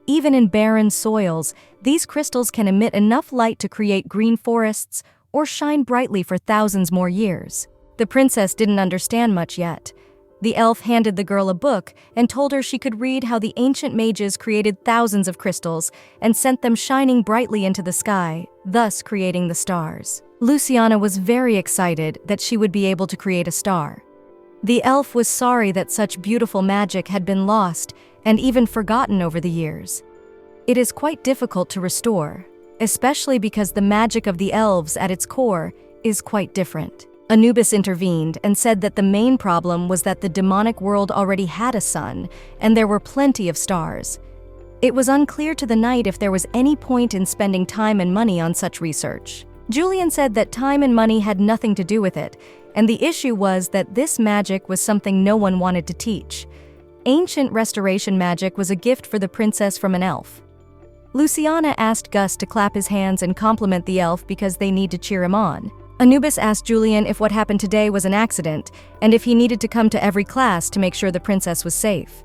Even in barren soils, these crystals can emit enough light to create green forests or shine brightly for thousands more years. The princess didn't understand much yet. The elf handed the girl a book and told her she could read how the ancient mages created thousands of crystals and sent them shining brightly into the sky, thus creating the stars. Luciana was very excited that she would be able to create a star. The elf was sorry that such beautiful magic had been lost and even forgotten over the years. It is quite difficult to restore, especially because the magic of the elves at its core is quite different. Anubis intervened and said that the main problem was that the demonic world already had a sun, and there were plenty of stars. It was unclear to the knight if there was any point in spending time and money on such research. Julian said that time and money had nothing to do with it, and the issue was that this magic was something no one wanted to teach. Ancient restoration magic was a gift for the princess from an elf. Luciana asked Gus to clap his hands and compliment the elf because they need to cheer him on. Anubis asked Julian if what happened today was an accident, and if he needed to come to every class to make sure the princess was safe.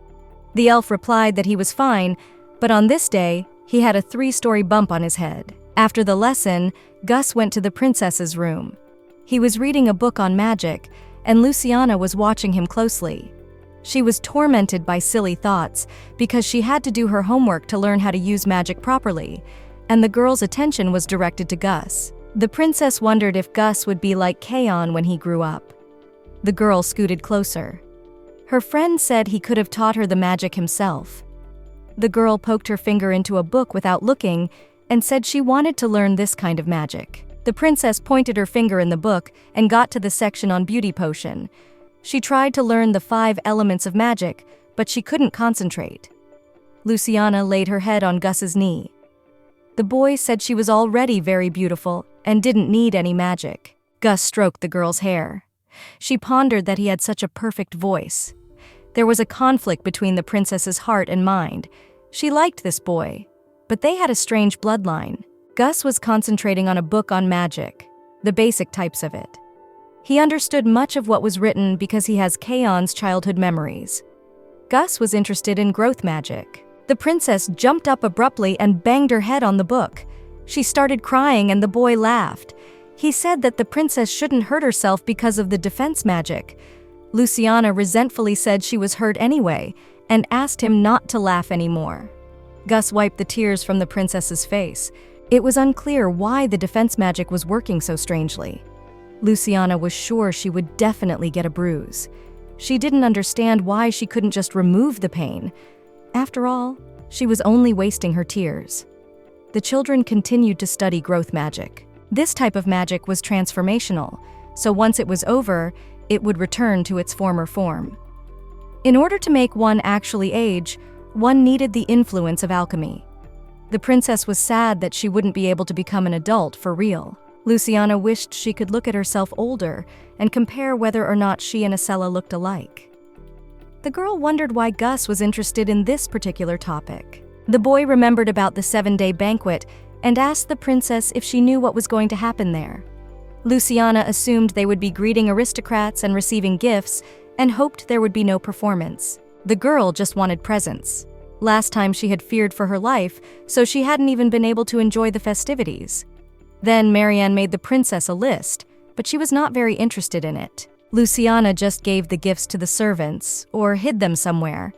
The elf replied that he was fine, but on this day, he had a 3-story bump on his head. After the lesson, Gus went to the princess's room. He was reading a book on magic, and Luciana was watching him closely. She was tormented by silly thoughts because she had to do her homework to learn how to use magic properly, and the girl's attention was directed to Gus. The princess wondered if Gus would be like Kaon when he grew up. The girl scooted closer. Her friend said he could have taught her the magic himself. The girl poked her finger into a book without looking and said she wanted to learn this kind of magic. The princess pointed her finger in the book and got to the section on beauty potion. She tried to learn the 5 elements of magic, but she couldn't concentrate. Luciana laid her head on Gus's knee. The boy said she was already very beautiful and didn't need any magic. Gus stroked the girl's hair. She pondered that he had such a perfect voice. There was a conflict between the princess's heart and mind. She liked this boy, but they had a strange bloodline. Gus was concentrating on a book on magic, the basic types of it. He understood much of what was written because he has Kaon's childhood memories. Gus was interested in growth magic. The princess jumped up abruptly and banged her head on the book. She started crying and the boy laughed. He said that the princess shouldn't hurt herself because of the defense magic. Luciana resentfully said she was hurt anyway and asked him not to laugh anymore. Gus wiped the tears from the princess's face. It was unclear why the defense magic was working so strangely. Luciana was sure she would definitely get a bruise. She didn't understand why she couldn't just remove the pain. After all, she was only wasting her tears. The children continued to study growth magic. This type of magic was transformational, so once it was over, it would return to its former form. In order to make one actually age, one needed the influence of alchemy. The princess was sad that she wouldn't be able to become an adult for real. Luciana wished she could look at herself older and compare whether or not she and Acela looked alike. The girl wondered why Gus was interested in this particular topic. The boy remembered about the 7-day banquet and asked the princess if she knew what was going to happen there. Luciana assumed they would be greeting aristocrats and receiving gifts and hoped there would be no performance. The girl just wanted presents. Last time she had feared for her life, so she hadn't even been able to enjoy the festivities. Then Marianne made the princess a list, but she was not very interested in it. Luciana just gave the gifts to the servants, or hid them somewhere.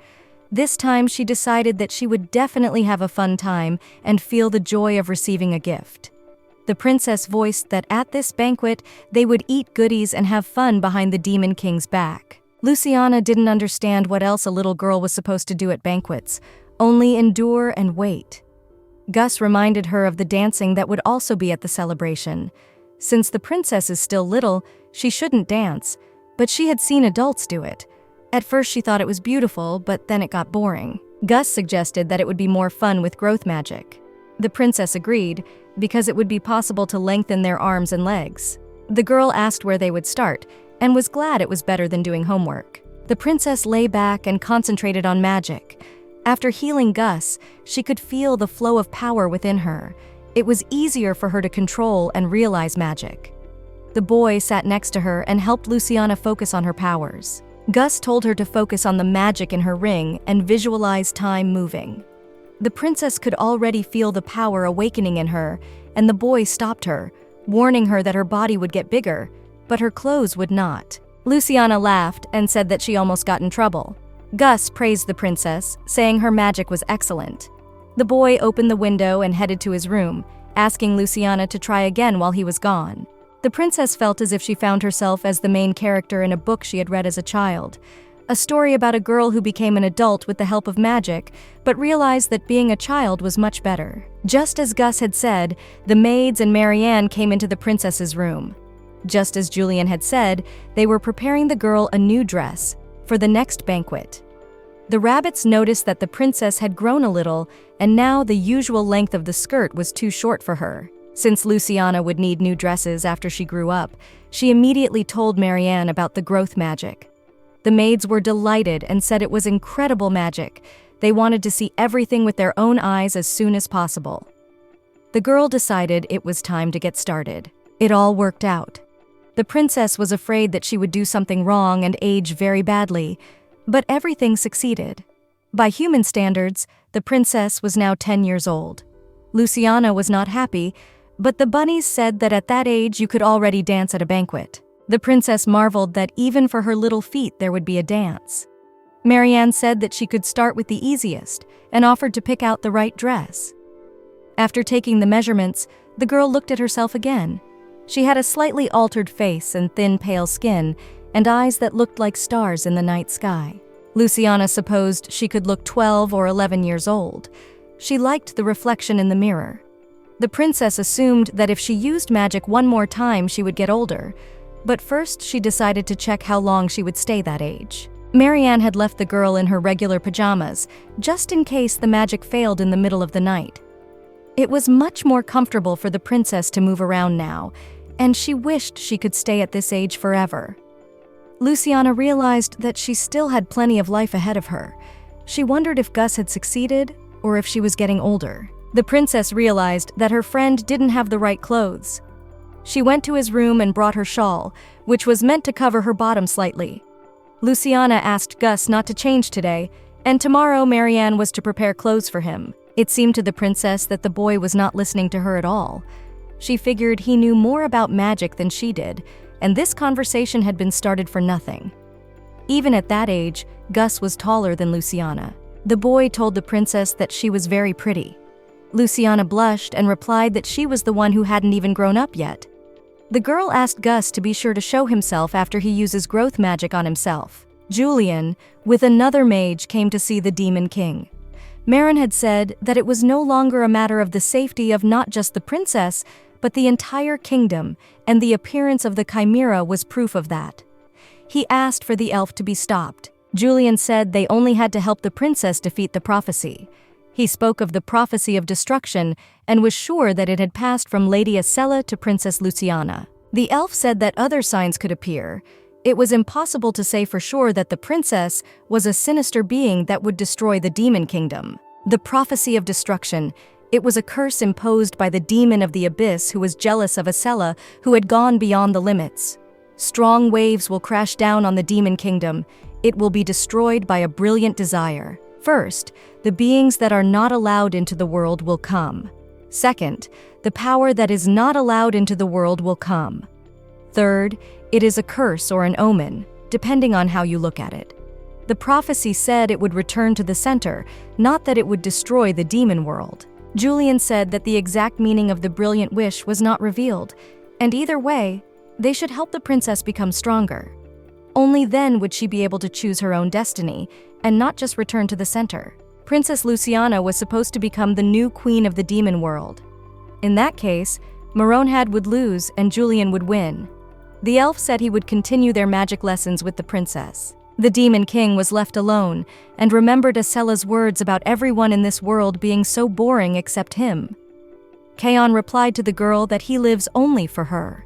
This time she decided that she would definitely have a fun time and feel the joy of receiving a gift. The princess voiced that at this banquet, they would eat goodies and have fun behind the Demon King's back. Luciana didn't understand what else a little girl was supposed to do at banquets, only endure and wait. Gus reminded her of the dancing that would also be at the celebration. Since the princess is still little, she shouldn't dance, but she had seen adults do it. At first she thought it was beautiful, but then it got boring. Gus suggested that it would be more fun with growth magic. The princess agreed, because it would be possible to lengthen their arms and legs. The girl asked where they would start, and was glad it was better than doing homework. The princess lay back and concentrated on magic. After healing Gus, she could feel the flow of power within her. It was easier for her to control and realize magic. The boy sat next to her and helped Luciana focus on her powers. Gus told her to focus on the magic in her ring and visualize time moving. The princess could already feel the power awakening in her, and the boy stopped her, warning her that her body would get bigger, but her clothes would not. Luciana laughed and said that she almost got in trouble. Gus praised the princess, saying her magic was excellent. The boy opened the window and headed to his room, asking Luciana to try again while he was gone. The princess felt as if she found herself as the main character in a book she had read as a child, a story about a girl who became an adult with the help of magic, but realized that being a child was much better. Just as Gus had said, the maids and Marianne came into the princess's room. Just as Julian had said, they were preparing the girl a new dress for the next banquet. The rabbits noticed that the princess had grown a little, and now the usual length of the skirt was too short for her. Since Luciana would need new dresses after she grew up, she immediately told Marianne about the growth magic. The maids were delighted and said it was incredible magic. They wanted to see everything with their own eyes as soon as possible. The girl decided it was time to get started. It all worked out. The princess was afraid that she would do something wrong and age very badly, but everything succeeded. By human standards, the princess was now 10 years old. Luciana was not happy, but the bunnies said that at that age you could already dance at a banquet. The princess marveled that even for her little feet there would be a dance. Marianne said that she could start with the easiest and offered to pick out the right dress. After taking the measurements, the girl looked at herself again. She had a slightly altered face and thin, pale skin, and eyes that looked like stars in the night sky. Luciana supposed she could look 12 or 11 years old. She liked the reflection in the mirror. The princess assumed that if she used magic one more time, she would get older, but first she decided to check how long she would stay that age. Marianne had left the girl in her regular pajamas, just in case the magic failed in the middle of the night. It was much more comfortable for the princess to move around now, and she wished she could stay at this age forever. Luciana realized that she still had plenty of life ahead of her. She wondered if Gus had succeeded or if she was getting older. The princess realized that her friend didn't have the right clothes. She went to his room and brought her shawl, which was meant to cover her bottom slightly. Luciana asked Gus not to change today, and tomorrow Marianne was to prepare clothes for him. It seemed to the princess that the boy was not listening to her at all. She figured he knew more about magic than she did, and this conversation had been started for nothing. Even at that age, Gus was taller than Luciana. The boy told the princess that she was very pretty. Luciana blushed and replied that she was the one who hadn't even grown up yet. The girl asked Gus to be sure to show himself after he uses growth magic on himself. Julian, with another mage, came to see the Demon King. Marin had said that it was no longer a matter of the safety of not just the princess, but the entire kingdom, and the appearance of the chimera was proof of that. He asked for the elf to be stopped. Julian said they only had to help the princess defeat the prophecy. He spoke of the prophecy of destruction and was sure that it had passed from Lady Acella to Princess Luciana. The elf said that other signs could appear. It was impossible to say for sure that the princess was a sinister being that would destroy the demon kingdom. The prophecy of destruction. It was a curse imposed by the demon of the abyss who was jealous of Acella, who had gone beyond the limits. Strong waves will crash down on the demon kingdom. It will be destroyed by a brilliant desire. First, the beings that are not allowed into the world will come. Second, the power that is not allowed into the world will come. Third, it is a curse or an omen, depending on how you look at it. The prophecy said it would return to the center, not that it would destroy the demon world. Julian said that the exact meaning of the brilliant wish was not revealed, and either way, they should help the princess become stronger. Only then would she be able to choose her own destiny, and not just return to the center. Princess Luciana was supposed to become the new queen of the demon world. In that case, Moronhad would lose and Julian would win. The elf said he would continue their magic lessons with the princess. The Demon King was left alone and remembered Acella's words about everyone in this world being so boring except him. Kaon replied to the girl that he lives only for her.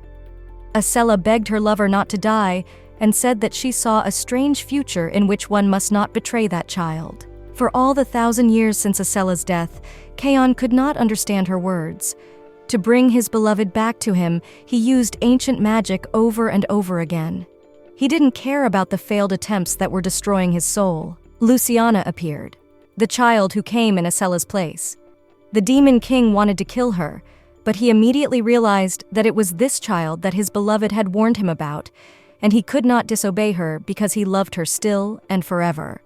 Acella begged her lover not to die and said that she saw a strange future in which one must not betray that child. For all the 1,000 years since Acella's death, Kaon could not understand her words. To bring his beloved back to him, he used ancient magic over and over again. He didn't care about the failed attempts that were destroying his soul. Luciana appeared, the child who came in Acella's place. The Demon King wanted to kill her, but he immediately realized that it was this child that his beloved had warned him about, and he could not disobey her because he loved her still and forever.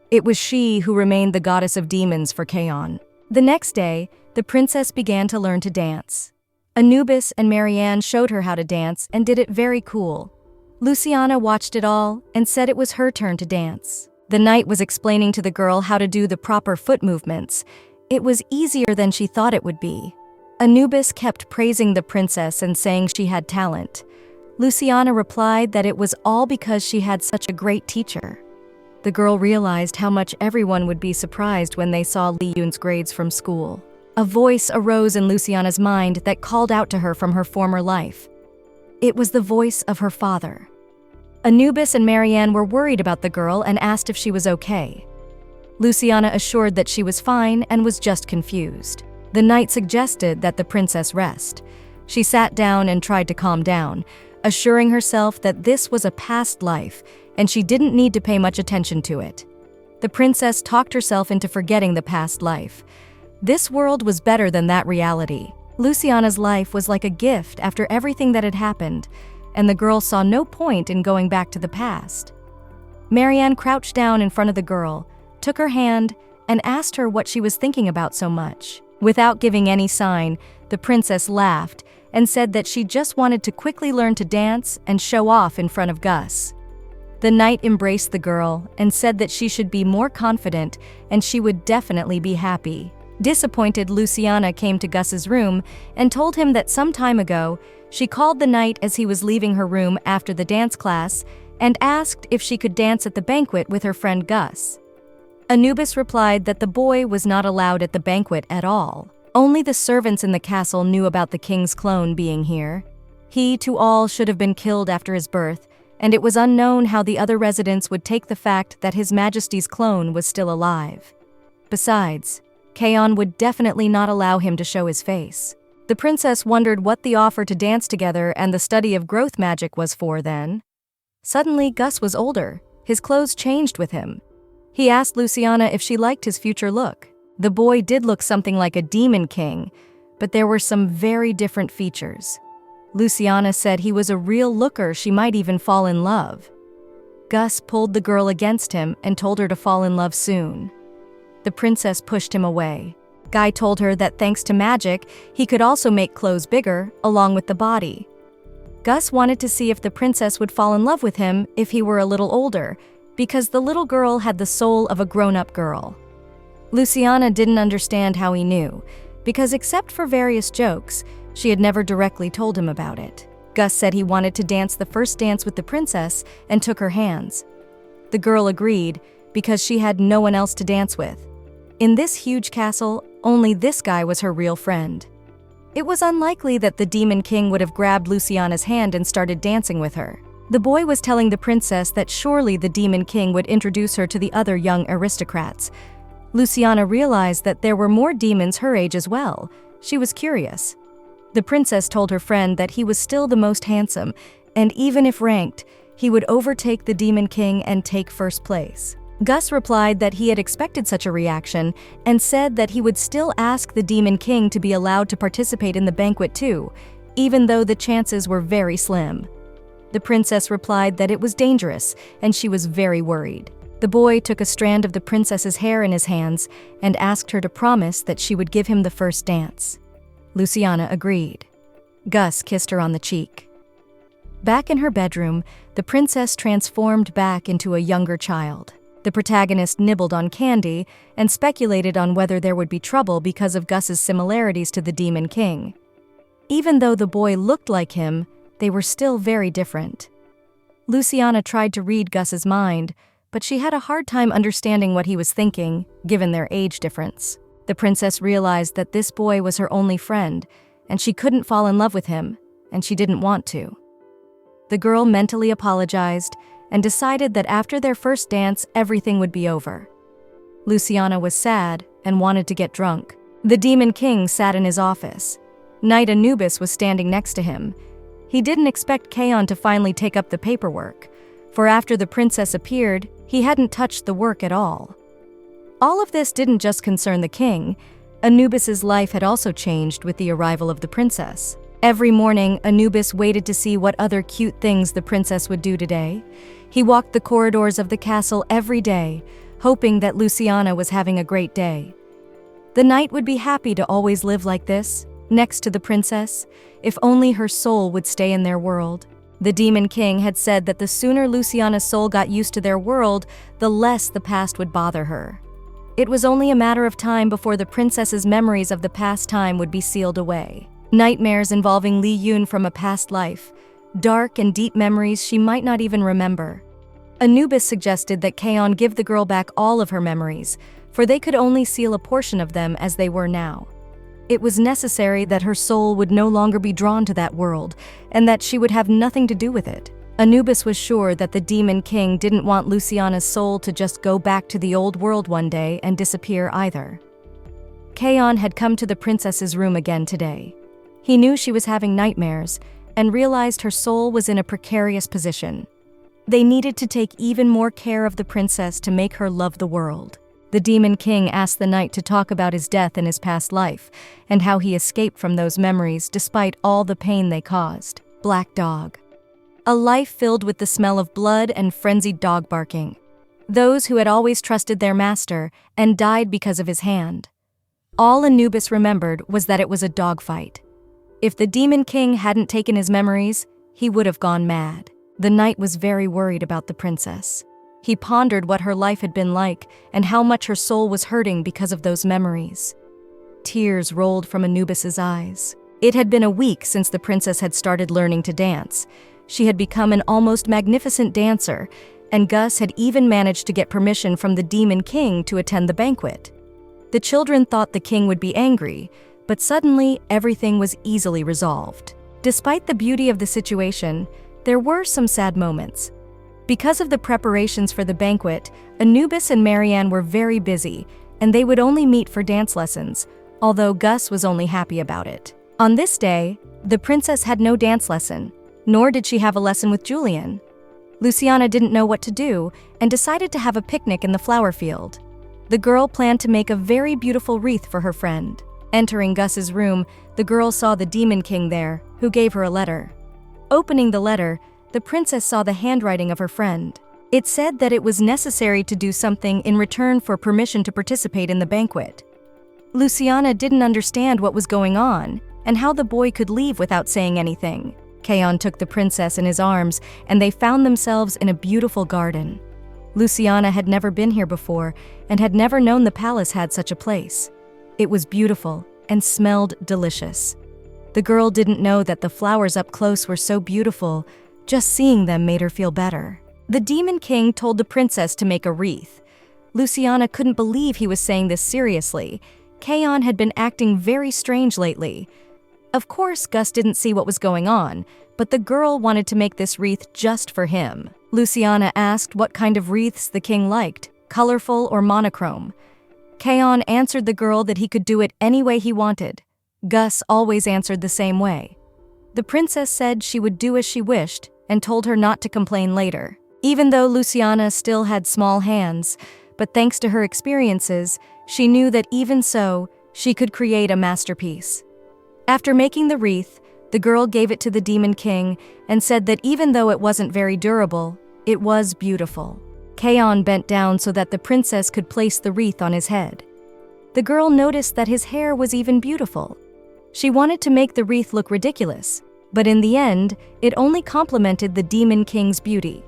It was she who remained the goddess of demons for Kaon. The next day, the princess began to learn to dance. Anubis and Marianne showed her how to dance and did it very cool. Luciana watched it all and said it was her turn to dance. The knight was explaining to the girl how to do the proper foot movements. It was easier than she thought it would be. Anubis kept praising the princess and saying she had talent. Luciana replied that it was all because she had such a great teacher. The girl realized how much everyone would be surprised when they saw Li Yun's grades from school. A voice arose in Luciana's mind that called out to her from her former life. It was the voice of her father. Anubis and Marianne were worried about the girl and asked if she was okay. Luciana assured that she was fine and was just confused. The knight suggested that the princess rest. She sat down and tried to calm down, assuring herself that this was a past life and she didn't need to pay much attention to it. The princess talked herself into forgetting the past life. This world was better than that reality. Luciana's life was like a gift after everything that had happened, and the girl saw no point in going back to the past. Marianne crouched down in front of the girl, took her hand, and asked her what she was thinking about so much. Without giving any sign, the princess laughed and said that she just wanted to quickly learn to dance and show off in front of Gus. The knight embraced the girl and said that she should be more confident and she would definitely be happy. Disappointed, Luciana came to Gus's room and told him that some time ago, she called the knight as he was leaving her room after the dance class and asked if she could dance at the banquet with her friend Gus. Anubis replied that the boy was not allowed at the banquet at all. Only the servants in the castle knew about the king's clone being here. He, to all, should have been killed after his birth, and it was unknown how the other residents would take the fact that His Majesty's clone was still alive. Besides, Kaon would definitely not allow him to show his face. The princess wondered what the offer to dance together and the study of growth magic was for then. Suddenly, Gus was older. His clothes changed with him. He asked Luciana if she liked his future look. The boy did look something like a demon king, but there were some very different features. Luciana said he was a real looker, she might even fall in love. Gus pulled the girl against him and told her to fall in love soon. The princess pushed him away. Guy told her that thanks to magic, he could also make clothes bigger, along with the body. Gus wanted to see if the princess would fall in love with him if he were a little older, because the little girl had the soul of a grown-up girl. Luciana didn't understand how he knew, because except for various jokes, she had never directly told him about it. Gus said he wanted to dance the first dance with the princess and took her hands. The girl agreed, because she had no one else to dance with. In this huge castle, only this guy was her real friend. It was unlikely that the Demon King would have grabbed Luciana's hand and started dancing with her. The boy was telling the princess that surely the Demon King would introduce her to the other young aristocrats. Luciana realized that there were more demons her age as well. She was curious. The princess told her friend that he was still the most handsome, and even if ranked, he would overtake the Demon King and take first place. Gus replied that he had expected such a reaction and said that he would still ask the Demon King to be allowed to participate in the banquet too, even though the chances were very slim. The princess replied that it was dangerous and she was very worried. The boy took a strand of the princess's hair in his hands and asked her to promise that she would give him the first dance. Luciana agreed. Gus kissed her on the cheek. Back in her bedroom, the princess transformed back into a younger child. The protagonist nibbled on candy and speculated on whether there would be trouble because of Gus's similarities to the Demon King. Even though the boy looked like him, they were still very different. Luciana tried to read Gus's mind, but she had a hard time understanding what he was thinking, given their age difference. The princess realized that this boy was her only friend, and she couldn't fall in love with him, and she didn't want to. The girl mentally apologized and decided that after their first dance, everything would be over. Luciana was sad and wanted to get drunk. The Demon King sat in his office. Knight Anubis was standing next to him. He didn't expect Kaon to finally take up the paperwork, for after the princess appeared, he hadn't touched the work at all. All of this didn't just concern the king. Anubis's life had also changed with the arrival of the princess. Every morning, Anubis waited to see what other cute things the princess would do today. He walked the corridors of the castle every day, hoping that Luciana was having a great day. The knight would be happy to always live like this, next to the princess, if only her soul would stay in their world. The Demon King had said that the sooner Luciana's soul got used to their world, the less the past would bother her. It was only a matter of time before the princess's memories of the past time would be sealed away. Nightmares involving Li Yun from a past life. Dark and deep memories she might not even remember. Anubis suggested that Kaon give the girl back all of her memories, for they could only seal a portion of them as they were now. It was necessary that her soul would no longer be drawn to that world, and that she would have nothing to do with it. Anubis was sure that the Demon King didn't want Luciana's soul to just go back to the old world one day and disappear either. Kaon had come to the princess's room again today. He knew she was having nightmares, and realized her soul was in a precarious position. They needed to take even more care of the princess to make her love the world. The Demon King asked the knight to talk about his death in his past life, and how he escaped from those memories despite all the pain they caused. Black Dog. A life filled with the smell of blood and frenzied dog barking. Those who had always trusted their master and died because of his hand. All Anubis remembered was that it was a dogfight. If the Demon King hadn't taken his memories, he would have gone mad. The knight was very worried about the princess. He pondered what her life had been like and how much her soul was hurting because of those memories. Tears rolled from Anubis's eyes. It had been a week since the princess had started learning to dance. She had become an almost magnificent dancer, and Gus had even managed to get permission from the Demon King to attend the banquet. The children thought the king would be angry, But suddenly, everything was easily resolved. Despite the beauty of the situation, there were some sad moments. Because of the preparations for the banquet, Anubis and Marianne were very busy, and they would only meet for dance lessons, although Gus was only happy about it. On this day, the princess had no dance lesson, nor did she have a lesson with Julian. Luciana didn't know what to do and decided to have a picnic in the flower field. The girl planned to make a very beautiful wreath for her friend. Entering Gus's room, the girl saw the Demon King there, who gave her a letter. Opening the letter, the princess saw the handwriting of her friend. It said that it was necessary to do something in return for permission to participate in the banquet. Luciana didn't understand what was going on and how the boy could leave without saying anything. Kaon took the princess in his arms, and they found themselves in a beautiful garden. Luciana had never been here before and had never known the palace had such a place. It was beautiful and smelled delicious. The girl didn't know that the flowers up close were so beautiful. Just seeing them made her feel better. The Demon King told the princess to make a wreath. Luciana couldn't believe he was saying this seriously. Kaon had been acting very strange lately. Of course, Gus didn't see what was going on, but the girl wanted to make this wreath just for him. Luciana asked what kind of wreaths the king liked, colorful or monochrome. Kaon answered the girl that he could do it any way he wanted. Gus always answered the same way. The princess said she would do as she wished and told her not to complain later. Even though Luciana still had small hands, but thanks to her experiences, she knew that even so, she could create a masterpiece. After making the wreath, the girl gave it to the Demon King and said that even though it wasn't very durable, it was beautiful. Kaon bent down so that the princess could place the wreath on his head. The girl noticed that his hair was even beautiful. She wanted to make the wreath look ridiculous, but in the end, it only complemented the Demon King's beauty.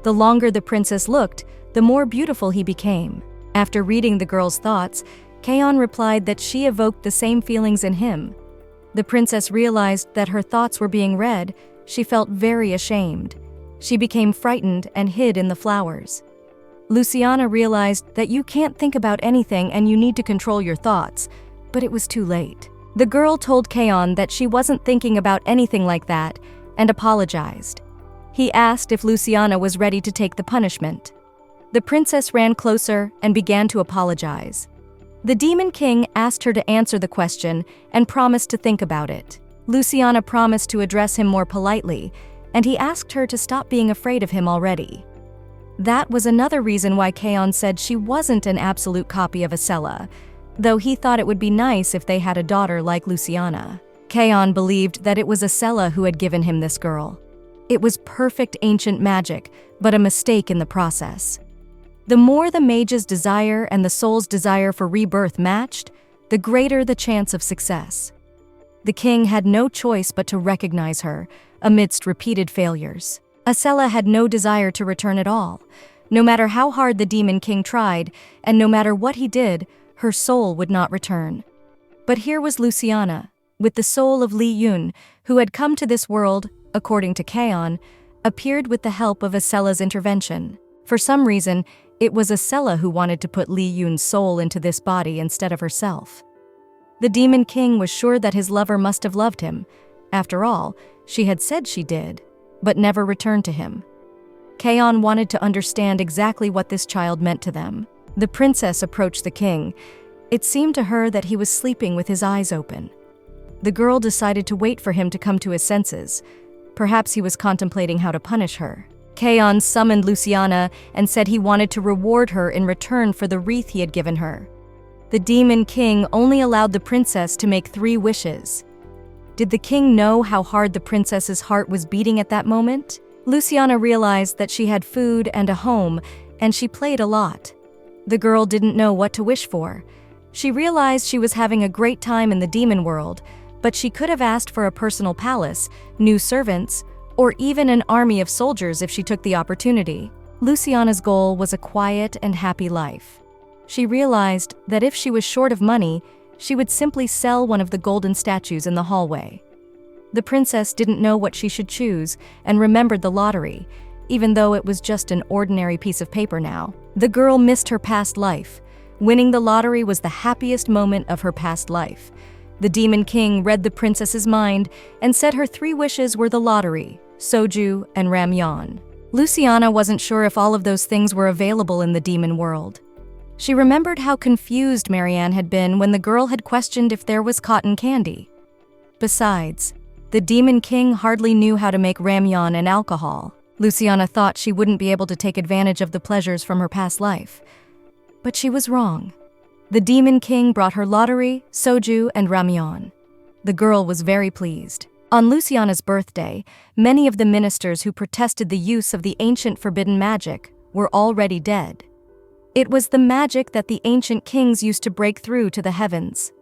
The longer the princess looked, the more beautiful he became. After reading the girl's thoughts, Kaon replied that she evoked the same feelings in him. The princess realized that her thoughts were being read. She felt very ashamed. She became frightened and hid in the flowers. Luciana realized that you can't think about anything and you need to control your thoughts, but it was too late. The girl told Kaon that she wasn't thinking about anything like that and apologized. He asked if Luciana was ready to take the punishment. The princess ran closer and began to apologize. The Demon King asked her to answer the question and promised to think about it. Luciana promised to address him more politely, and he asked her to stop being afraid of him already. That was another reason why Kaon said she wasn't an absolute copy of Acela, though he thought it would be nice if they had a daughter like Luciana. Kaon believed that it was Acela who had given him this girl. It was perfect ancient magic, but a mistake in the process. The more the mage's desire and the soul's desire for rebirth matched, the greater the chance of success. The king had no choice but to recognize her, amidst repeated failures. Acela had no desire to return at all. No matter how hard the Demon King tried, and no matter what he did, her soul would not return. But here was Luciana, with the soul of Li Yun, who had come to this world, according to Kaon, appeared with the help of Acela's intervention. For some reason, it was Acela who wanted to put Li Yun's soul into this body instead of herself. The Demon King was sure that his lover must have loved him. After all, she had said she did, but never returned to him. Kaon wanted to understand exactly what this child meant to them. The princess approached the king. It seemed to her that he was sleeping with his eyes open. The girl decided to wait for him to come to his senses. Perhaps he was contemplating how to punish her. Kaon summoned Luciana and said he wanted to reward her in return for the wreath he had given her. The Demon King only allowed the princess to make 3 wishes. Did the king know how hard the princess's heart was beating at that moment? Luciana realized that she had food and a home, and she played a lot. The girl didn't know what to wish for. She realized she was having a great time in the demon world, but she could have asked for a personal palace, new servants, or even an army of soldiers if she took the opportunity. Luciana's goal was a quiet and happy life. She realized that if she was short of money, she would simply sell one of the golden statues in the hallway. The princess didn't know what she should choose and remembered the lottery, even though it was just an ordinary piece of paper now. The girl missed her past life. Winning the lottery was the happiest moment of her past life. The Demon King read the princess's mind and said her 3 wishes were the lottery, soju, and ramyeon. Luciana wasn't sure if all of those things were available in the demon world. She remembered how confused Marianne had been when the girl had questioned if there was cotton candy. Besides, the Demon King hardly knew how to make ramyeon and alcohol. Luciana thought she wouldn't be able to take advantage of the pleasures from her past life. But she was wrong. The Demon King brought her lottery, soju, and ramyeon. The girl was very pleased. On Luciana's birthday, many of the ministers who protested the use of the ancient forbidden magic were already dead. It was the magic that the ancient kings used to break through to the heavens.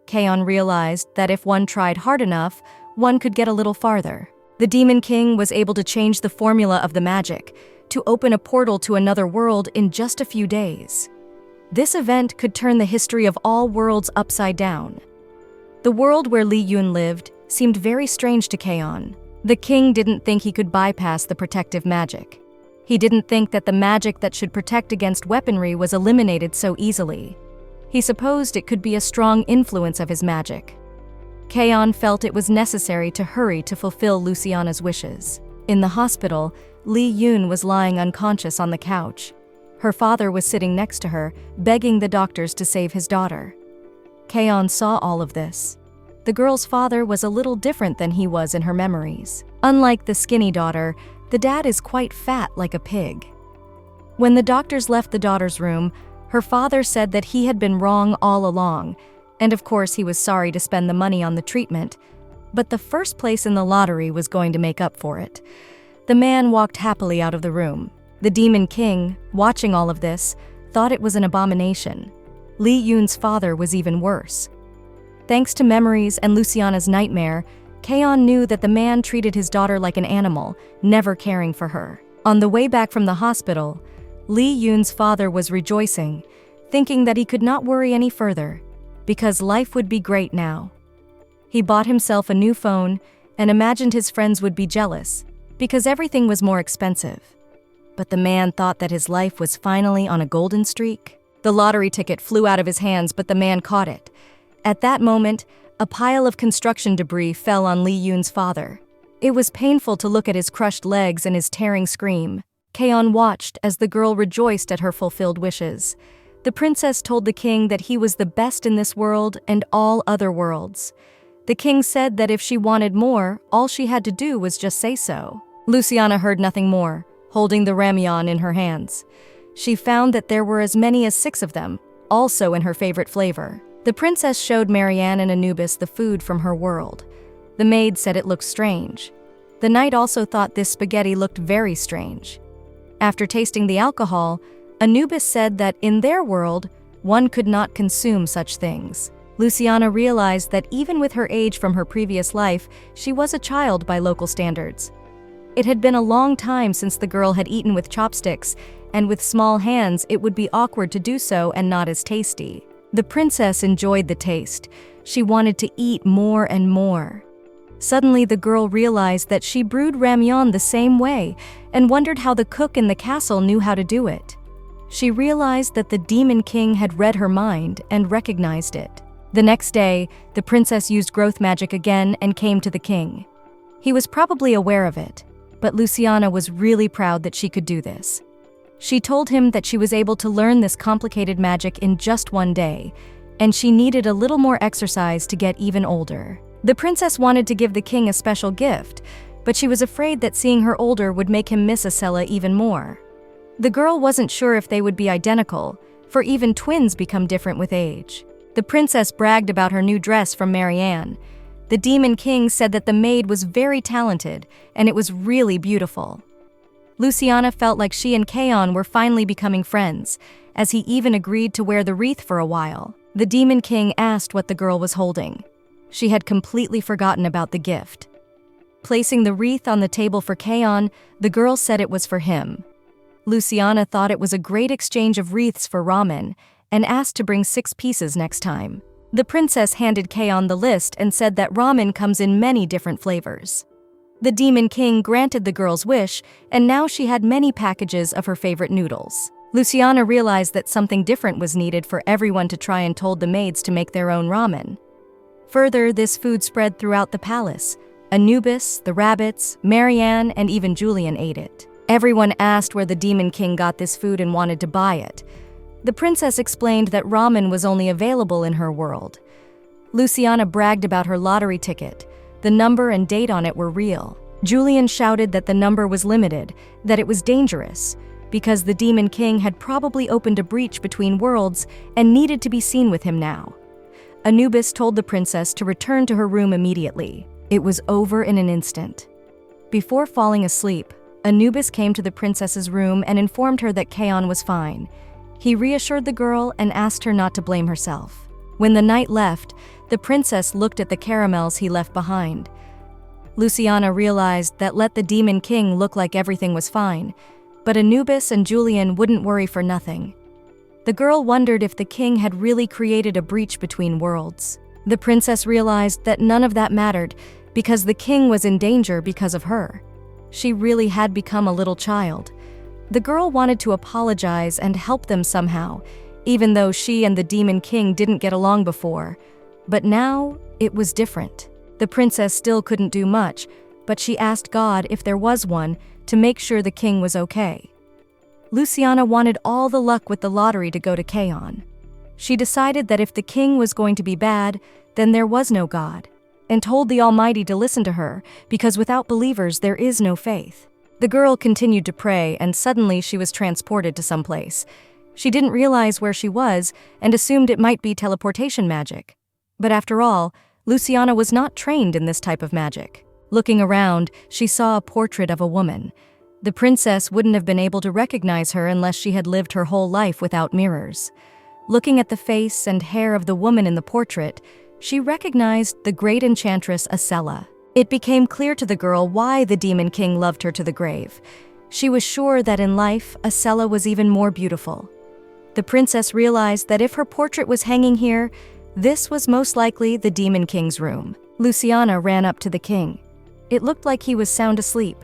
Kaon realized that if one tried hard enough, one could get a little farther. The Demon King was able to change the formula of the magic, to open a portal to another world in just a few days. This event could turn the history of all worlds upside down. The world where Li Yun lived seemed very strange to Kaon. The king didn't think he could bypass the protective magic. He didn't think that the magic that should protect against weaponry was eliminated so easily. He supposed it could be a strong influence of his magic. Kaon felt it was necessary to hurry to fulfill Luciana's wishes. In the hospital, Li Yun was lying unconscious on the couch. Her father was sitting next to her, begging the doctors to save his daughter. Kaon saw all of this. The girl's father was a little different than he was in her memories. Unlike the skinny daughter, the dad is quite fat like a pig. When the doctors left the daughter's room, her father said that he had been wrong all along, and of course he was sorry to spend the money on the treatment, but the first place in the lottery was going to make up for it. The man walked happily out of the room. The Demon King, watching all of this, thought it was an abomination. Li Yun's father was even worse. Thanks to memories and Luciana's nightmare, Kaon knew that the man treated his daughter like an animal, never caring for her. On the way back from the hospital, Li Yun's father was rejoicing, thinking that he could not worry any further, because life would be great now. He bought himself a new phone and imagined his friends would be jealous, because everything was more expensive. But the man thought that his life was finally on a golden streak. The lottery ticket flew out of his hands, but the man caught it. At that moment, a pile of construction debris fell on Li Yun's father. It was painful to look at his crushed legs and his tearing scream. Kaon watched as the girl rejoiced at her fulfilled wishes. The princess told the king that he was the best in this world and all other worlds. The king said that if she wanted more, all she had to do was just say so. Luciana heard nothing more, holding the ramyeon in her hands. She found that there were as many as 6 of them, also in her favorite flavor. The princess showed Marianne and Anubis the food from her world. The maid said it looked strange. The knight also thought this spaghetti looked very strange. After tasting the alcohol, Anubis said that in their world, one could not consume such things. Luciana realized that even with her age from her previous life, she was a child by local standards. It had been a long time since the girl had eaten with chopsticks, and with small hands it would be awkward to do so and not as tasty. The princess enjoyed the taste. She wanted to eat more and more. Suddenly the girl realized that she brewed ramyeon the same way and wondered how the cook in the castle knew how to do it. She realized that the Demon King had read her mind and recognized it. The next day, the princess used growth magic again and came to the king. He was probably aware of it, but Luciana was really proud that she could do this. She told him that she was able to learn this complicated magic in just one day, and she needed a little more exercise to get even older. The princess wanted to give the king a special gift, but she was afraid that seeing her older would make him miss Acela even more. The girl wasn't sure if they would be identical, for even twins become different with age. The princess bragged about her new dress from Marianne. The Demon King said that the maid was very talented, and it was really beautiful. Luciana felt like she and Kaon were finally becoming friends, as he even agreed to wear the wreath for a while. The Demon King asked what the girl was holding. She had completely forgotten about the gift. Placing the wreath on the table for Kaon, the girl said it was for him. Luciana thought it was a great exchange of wreaths for ramen, and asked to bring 6 pieces next time. The princess handed Kaon the list and said that ramen comes in many different flavors. The Demon King granted the girl's wish, and now she had many packages of her favorite noodles. Luciana realized that something different was needed for everyone to try and told the maids to make their own ramen. Further, this food spread throughout the palace. Anubis, the rabbits, Marianne, and even Julian ate it. Everyone asked where the Demon King got this food and wanted to buy it. The princess explained that ramen was only available in her world. Luciana bragged about her lottery ticket. The number and date on it were real. Julian shouted that the number was limited, that it was dangerous, because the Demon King had probably opened a breach between worlds and needed to be seen with him now. Anubis told the princess to return to her room immediately. It was over in an instant. Before falling asleep, Anubis came to the princess's room and informed her that Kaon was fine. He reassured the girl and asked her not to blame herself. When the knight left, the princess looked at the caramels he left behind. Luciana realized that let the Demon King look like everything was fine, but Anubis and Julian wouldn't worry for nothing. The girl wondered if the king had really created a breach between worlds. The princess realized that none of that mattered because the king was in danger because of her. She really had become a little child. The girl wanted to apologize and help them somehow, even though she and the Demon King didn't get along before. But now, it was different. The princess still couldn't do much, but she asked God if there was one to make sure the king was okay. Luciana wanted all the luck with the lottery to go to Kaon. She decided that if the king was going to be bad, then there was no God, and told the Almighty to listen to her, because without believers there is no faith. The girl continued to pray, and suddenly she was transported to someplace. She didn't realize where she was, and assumed it might be teleportation magic. But after all, Luciana was not trained in this type of magic. Looking around, she saw a portrait of a woman. The princess wouldn't have been able to recognize her unless she had lived her whole life without mirrors. Looking at the face and hair of the woman in the portrait, she recognized the great enchantress Acella. It became clear to the girl why the Demon King loved her to the grave. She was sure that in life, Acella was even more beautiful. The princess realized that if her portrait was hanging here, this was most likely the Demon King's room. Luciana ran up to the king. It looked like he was sound asleep.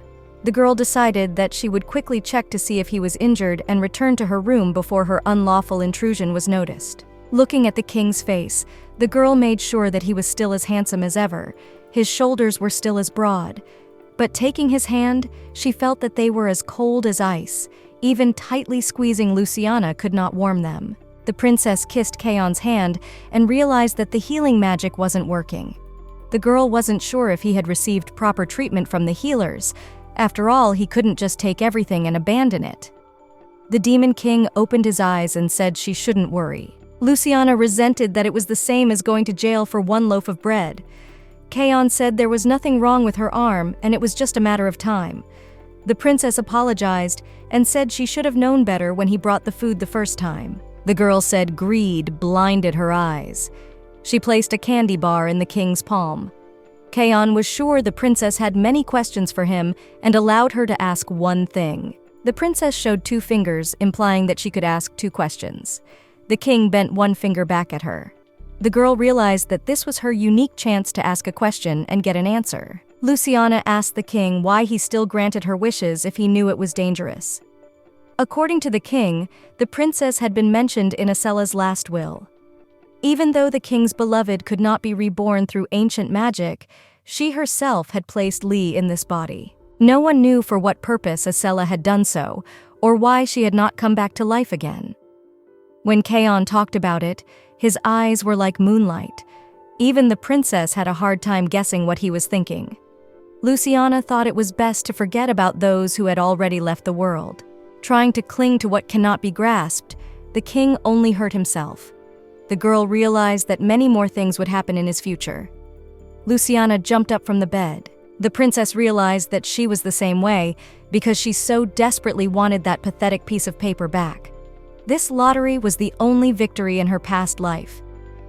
The girl decided that she would quickly check to see if he was injured and return to her room before her unlawful intrusion was noticed. Looking at the king's face, the girl made sure that he was still as handsome as ever. His shoulders were still as broad. But taking his hand, she felt that they were as cold as ice. Even tightly squeezing Luciana could not warm them. The princess kissed Kaon's hand and realized that the healing magic wasn't working. The girl wasn't sure if he had received proper treatment from the healers. After all, he couldn't just take everything and abandon it. The Demon King opened his eyes and said she shouldn't worry. Luciana resented that it was the same as going to jail for one loaf of bread. Kaon said there was nothing wrong with her arm and it was just a matter of time. The princess apologized and said she should have known better when he brought the food the first time. The girl said greed blinded her eyes. She placed a candy bar in the king's palm. Kaon was sure the princess had many questions for him and allowed her to ask one thing. The princess showed 2 fingers, implying that she could ask 2 questions. The king bent 1 finger back at her. The girl realized that this was her unique chance to ask a question and get an answer. Luciana asked the king why he still granted her wishes if he knew it was dangerous. According to the king, the princess had been mentioned in Acella's last will. Even though the king's beloved could not be reborn through ancient magic, she herself had placed Lee in this body. No one knew for what purpose Acella had done so, or why she had not come back to life again. When Kaon talked about it, his eyes were like moonlight. Even the princess had a hard time guessing what he was thinking. Luciana thought it was best to forget about those who had already left the world. Trying to cling to what cannot be grasped, the king only hurt himself. The girl realized that many more things would happen in his future. Luciana jumped up from the bed. The princess realized that she was the same way because she so desperately wanted that pathetic piece of paper back. This lottery was the only victory in her past life.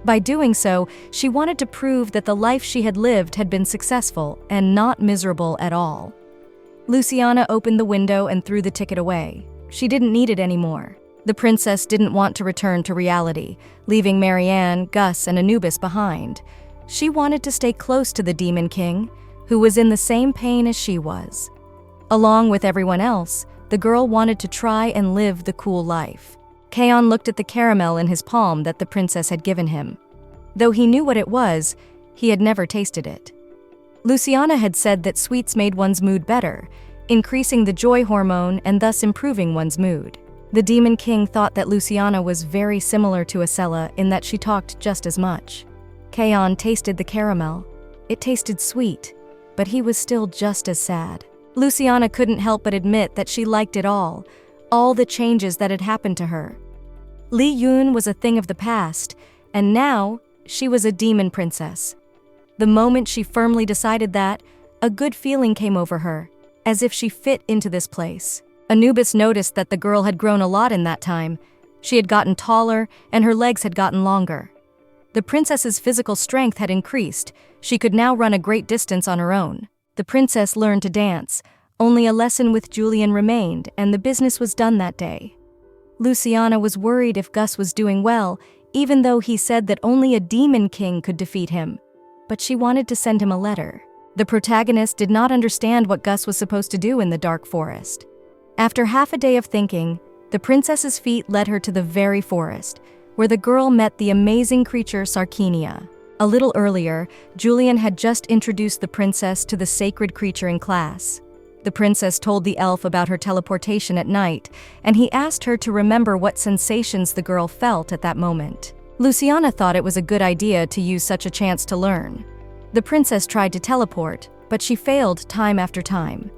By doing so, she wanted to prove that the life she had lived had been successful and not miserable at all. Luciana opened the window and threw the ticket away. She didn't need it anymore. The princess didn't want to return to reality, leaving Marianne, Gus, and Anubis behind. She wanted to stay close to the Demon King, who was in the same pain as she was. Along with everyone else, the girl wanted to try and live the cool life. Kaon looked at the caramel in his palm that the princess had given him. Though he knew what it was, He had never tasted it. Luciana had said that sweets made one's mood better, increasing the joy hormone and thus improving one's mood. The Demon King thought that Luciana was very similar to Acela in that she talked just as much. Kaon tasted the caramel. It tasted sweet, but he was still just as sad. Luciana couldn't help but admit that she liked it all the changes that had happened to her. Li Yun was a thing of the past, and now she was a demon princess. The moment she firmly decided that, a good feeling came over her, as if she fit into this place. Anubis noticed that the girl had grown a lot in that time. She had gotten taller, and her legs had gotten longer. The princess's physical strength had increased. She could now run a great distance on her own. The princess learned to dance. Only a lesson with Julian remained, and the business was done that day. Luciana was worried if Gus was doing well, even though he said that only a demon king could defeat him. But she wanted to send him a letter. The protagonist did not understand what Gus was supposed to do in the dark forest. After half a day of thinking, the princess's feet led her to the very forest, where the girl met the amazing creature Sarkinia. A little earlier, Julian had just introduced the princess to the sacred creature in class. The princess told the elf about her teleportation at night, and he asked her to remember what sensations the girl felt at that moment. Luciana thought it was a good idea to use such a chance to learn. The princess tried to teleport, but she failed time after time.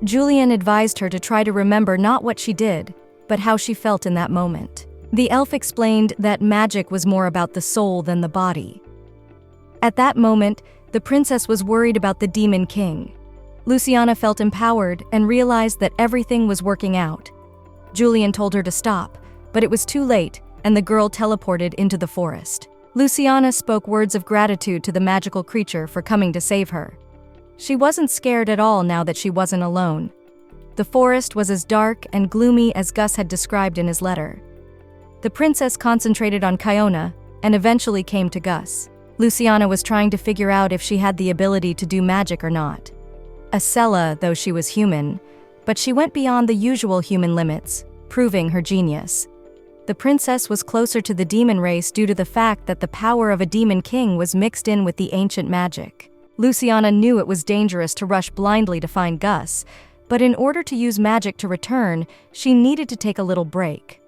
Julian advised her to try to remember not what she did, but how she felt in that moment. The elf explained that magic was more about the soul than the body. At that moment, the princess was worried about the Demon King. Luciana felt empowered and realized that everything was working out. Julian told her to stop, but it was too late, and the girl teleported into the forest. Luciana spoke words of gratitude to the magical creature for coming to save her. She wasn't scared at all now that she wasn't alone. The forest was as dark and gloomy as Gus had described in his letter. The princess concentrated on Kiona and eventually came to Gus. Luciana was trying to figure out if she had the ability to do magic or not. Acela, though she was human, but she went beyond the usual human limits, proving her genius. The princess was closer to the demon race due to the fact that the power of a demon king was mixed in with the ancient magic. Luciana knew it was dangerous to rush blindly to find Gus, but in order to use magic to return, she needed to take a little break.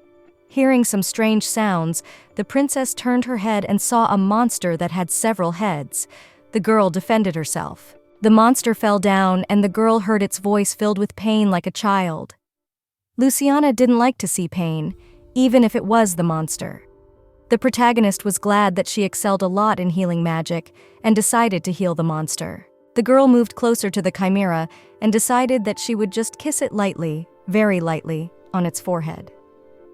Hearing some strange sounds, the princess turned her head and saw a monster that had several heads. The girl defended herself. The monster fell down, and the girl heard its voice filled with pain like a child. Luciana didn't like to see pain, even if it was the monster. The protagonist was glad that she excelled a lot in healing magic and decided to heal the monster. The girl moved closer to the chimera and decided that she would just kiss it lightly, very lightly, on its forehead.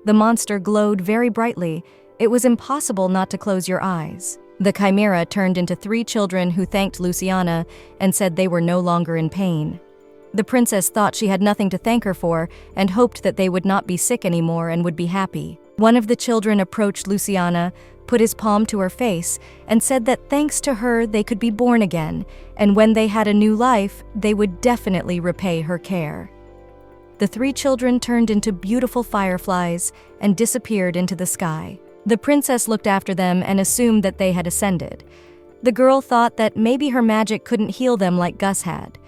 The monster glowed very brightly. It was impossible not to close your eyes. The chimera turned into 3 children who thanked Luciana and said they were no longer in pain. The princess thought she had nothing to thank her for and hoped that they would not be sick anymore and would be happy. One of the children approached Luciana, put his palm to her face, and said that thanks to her they could be born again, and when they had a new life, they would definitely repay her care. The 3 children turned into beautiful fireflies and disappeared into the sky. The princess looked after them and assumed that they had ascended. The girl thought that maybe her magic couldn't heal them like Gus had.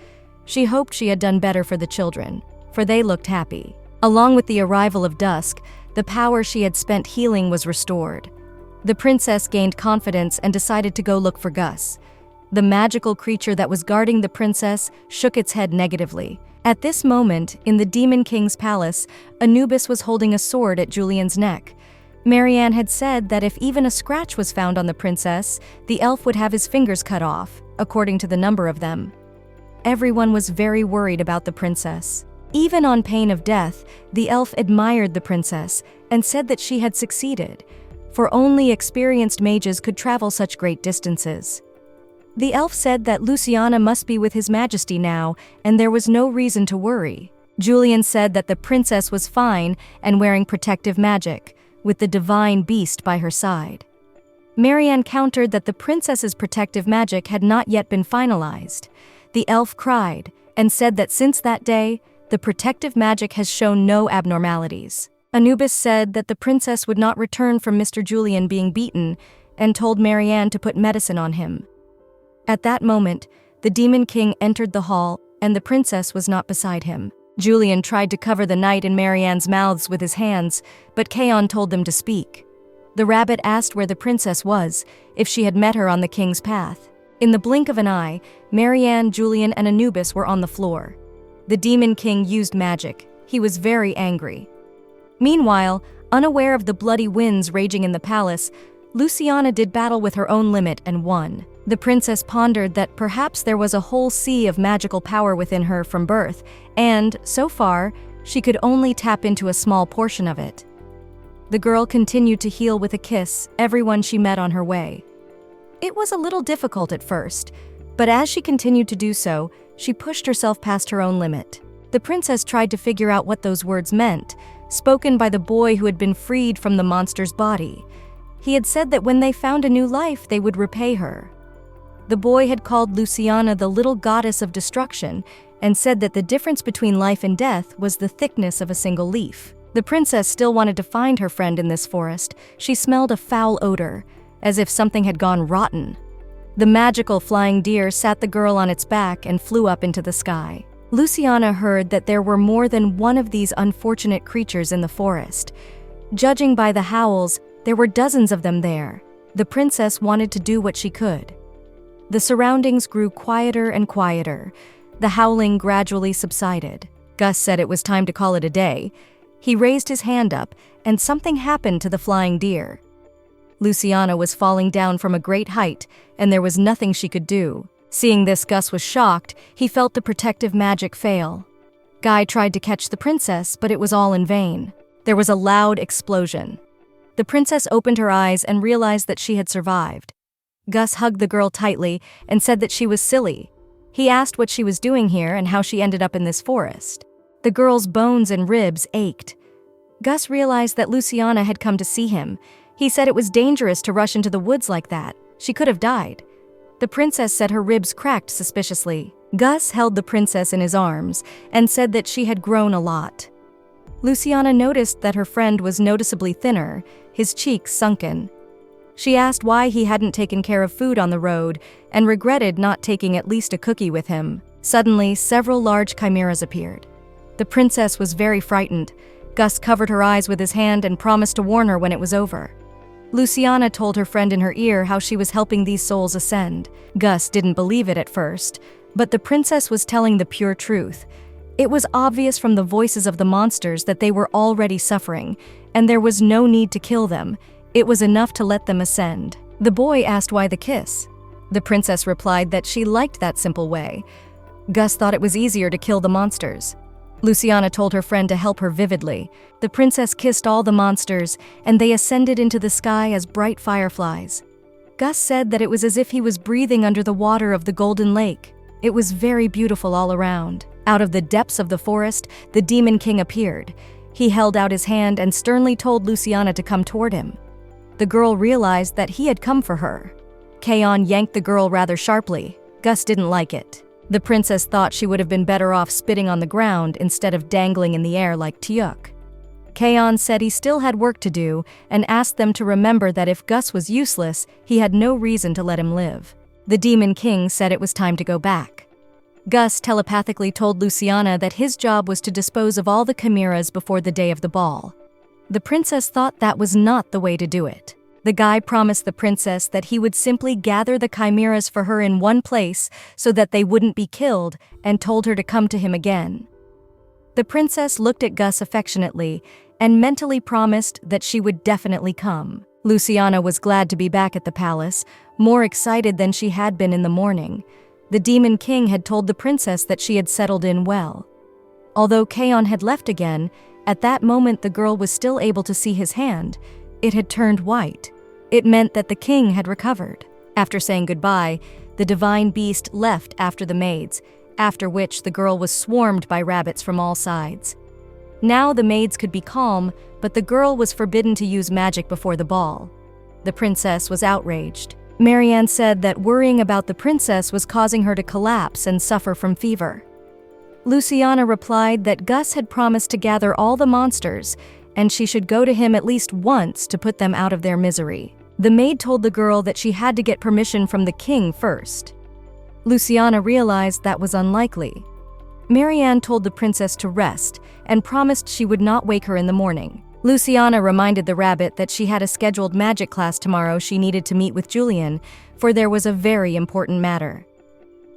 She hoped she had done better for the children, for they looked happy. Along with the arrival of dusk, the power she had spent healing was restored. The princess gained confidence and decided to go look for Gus. The magical creature that was guarding the princess shook its head negatively. At this moment, in the Demon King's palace, Anubis was holding a sword at Julian's neck. Marianne had said that if even a scratch was found on the princess, the elf would have his fingers cut off, according to the number of them. Everyone was very worried about the princess. Even on pain of death, the elf admired the princess and said that she had succeeded, for only experienced mages could travel such great distances. The elf said that Luciana must be with His Majesty now, and there was no reason to worry. Julian said that the princess was fine and wearing protective magic, with the divine beast by her side. Marianne countered that the princess's protective magic had not yet been finalized. The elf cried and said that since that day, the protective magic has shown no abnormalities. Anubis said that the princess would not return from Mr. Julian being beaten and told Marianne to put medicine on him. At that moment, the Demon King entered the hall, and the princess was not beside him. Julian tried to cover the knight and Marianne's mouths with his hands, but Kaon told them to speak. The rabbit asked where the princess was, if she had met her on the king's path. In the blink of an eye, Marianne, Julian, and Anubis were on the floor. The Demon King used magic. He was very angry. Meanwhile, unaware of the bloody winds raging in the palace, Luciana did battle with her own limit and won. The princess pondered that perhaps there was a whole sea of magical power within her from birth, and, so far, she could only tap into a small portion of it. The girl continued to heal with a kiss everyone she met on her way. It was a little difficult at first, but as she continued to do so, she pushed herself past her own limit. The princess tried to figure out what those words meant, spoken by the boy who had been freed from the monster's body. He had said that when they found a new life, they would repay her. The boy had called Luciana the little goddess of destruction and said that the difference between life and death was the thickness of a single leaf. The princess still wanted to find her friend in this forest. She smelled a foul odor, as if something had gone rotten. The magical flying deer sat the girl on its back and flew up into the sky. Luciana heard that there were more than one of these unfortunate creatures in the forest. Judging by the howls, there were dozens of them there. The princess wanted to do what she could. The surroundings grew quieter and quieter. The howling gradually subsided. Gus said it was time to call it a day. He raised his hand up, and something happened to the flying deer. Luciana was falling down from a great height, and there was nothing she could do. Seeing this, Gus was shocked. He felt the protective magic fail. Guy tried to catch the princess, but it was all in vain. There was a loud explosion. The princess opened her eyes and realized that she had survived. Gus hugged the girl tightly and said that she was silly. He asked what she was doing here and how she ended up in this forest. The girl's bones and ribs ached. Gus realized that Luciana had come to see him. He said it was dangerous to rush into the woods like that. She could have died. The princess said her ribs cracked suspiciously. Gus held the princess in his arms and said that she had grown a lot. Luciana noticed that her friend was noticeably thinner, his cheeks sunken. She asked why he hadn't taken care of food on the road and regretted not taking at least a cookie with him. Suddenly, several large chimeras appeared. The princess was very frightened. Gus covered her eyes with his hand and promised to warn her when it was over. Luciana told her friend in her ear how she was helping these souls ascend. Gus didn't believe it at first, but the princess was telling the pure truth. It was obvious from the voices of the monsters that they were already suffering, and there was no need to kill them. It was enough to let them ascend. The boy asked why the kiss. The princess replied that she liked that simple way. Gus thought it was easier to kill the monsters. Luciana told her friend to help her vividly. The princess kissed all the monsters, and they ascended into the sky as bright fireflies. Gus said that it was as if he was breathing under the water of the Golden Lake. It was very beautiful all around. Out of the depths of the forest, the Demon King appeared. He held out his hand and sternly told Luciana to come toward him. The girl realized that he had come for her. Kaon yanked the girl rather sharply. Gus didn't like it. The princess thought she would have been better off spitting on the ground instead of dangling in the air like Tiuk. Kaon said he still had work to do and asked them to remember that if Gus was useless, he had no reason to let him live. The Demon King said it was time to go back. Gus telepathically told Luciana that his job was to dispose of all the chimeras before the day of the ball. The princess thought that was not the way to do it. The guy promised the princess that he would simply gather the chimeras for her in one place so that they wouldn't be killed, and told her to come to him again. The princess looked at Gus affectionately and mentally promised that she would definitely come. Luciana was glad to be back at the palace, more excited than she had been in the morning. The Demon King had told the princess that she had settled in well. Although Kaon had left again, at that moment the girl was still able to see his hand. It had turned white. It meant that the king had recovered. After saying goodbye, the divine beast left after the maids, after which the girl was swarmed by rabbits from all sides. Now the maids could be calm, but the girl was forbidden to use magic before the ball. The princess was outraged. Marianne said that worrying about the princess was causing her to collapse and suffer from fever. Luciana replied that Gus had promised to gather all the monsters, and she should go to him at least once to put them out of their misery. The maid told the girl that she had to get permission from the king first. Luciana realized that was unlikely. Marianne told the princess to rest and promised she would not wake her in the morning. Luciana reminded the rabbit that she had a scheduled magic class tomorrow she needed to meet with Julian, for there was a very important matter.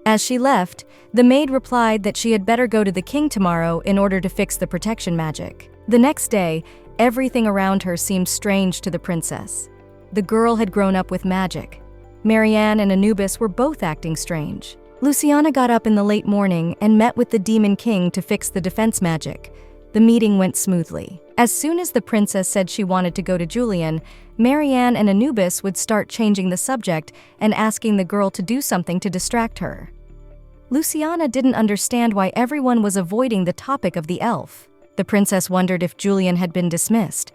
As she left, the maid replied that she had better go to the king tomorrow in order to fix the protection magic. The next day, everything around her seemed strange to the princess. The girl had grown up with magic. Marianne and Anubis were both acting strange. Luciana got up in the late morning and met with the demon king to fix the defense magic. The meeting went smoothly. As soon as the princess said she wanted to go to Julian, Marianne and Anubis would start changing the subject and asking the girl to do something to distract her. Luciana didn't understand why everyone was avoiding the topic of the elf. The princess wondered if Julian had been dismissed.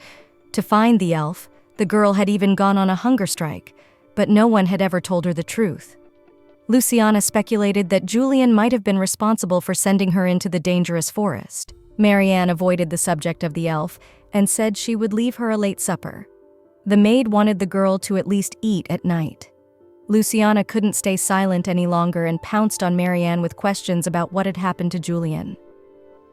To find the elf, the girl had even gone on a hunger strike, but no one had ever told her the truth. Luciana speculated that Julian might have been responsible for sending her into the dangerous forest. Marianne avoided the subject of the elf and said she would leave her a late supper. The maid wanted the girl to at least eat at night. Luciana couldn't stay silent any longer and pounced on Marianne with questions about what had happened to Julian.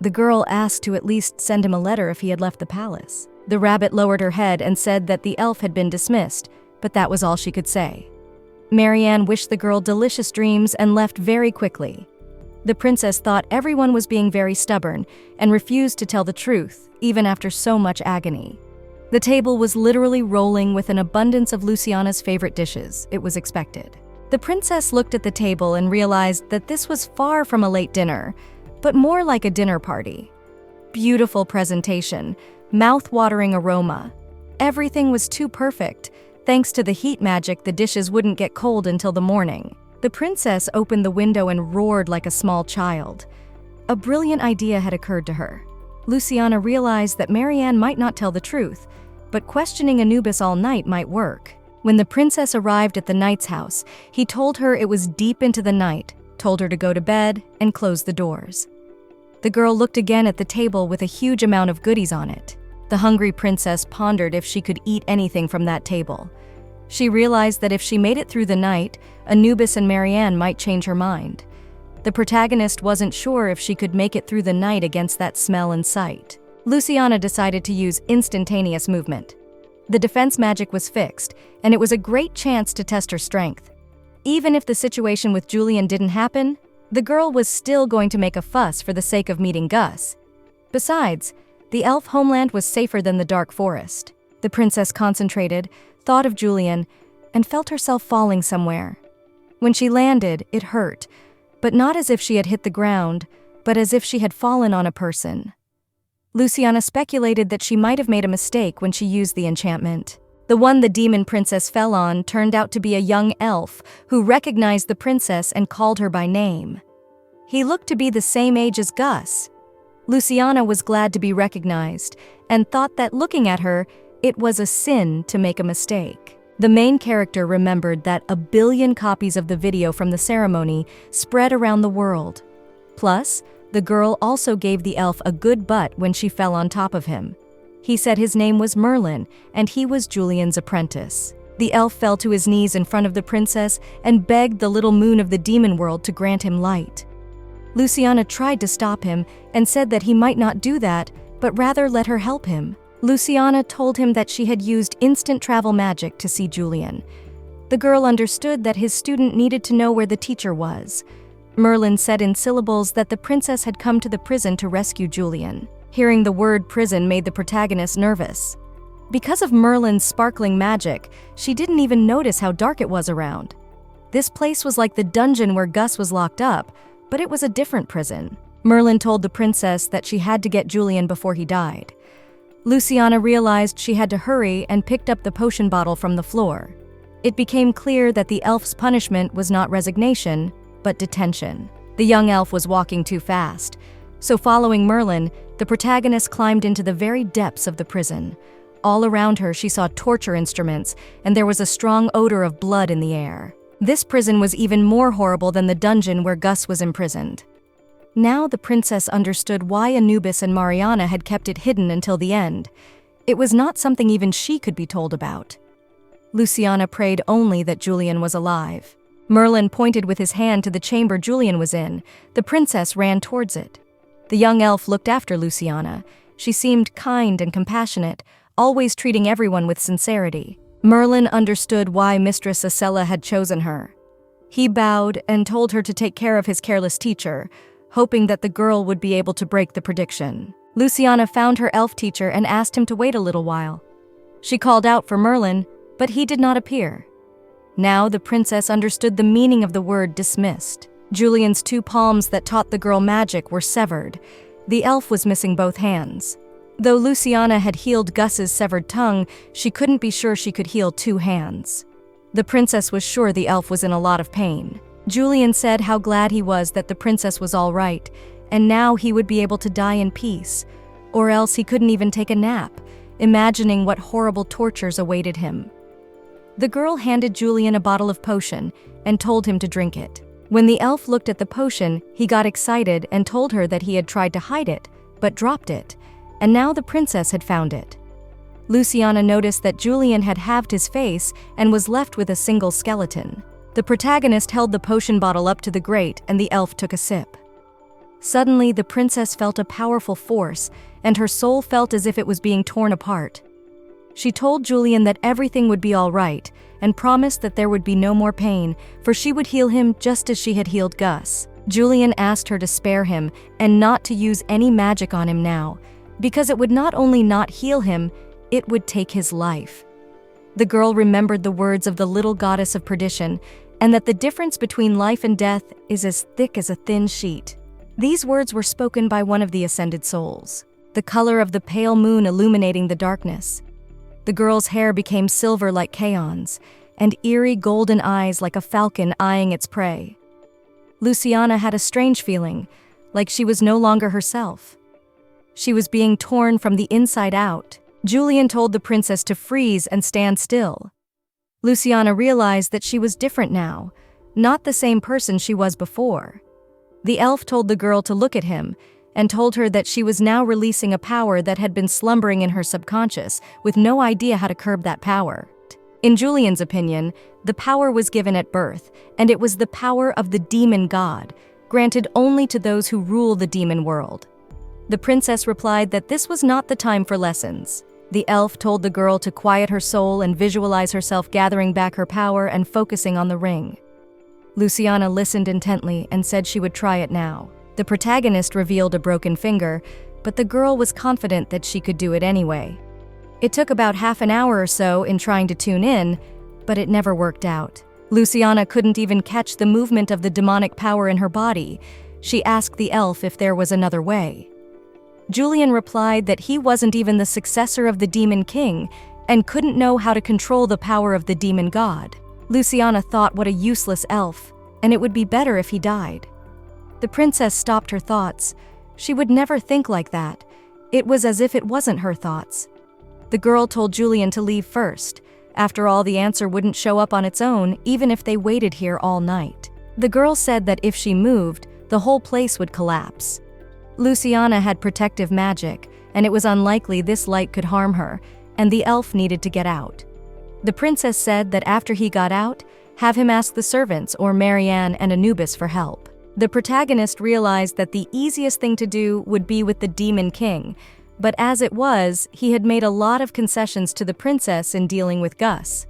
The girl asked to at least send him a letter if he had left the palace. The rabbit lowered her head and said that the elf had been dismissed, but that was all she could say. Marianne wished the girl delicious dreams and left very quickly. The princess thought everyone was being very stubborn and refused to tell the truth, even after so much agony. The table was literally rolling with an abundance of Luciana's favorite dishes. It was expected. The princess looked at the table and realized that this was far from a late dinner, but more like a dinner party. Beautiful presentation, mouth-watering aroma. Everything was too perfect. Thanks to the heat magic, the dishes wouldn't get cold until the morning. The princess opened the window and roared like a small child. A brilliant idea had occurred to her. Luciana realized that Marianne might not tell the truth, but questioning Anubis all night might work. When the princess arrived at the knight's house, he told her it was deep into the night, told her to go to bed, and close the doors. The girl looked again at the table with a huge amount of goodies on it. The hungry princess pondered if she could eat anything from that table. She realized that if she made it through the night, Anubis and Marianne might change her mind. The protagonist wasn't sure if she could make it through the night against that smell and sight. Luciana decided to use instantaneous movement. The defense magic was fixed, and it was a great chance to test her strength. Even if the situation with Julian didn't happen, the girl was still going to make a fuss for the sake of meeting Gus. Besides, the elf homeland was safer than the dark forest. The princess concentrated, thought of Julian, and felt herself falling somewhere. When she landed, it hurt, but not as if she had hit the ground, but as if she had fallen on a person. Luciana speculated that she might have made a mistake when she used the enchantment. The one the demon princess fell on turned out to be a young elf who recognized the princess and called her by name. He looked to be the same age as Gus. Luciana was glad to be recognized and thought that looking at her, it was a sin to make a mistake. The main character remembered that 1 billion copies of the video from the ceremony spread around the world. Plus, the girl also gave the elf a good butt when she fell on top of him. He said his name was Merlin, and he was Julian's apprentice. The elf fell to his knees in front of the princess and begged the little moon of the demon world to grant him light. Luciana tried to stop him and said that he might not do that, but rather let her help him. Luciana told him that she had used instant travel magic to see Julian. The girl understood that his student needed to know where the teacher was. Merlin said in syllables that the princess had come to the prison to rescue Julian. Hearing the word prison made the protagonist nervous. Because of Merlin's sparkling magic, she didn't even notice how dark it was around. This place was like the dungeon where Gus was locked up, but it was a different prison. Merlin told the princess that she had to get Julian before he died. Luciana realized she had to hurry and picked up the potion bottle from the floor. It became clear that the elf's punishment was not resignation, but detention. The young elf was walking too fast, so following Merlin, the protagonist climbed into the very depths of the prison. All around her, she saw torture instruments, and there was a strong odor of blood in the air. This prison was even more horrible than the dungeon where Gus was imprisoned. Now the princess understood why Anubis and Mariana had kept it hidden until the end. It was not something even she could be told about. Luciana prayed only that Julian was alive. Merlin pointed with his hand to the chamber Julian was in. The princess ran towards it. The young elf looked after Luciana. She seemed kind and compassionate, always treating everyone with sincerity. Merlin understood why Mistress Acella had chosen her. He bowed and told her to take care of his careless teacher, hoping that the girl would be able to break the prediction. Luciana found her elf teacher and asked him to wait a little while. She called out for Merlin, but he did not appear. Now the princess understood the meaning of the word dismissed. Julian's 2 palms that taught the girl magic were severed. The elf was missing both hands. Though Luciana had healed Gus's severed tongue, she couldn't be sure she could heal 2 hands. The princess was sure the elf was in a lot of pain. Julian said how glad he was that the princess was all right, and now he would be able to die in peace, or else he couldn't even take a nap, imagining what horrible tortures awaited him. The girl handed Julian a bottle of potion and told him to drink it. When the elf looked at the potion, he got excited and told her that he had tried to hide it, but dropped it, and now the princess had found it. Luciana noticed that Julian had halved his face and was left with a single skeleton. The protagonist held the potion bottle up to the grate and the elf took a sip. Suddenly, the princess felt a powerful force, and her soul felt as if it was being torn apart. She told Julian that everything would be all right, and promised that there would be no more pain, for she would heal him just as she had healed Gus. Julian asked her to spare him and not to use any magic on him now, because it would not only not heal him, it would take his life. The girl remembered the words of the little goddess of perdition, and that the difference between life and death is as thick as a thin sheet. These words were spoken by one of the ascended souls, the color of the pale moon illuminating the darkness. The girl's hair became silver like Chaon's, and eerie golden eyes like a falcon eyeing its prey. Luciana had a strange feeling, like she was no longer herself. She was being torn from the inside out. Julian told the princess to freeze and stand still. Luciana realized that she was different now, not the same person she was before. The elf told the girl to look at him, and told her that she was now releasing a power that had been slumbering in her subconscious, with no idea how to curb that power. In Julian's opinion, the power was given at birth, and it was the power of the demon god, granted only to those who rule the demon world. The princess replied that this was not the time for lessons. The elf told the girl to quiet her soul and visualize herself gathering back her power and focusing on the ring. Luciana listened intently and said she would try it now. The protagonist revealed a broken finger, but the girl was confident that she could do it anyway. It took about half an hour or so in trying to tune in, but it never worked out. Luciana couldn't even catch the movement of the demonic power in her body. She asked the elf if there was another way. Julian replied that he wasn't even the successor of the demon king and couldn't know how to control the power of the demon god. Luciana thought what a useless elf, and it would be better if he died. The princess stopped her thoughts. She would never think like that. It was as if it wasn't her thoughts. The girl told Julian to leave first. After all, the answer wouldn't show up on its own, even if they waited here all night. The girl said that if she moved, the whole place would collapse. Luciana had protective magic, and it was unlikely this light could harm her, and the elf needed to get out. The princess said that after he got out, have him ask the servants or Marianne and Anubis for help. The protagonist realized that the easiest thing to do would be with the demon king, but as it was, he had made a lot of concessions to the princess in dealing with Gus.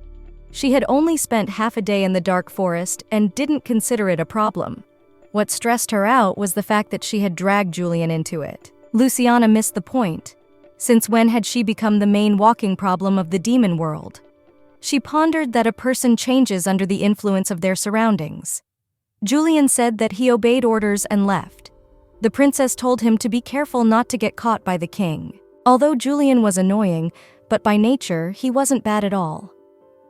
She had only spent half a day in the dark forest and didn't consider it a problem. What stressed her out was the fact that she had dragged Julian into it. Luciana missed the point. Since when had she become the main walking problem of the demon world? She pondered that a person changes under the influence of their surroundings. Julian said that he obeyed orders and left. The princess told him to be careful not to get caught by the king. Although Julian was annoying, but by nature, he wasn't bad at all.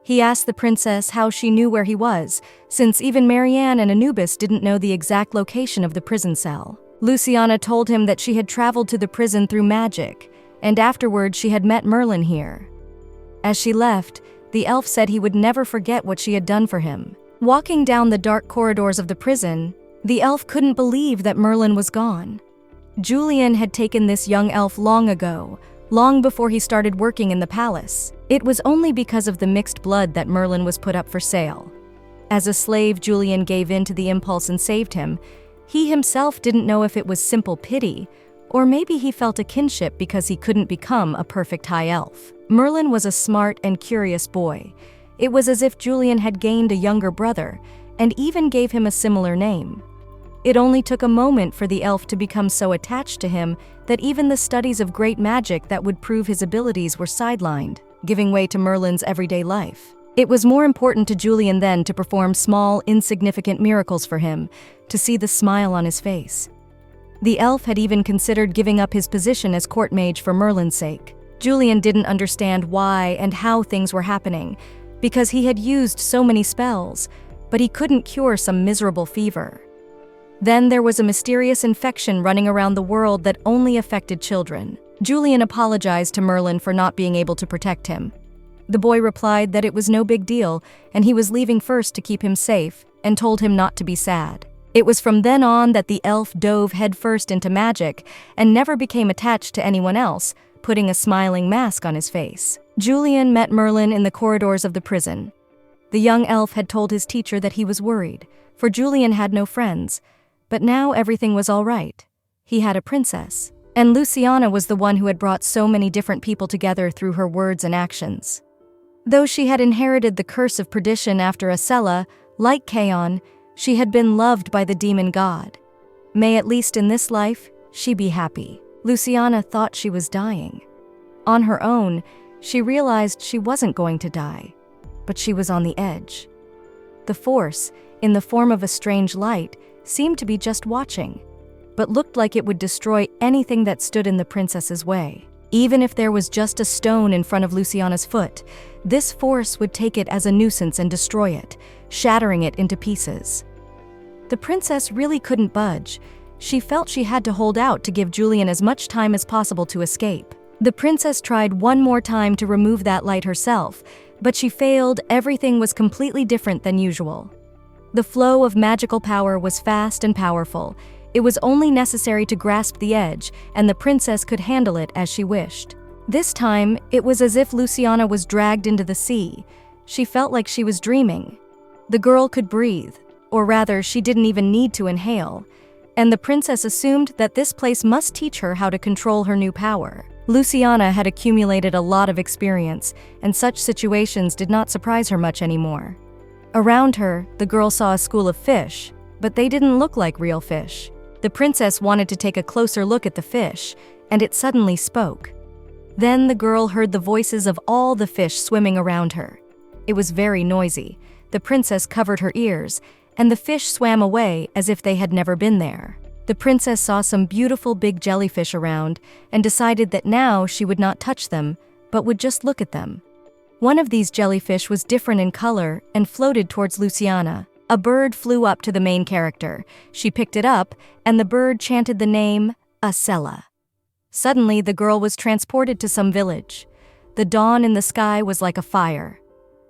He asked the princess how she knew where he was, since even Marianne and Anubis didn't know the exact location of the prison cell. Luciana told him that she had traveled to the prison through magic, and afterward she had met Merlin here. As she left, the elf said he would never forget what she had done for him. Walking down the dark corridors of the prison, the elf couldn't believe that Merlin was gone. Julian had taken this young elf long ago, long before he started working in the palace. It was only because of the mixed blood that Merlin was put up for sale. As a slave, Julian gave in to the impulse and saved him. He himself didn't know if it was simple pity, or maybe he felt a kinship because he couldn't become a perfect high elf. Merlin was a smart and curious boy. It was as if Julian had gained a younger brother, and even gave him a similar name. It only took a moment for the elf to become so attached to him that even the studies of great magic that would prove his abilities were sidelined, giving way to Merlin's everyday life. It was more important to Julian then to perform small, insignificant miracles for him, to see the smile on his face. The elf had even considered giving up his position as court mage for Merlin's sake. Julian didn't understand why and how things were happening, because he had used so many spells, but he couldn't cure some miserable fever. Then there was a mysterious infection running around the world that only affected children. Julian apologized to Merlin for not being able to protect him. The boy replied that it was no big deal, and he was leaving first to keep him safe, and told him not to be sad. It was from then on that the elf dove headfirst into magic and never became attached to anyone else, putting a smiling mask on his face. Julian met Merlin in the corridors of the prison. The young elf had told his teacher that he was worried, for Julian had no friends, but now everything was all right. He had a princess, and Luciana was the one who had brought so many different people together through her words and actions. Though she had inherited the curse of perdition after Acela, like Kaon, she had been loved by the demon god. May at least in this life, she be happy. Luciana thought she was dying. On her own, she realized she wasn't going to die, but she was on the edge. The force, in the form of a strange light, seemed to be just watching, but looked like it would destroy anything that stood in the princess's way. Even if there was just a stone in front of Luciana's foot, this force would take it as a nuisance and destroy it, shattering it into pieces. The princess really couldn't budge. She felt she had to hold out to give Julian as much time as possible to escape. The princess tried one more time to remove that light herself, but she failed. Everything was completely different than usual. The flow of magical power was fast and powerful. It was only necessary to grasp the edge, and the princess could handle it as she wished. This time, it was as if Luciana was dragged into the sea. She felt like she was dreaming. The girl could breathe, or rather, she didn't even need to inhale, and the princess assumed that this place must teach her how to control her new power. Luciana had accumulated a lot of experience, and such situations did not surprise her much anymore. Around her, the girl saw a school of fish, but they didn't look like real fish. The princess wanted to take a closer look at the fish, and it suddenly spoke. Then the girl heard the voices of all the fish swimming around her. It was very noisy. The princess covered her ears, and the fish swam away as if they had never been there. The princess saw some beautiful big jellyfish around and decided that now she would not touch them, but would just look at them. One of these jellyfish was different in color and floated towards Luciana. A bird flew up to the main character. She picked it up, and the bird chanted the name, Acela. Suddenly, the girl was transported to some village. The dawn in the sky was like a fire.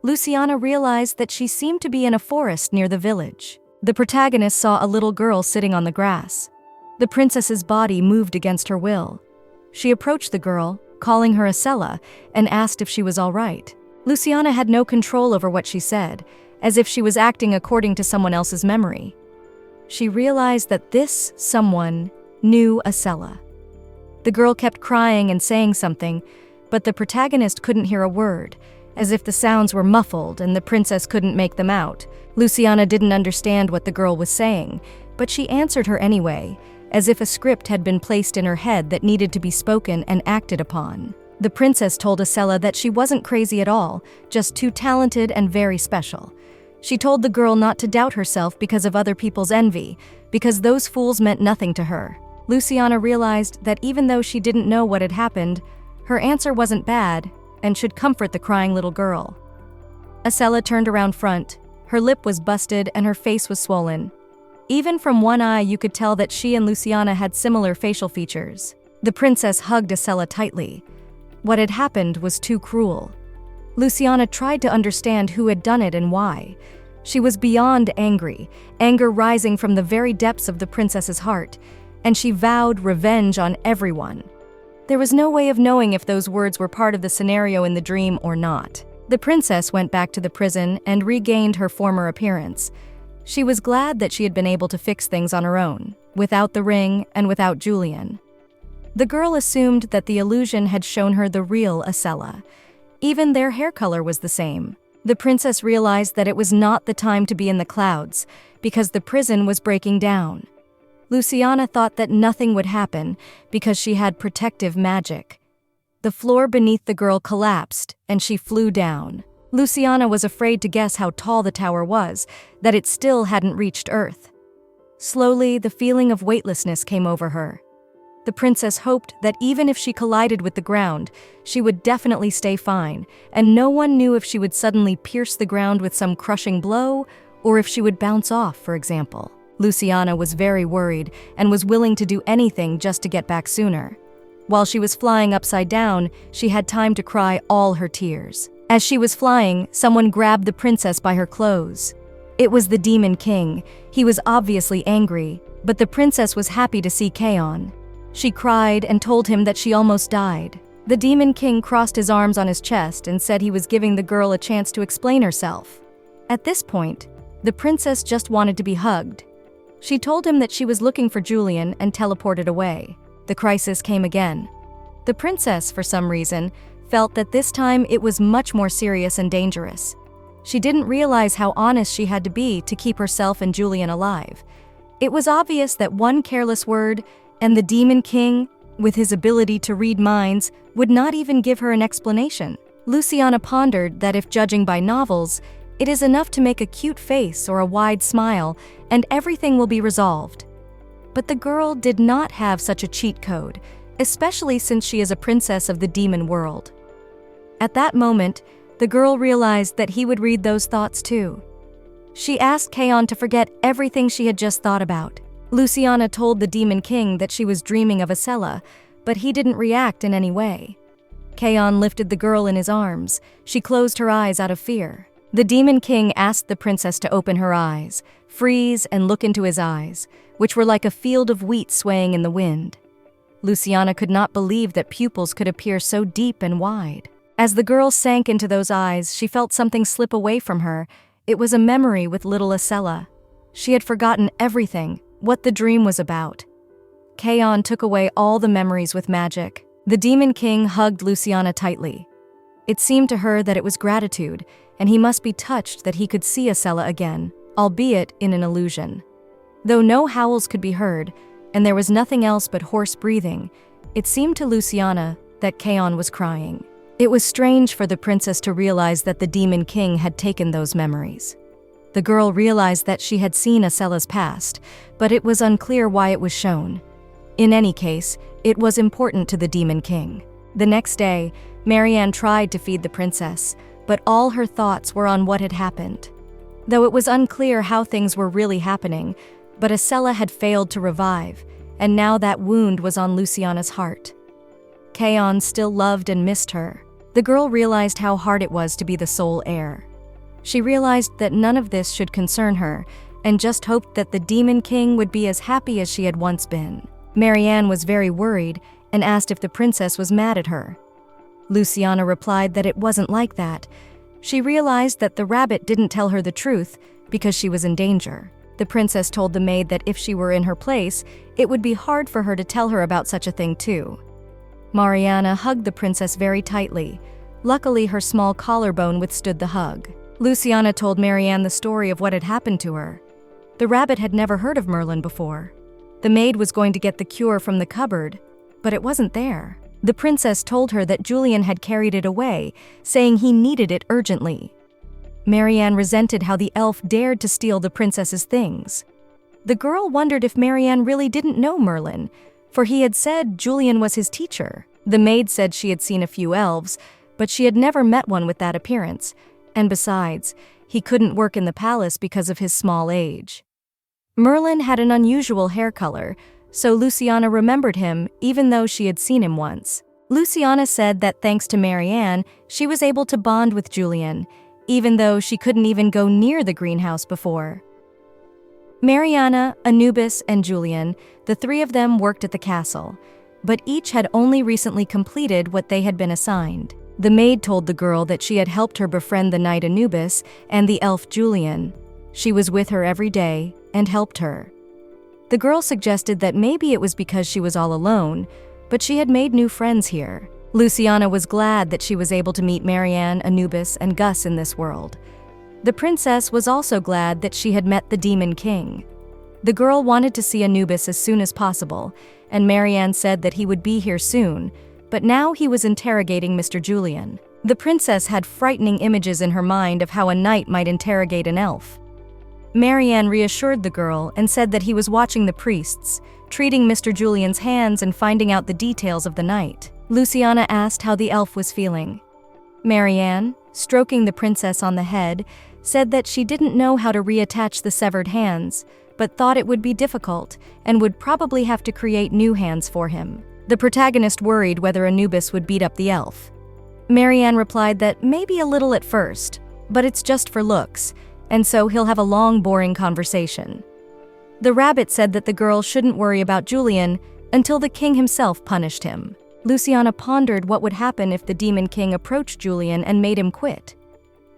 Luciana realized that she seemed to be in a forest near the village. The protagonist saw a little girl sitting on the grass. The princess's body moved against her will. She approached the girl, calling her Acela, and asked if she was all right. Luciana had no control over what she said, as if she was acting according to someone else's memory. She realized that this someone knew Acela. The girl kept crying and saying something, but the protagonist couldn't hear a word, as if the sounds were muffled and the princess couldn't make them out. Luciana didn't understand what the girl was saying, but she answered her anyway, as if a script had been placed in her head that needed to be spoken and acted upon. The princess told Acela that she wasn't crazy at all, just too talented and very special. She told the girl not to doubt herself because of other people's envy, because those fools meant nothing to her. Luciana realized that even though she didn't know what had happened, her answer wasn't bad and should comfort the crying little girl. Acela turned around front. Her lip was busted and her face was swollen. Even from one eye, you could tell that she and Luciana had similar facial features. The princess hugged Acela tightly. What had happened was too cruel. Luciana tried to understand who had done it and why. She was beyond angry, anger rising from the very depths of the princess's heart, and she vowed revenge on everyone. There was no way of knowing if those words were part of the scenario in the dream or not. The princess went back to the prison and regained her former appearance. She was glad that she had been able to fix things on her own, without the ring and without Julian. The girl assumed that the illusion had shown her the real Acela. Even their hair color was the same. The princess realized that it was not the time to be in the clouds, because the prison was breaking down. Luciana thought that nothing would happen because she had protective magic. The floor beneath the girl collapsed, and she flew down. Luciana was afraid to guess how tall the tower was, that it still hadn't reached Earth. Slowly, the feeling of weightlessness came over her. The princess hoped that even if she collided with the ground, she would definitely stay fine, and no one knew if she would suddenly pierce the ground with some crushing blow, or if she would bounce off, for example. Luciana was very worried and was willing to do anything just to get back sooner. While she was flying upside down, she had time to cry all her tears. As she was flying, someone grabbed the princess by her clothes. It was the Demon King. He was obviously angry, but the princess was happy to see Kaon. She cried and told him that she almost died. The Demon King crossed his arms on his chest and said he was giving the girl a chance to explain herself. At this point, the princess just wanted to be hugged. She told him that she was looking for Julian and teleported away. The crisis came again. The princess, for some reason, felt that this time it was much more serious and dangerous. She didn't realize how honest she had to be to keep herself and Julian alive. It was obvious that one careless word, and the Demon King, with his ability to read minds, would not even give her an explanation. Luciana pondered that if judging by novels, it is enough to make a cute face or a wide smile, and everything will be resolved. But the girl did not have such a cheat code, especially since she is a princess of the demon world. At that moment, the girl realized that he would read those thoughts too. She asked Kaon to forget everything she had just thought about. Luciana told the Demon King that she was dreaming of Acela, but he didn't react in any way. Kaon lifted the girl in his arms. She closed her eyes out of fear. The Demon King asked the princess to open her eyes, freeze and look into his eyes, which were like a field of wheat swaying in the wind. Luciana could not believe that pupils could appear so deep and wide. As the girl sank into those eyes, she felt something slip away from her. It was a memory with little Acela. She had forgotten everything, what the dream was about. Kaon took away all the memories with magic. The Demon King hugged Luciana tightly. It seemed to her that it was gratitude, and he must be touched that he could see Acela again, albeit in an illusion. Though no howls could be heard, and there was nothing else but hoarse breathing, it seemed to Luciana that Kaon was crying. It was strange for the princess to realize that the Demon King had taken those memories. The girl realized that she had seen Acela's past, but it was unclear why it was shown. In any case, it was important to the Demon King. The next day, Marianne tried to feed the princess, but all her thoughts were on what had happened. Though it was unclear how things were really happening, but Acela had failed to revive, and now that wound was on Luciana's heart. Kaon still loved and missed her. The girl realized how hard it was to be the sole heir. She realized that none of this should concern her, and just hoped that the Demon King would be as happy as she had once been. Marianne was very worried and asked if the princess was mad at her. Luciana replied that it wasn't like that. She realized that the rabbit didn't tell her the truth because she was in danger. The princess told the maid that if she were in her place, it would be hard for her to tell her about such a thing too. Mariana hugged the princess very tightly. Luckily, her small collarbone withstood the hug. Luciana told Marianne the story of what had happened to her. The rabbit had never heard of Merlin before. The maid was going to get the cure from the cupboard, but it wasn't there. The princess told her that Julian had carried it away, saying he needed it urgently. Marianne resented how the elf dared to steal the princess's things. The girl wondered if Marianne really didn't know Merlin, for he had said Julian was his teacher. The maid said she had seen a few elves, but she had never met one with that appearance, and besides, he couldn't work in the palace because of his small age. Merlin had an unusual hair color, so Luciana remembered him even though she had seen him once. Luciana said that thanks to Marianne, she was able to bond with Julian, even though she couldn't even go near the greenhouse before. Mariana, Anubis, and Julian, the three of them worked at the castle, but each had only recently completed what they had been assigned. The maid told the girl that she had helped her befriend the knight Anubis and the elf Julian. She was with her every day and helped her. The girl suggested that maybe it was because she was all alone, but she had made new friends here. Luciana was glad that she was able to meet Marianne, Anubis, and Gus in this world. The princess was also glad that she had met the Demon King. The girl wanted to see Anubis as soon as possible, and Marianne said that he would be here soon, but now he was interrogating Mr. Julian. The princess had frightening images in her mind of how a knight might interrogate an elf. Marianne reassured the girl and said that he was watching the priests, treating Mr. Julian's hands and finding out the details of the night. Luciana asked how the elf was feeling. Marianne, stroking the princess on the head, said that she didn't know how to reattach the severed hands, but thought it would be difficult and would probably have to create new hands for him. The protagonist worried whether Anubis would beat up the elf. Marianne replied that maybe a little at first, but it's just for looks, and so he'll have a long, boring conversation. The rabbit said that the girl shouldn't worry about Julian until the king himself punished him. Luciana pondered what would happen if the Demon King approached Julian and made him quit.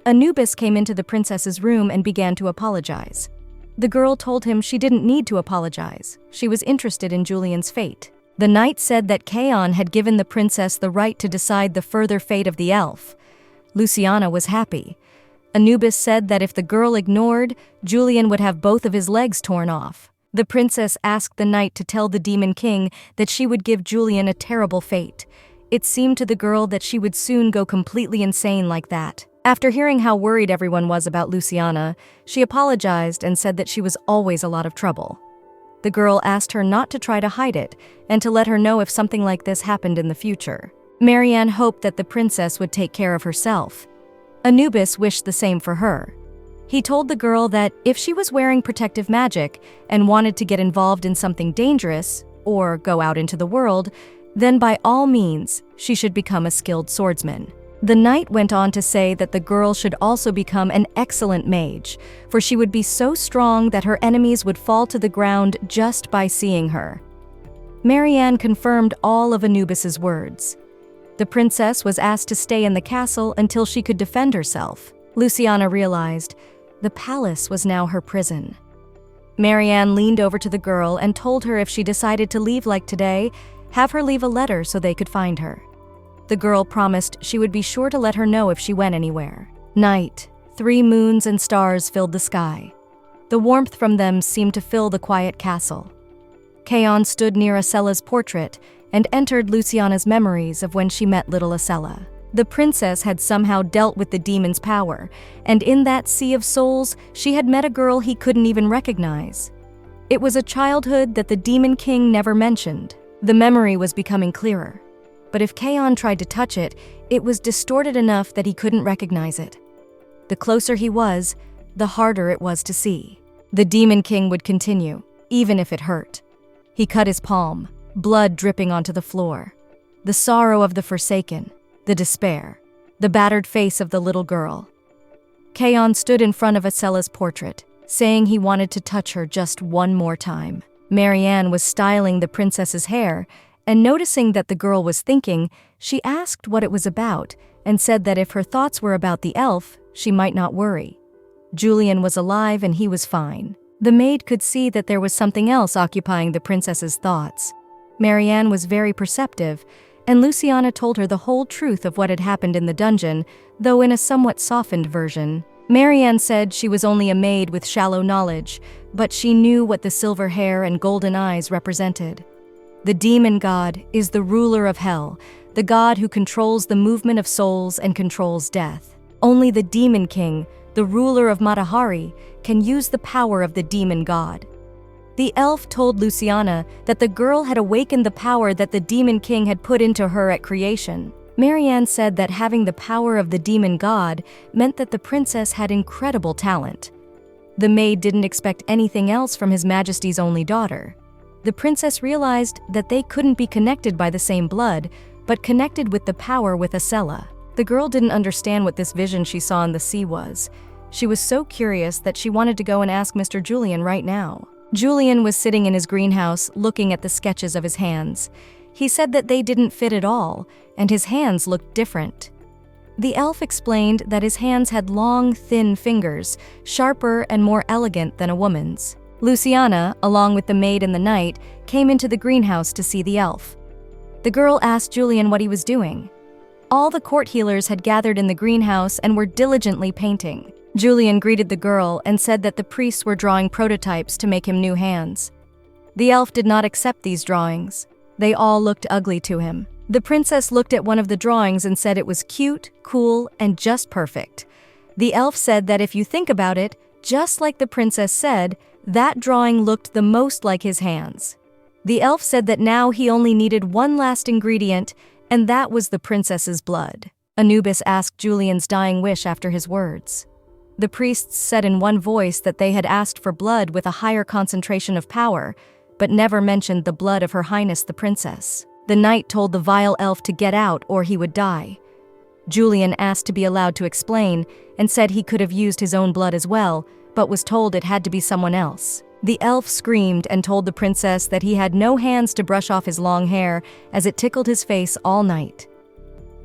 Anubis came into the princess's room and began to apologize. The girl told him she didn't need to apologize. She was interested in Julian's fate. The knight said that Kaon had given the princess the right to decide the further fate of the elf. Luciana was happy. Anubis said that if the girl ignored, Julian would have both of his legs torn off. The princess asked the knight to tell the Demon King that she would give Julian a terrible fate. It seemed to the girl that she would soon go completely insane like that. After hearing how worried everyone was about Luciana, she apologized and said that she was always a lot of trouble. The girl asked her not to try to hide it and to let her know if something like this happened in the future. Marianne hoped that the princess would take care of herself. Anubis wished the same for her. He told the girl that if she was wearing protective magic and wanted to get involved in something dangerous or go out into the world, then by all means, she should become a skilled swordsman. The knight went on to say that the girl should also become an excellent mage, for she would be so strong that her enemies would fall to the ground just by seeing her. Marianne confirmed all of Anubis's words. The princess was asked to stay in the castle until she could defend herself. Luciana realized the palace was now her prison. Marianne leaned over to the girl and told her if she decided to leave like today, have her leave a letter so they could find her. The girl promised she would be sure to let her know if she went anywhere. Night, 3 moons and stars filled the sky. The warmth from them seemed to fill the quiet castle. Kaon stood near Acella's portrait and entered Luciana's memories of when she met little Acella. The princess had somehow dealt with the demon's power, and in that sea of souls, she had met a girl he couldn't even recognize. It was a childhood that the Demon King never mentioned. The memory was becoming clearer. But if Kaon tried to touch it, it was distorted enough that he couldn't recognize it. The closer he was, the harder it was to see. The Demon King would continue, even if it hurt. He cut his palm, blood dripping onto the floor. The sorrow of the forsaken, the despair, the battered face of the little girl. Kaon stood in front of Acella's portrait, saying he wanted to touch her just one more time. Marianne was styling the princess's hair, and noticing that the girl was thinking, she asked what it was about and said that if her thoughts were about the elf, she might not worry. Julian was alive and he was fine. The maid could see that there was something else occupying the princess's thoughts. Marianne was very perceptive, and Luciana told her the whole truth of what had happened in the dungeon, though in a somewhat softened version. Marianne said she was only a maid with shallow knowledge, but she knew what the silver hair and golden eyes represented. The demon god is the ruler of hell, the god who controls the movement of souls and controls death. Only the Demon King, the ruler of Matahari, can use the power of the demon god. The elf told Luciana that the girl had awakened the power that the Demon King had put into her at creation. Marianne said that having the power of the demon god meant that the princess had incredible talent. The maid didn't expect anything else from His Majesty's only daughter. The princess realized that they couldn't be connected by the same blood, but connected with the power with Acella. The girl didn't understand what this vision she saw in the sea was. She was so curious that she wanted to go and ask Mr. Julian right now. Julian was sitting in his greenhouse looking at the sketches of his hands. He said that they didn't fit at all, and his hands looked different. The elf explained that his hands had long, thin fingers, sharper and more elegant than a woman's. Luciana, along with the maid and the knight, came into the greenhouse to see the elf. The girl asked Julian what he was doing. All the court healers had gathered in the greenhouse and were diligently painting. Julian greeted the girl and said that the priests were drawing prototypes to make him new hands. The elf did not accept these drawings. They all looked ugly to him. The princess looked at one of the drawings and said it was cute, cool, and just perfect. The elf said that if you think about it, just like the princess said, that drawing looked the most like his hands. The elf said that now he only needed one last ingredient, and that was the princess's blood. Anubis asked Julian's dying wish after his words. The priests said in one voice that they had asked for blood with a higher concentration of power, but never mentioned the blood of Her Highness the Princess. The knight told the vile elf to get out or he would die. Julian asked to be allowed to explain and said he could have used his own blood as well, but was told it had to be someone else. The elf screamed and told the princess that he had no hands to brush off his long hair as it tickled his face all night.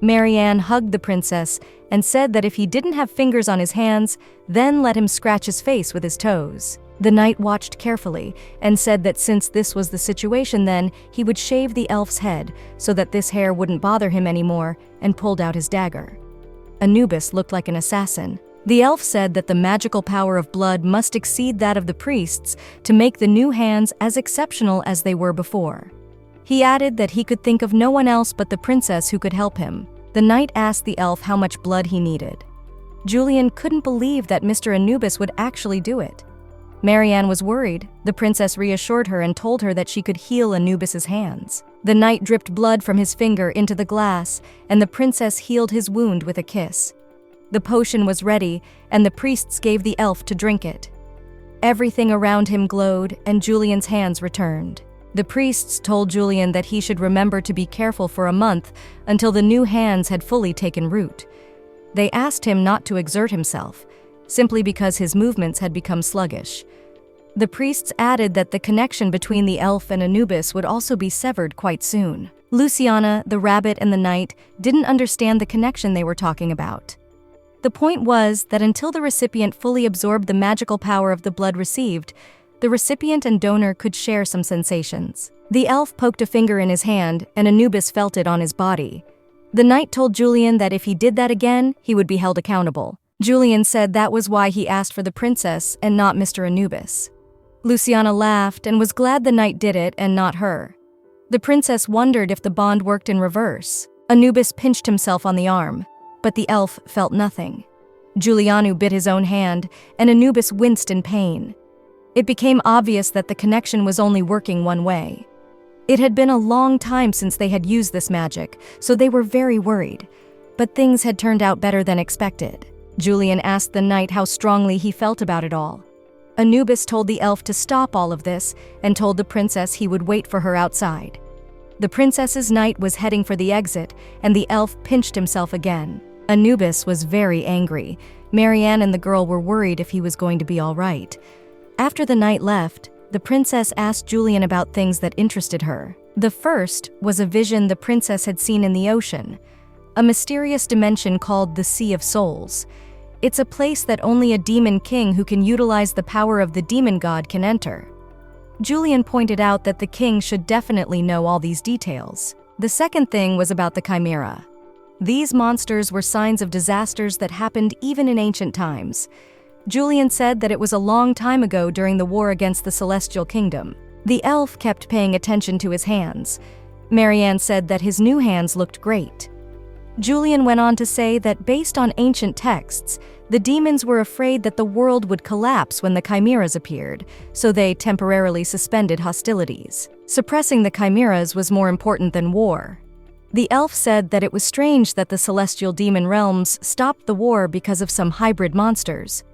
Marianne hugged the princess and said that if he didn't have fingers on his hands, then let him scratch his face with his toes. The knight watched carefully and said that since this was the situation then, he would shave the elf's head so that this hair wouldn't bother him anymore, and pulled out his dagger. Anubis looked like an assassin. The elf said that the magical power of blood must exceed that of the priests to make the new hands as exceptional as they were before. He added that he could think of no one else but the princess who could help him. The knight asked the elf how much blood he needed. Julian couldn't believe that Mr. Anubis would actually do it. Marianne was worried. The princess reassured her and told her that she could heal Anubis's hands. The knight dripped blood from his finger into the glass, and the princess healed his wound with a kiss. The potion was ready, and the priests gave the elf to drink it. Everything around him glowed, and Julian's hands returned. The priests told Julian that he should remember to be careful for a month until the new hands had fully taken root. They asked him not to exert himself, simply because his movements had become sluggish. The priests added that the connection between the elf and Anubis would also be severed quite soon. Luciana, the rabbit, and the knight didn't understand the connection they were talking about. The point was that until the recipient fully absorbed the magical power of the blood received, the recipient and donor could share some sensations. The elf poked a finger in his hand, and Anubis felt it on his body. The knight told Julian that if he did that again, he would be held accountable. Julian said that was why he asked for the princess and not Mr. Anubis. Luciana laughed and was glad the knight did it and not her. The princess wondered if the bond worked in reverse. Anubis pinched himself on the arm, but the elf felt nothing. Julianu bit his own hand, and Anubis winced in pain. It became obvious that the connection was only working one way. It had been a long time since they had used this magic, so they were very worried. But things had turned out better than expected. Julian asked the knight how strongly he felt about it all. Anubis told the elf to stop all of this and told the princess he would wait for her outside. The princess's knight was heading for the exit, and the elf pinched himself again. Anubis was very angry. Marianne and the girl were worried if he was going to be all right. After the knight left, the princess asked Julian about things that interested her. The first was a vision the princess had seen in the ocean, a mysterious dimension called the Sea of Souls. It's a place that only a demon king who can utilize the power of the demon god can enter. Julian pointed out that the king should definitely know all these details. The second thing was about the chimera. These monsters were signs of disasters that happened even in ancient times. Julian said that it was a long time ago during the war against the Celestial Kingdom. The elf kept paying attention to his hands. Marianne said that his new hands looked great. Julian went on to say that based on ancient texts, the demons were afraid that the world would collapse when the chimeras appeared, so they temporarily suspended hostilities. Suppressing the chimeras was more important than war. The elf said that it was strange that the celestial demon realms stopped the war because of some hybrid monsters.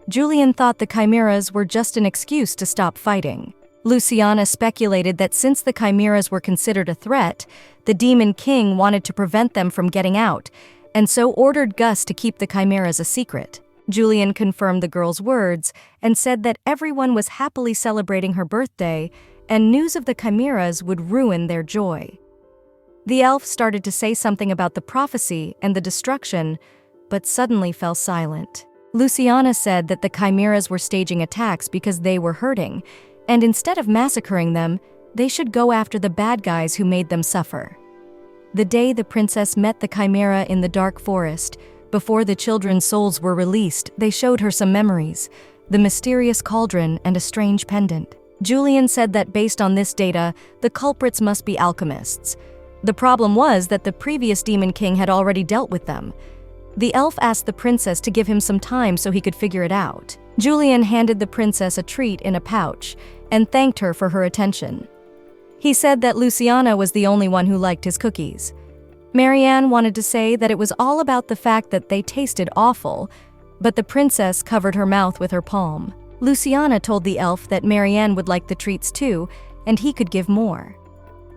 Julian thought the chimeras were just an excuse to stop fighting. Luciana speculated that since the chimeras were considered a threat, the Demon King wanted to prevent them from getting out, and so ordered Gus to keep the chimeras a secret. Julian confirmed the girl's words and said that everyone was happily celebrating her birthday, and news of the chimeras would ruin their joy. The elf started to say something about the prophecy and the destruction, but suddenly fell silent. Luciana said that the chimeras were staging attacks because they were hurting, and instead of massacring them, they should go after the bad guys who made them suffer. The day the princess met the chimera in the dark forest, before the children's souls were released, they showed her some memories, the mysterious cauldron and a strange pendant. Julian said that based on this data, the culprits must be alchemists. The problem was that the previous Demon King had already dealt with them. The elf asked the princess to give him some time so he could figure it out. Julian handed the princess a treat in a pouch and thanked her for her attention. He said that Luciana was the only one who liked his cookies. Marianne wanted to say that it was all about the fact that they tasted awful, but the princess covered her mouth with her palm. Luciana told the elf that Marianne would like the treats too, and he could give more.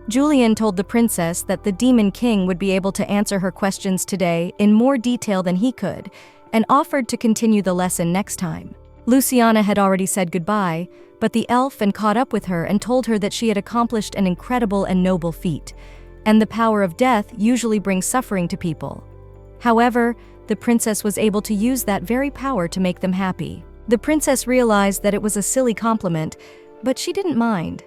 Julian told the princess that the Demon King would be able to answer her questions today in more detail than he could, and offered to continue the lesson next time. Luciana had already said goodbye, but the elf caught up with her and told her that she had accomplished an incredible and noble feat, and the power of death usually brings suffering to people. However, the princess was able to use that very power to make them happy. The princess realized that it was a silly compliment, but she didn't mind.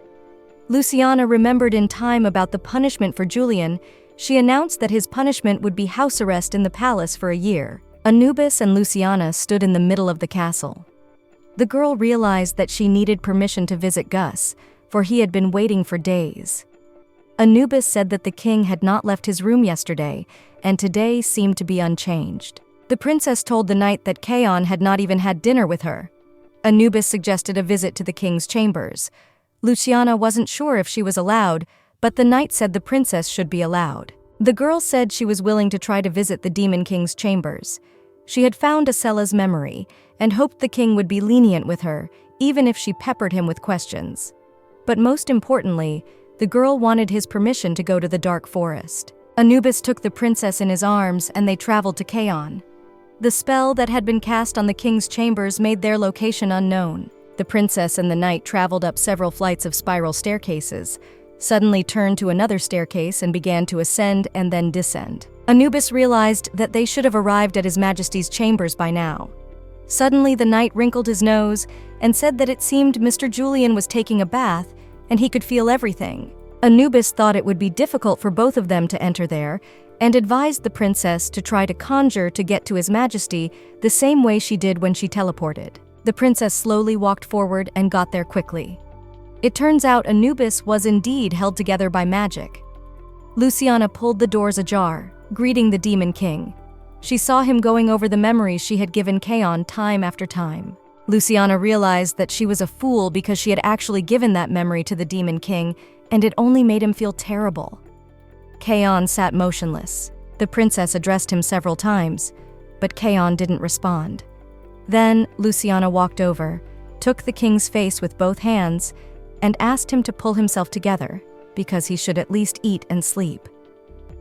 Luciana remembered in time about the punishment for Julian. She announced that his punishment would be house arrest in the palace for a year. Anubis and Luciana stood in the middle of the castle. The girl realized that she needed permission to visit Gus, for he had been waiting for days. Anubis said that the king had not left his room yesterday, and today seemed to be unchanged. The princess told the knight that Kaon had not even had dinner with her. Anubis suggested a visit to the king's chambers. Luciana wasn't sure if she was allowed, but the knight said the princess should be allowed. The girl said she was willing to try to visit the Demon King's chambers. She had found Acella's memory, and hoped the king would be lenient with her, even if she peppered him with questions. But most importantly, the girl wanted his permission to go to the dark forest. Anubis took the princess in his arms, and they traveled to Kaon. The spell that had been cast on the king's chambers made their location unknown. The princess and the knight traveled up several flights of spiral staircases, suddenly turned to another staircase and began to ascend and then descend. Anubis realized that they should have arrived at His Majesty's chambers by now. Suddenly the knight wrinkled his nose and said that it seemed Mr. Julian was taking a bath and he could feel everything. Anubis thought it would be difficult for both of them to enter there and advised the princess to try to conjure to get to His Majesty the same way she did when she teleported. The princess slowly walked forward and got there quickly. It turns out Anubis was indeed held together by magic. Luciana pulled the doors ajar, greeting the Demon King. She saw him going over the memories she had given Kaon time after time. Luciana realized that she was a fool because she had actually given that memory to the Demon King, and it only made him feel terrible. Kaon sat motionless. The princess addressed him several times, but Kaon didn't respond. Then Luciana walked over, took the king's face with both hands, and asked him to pull himself together, because he should at least eat and sleep.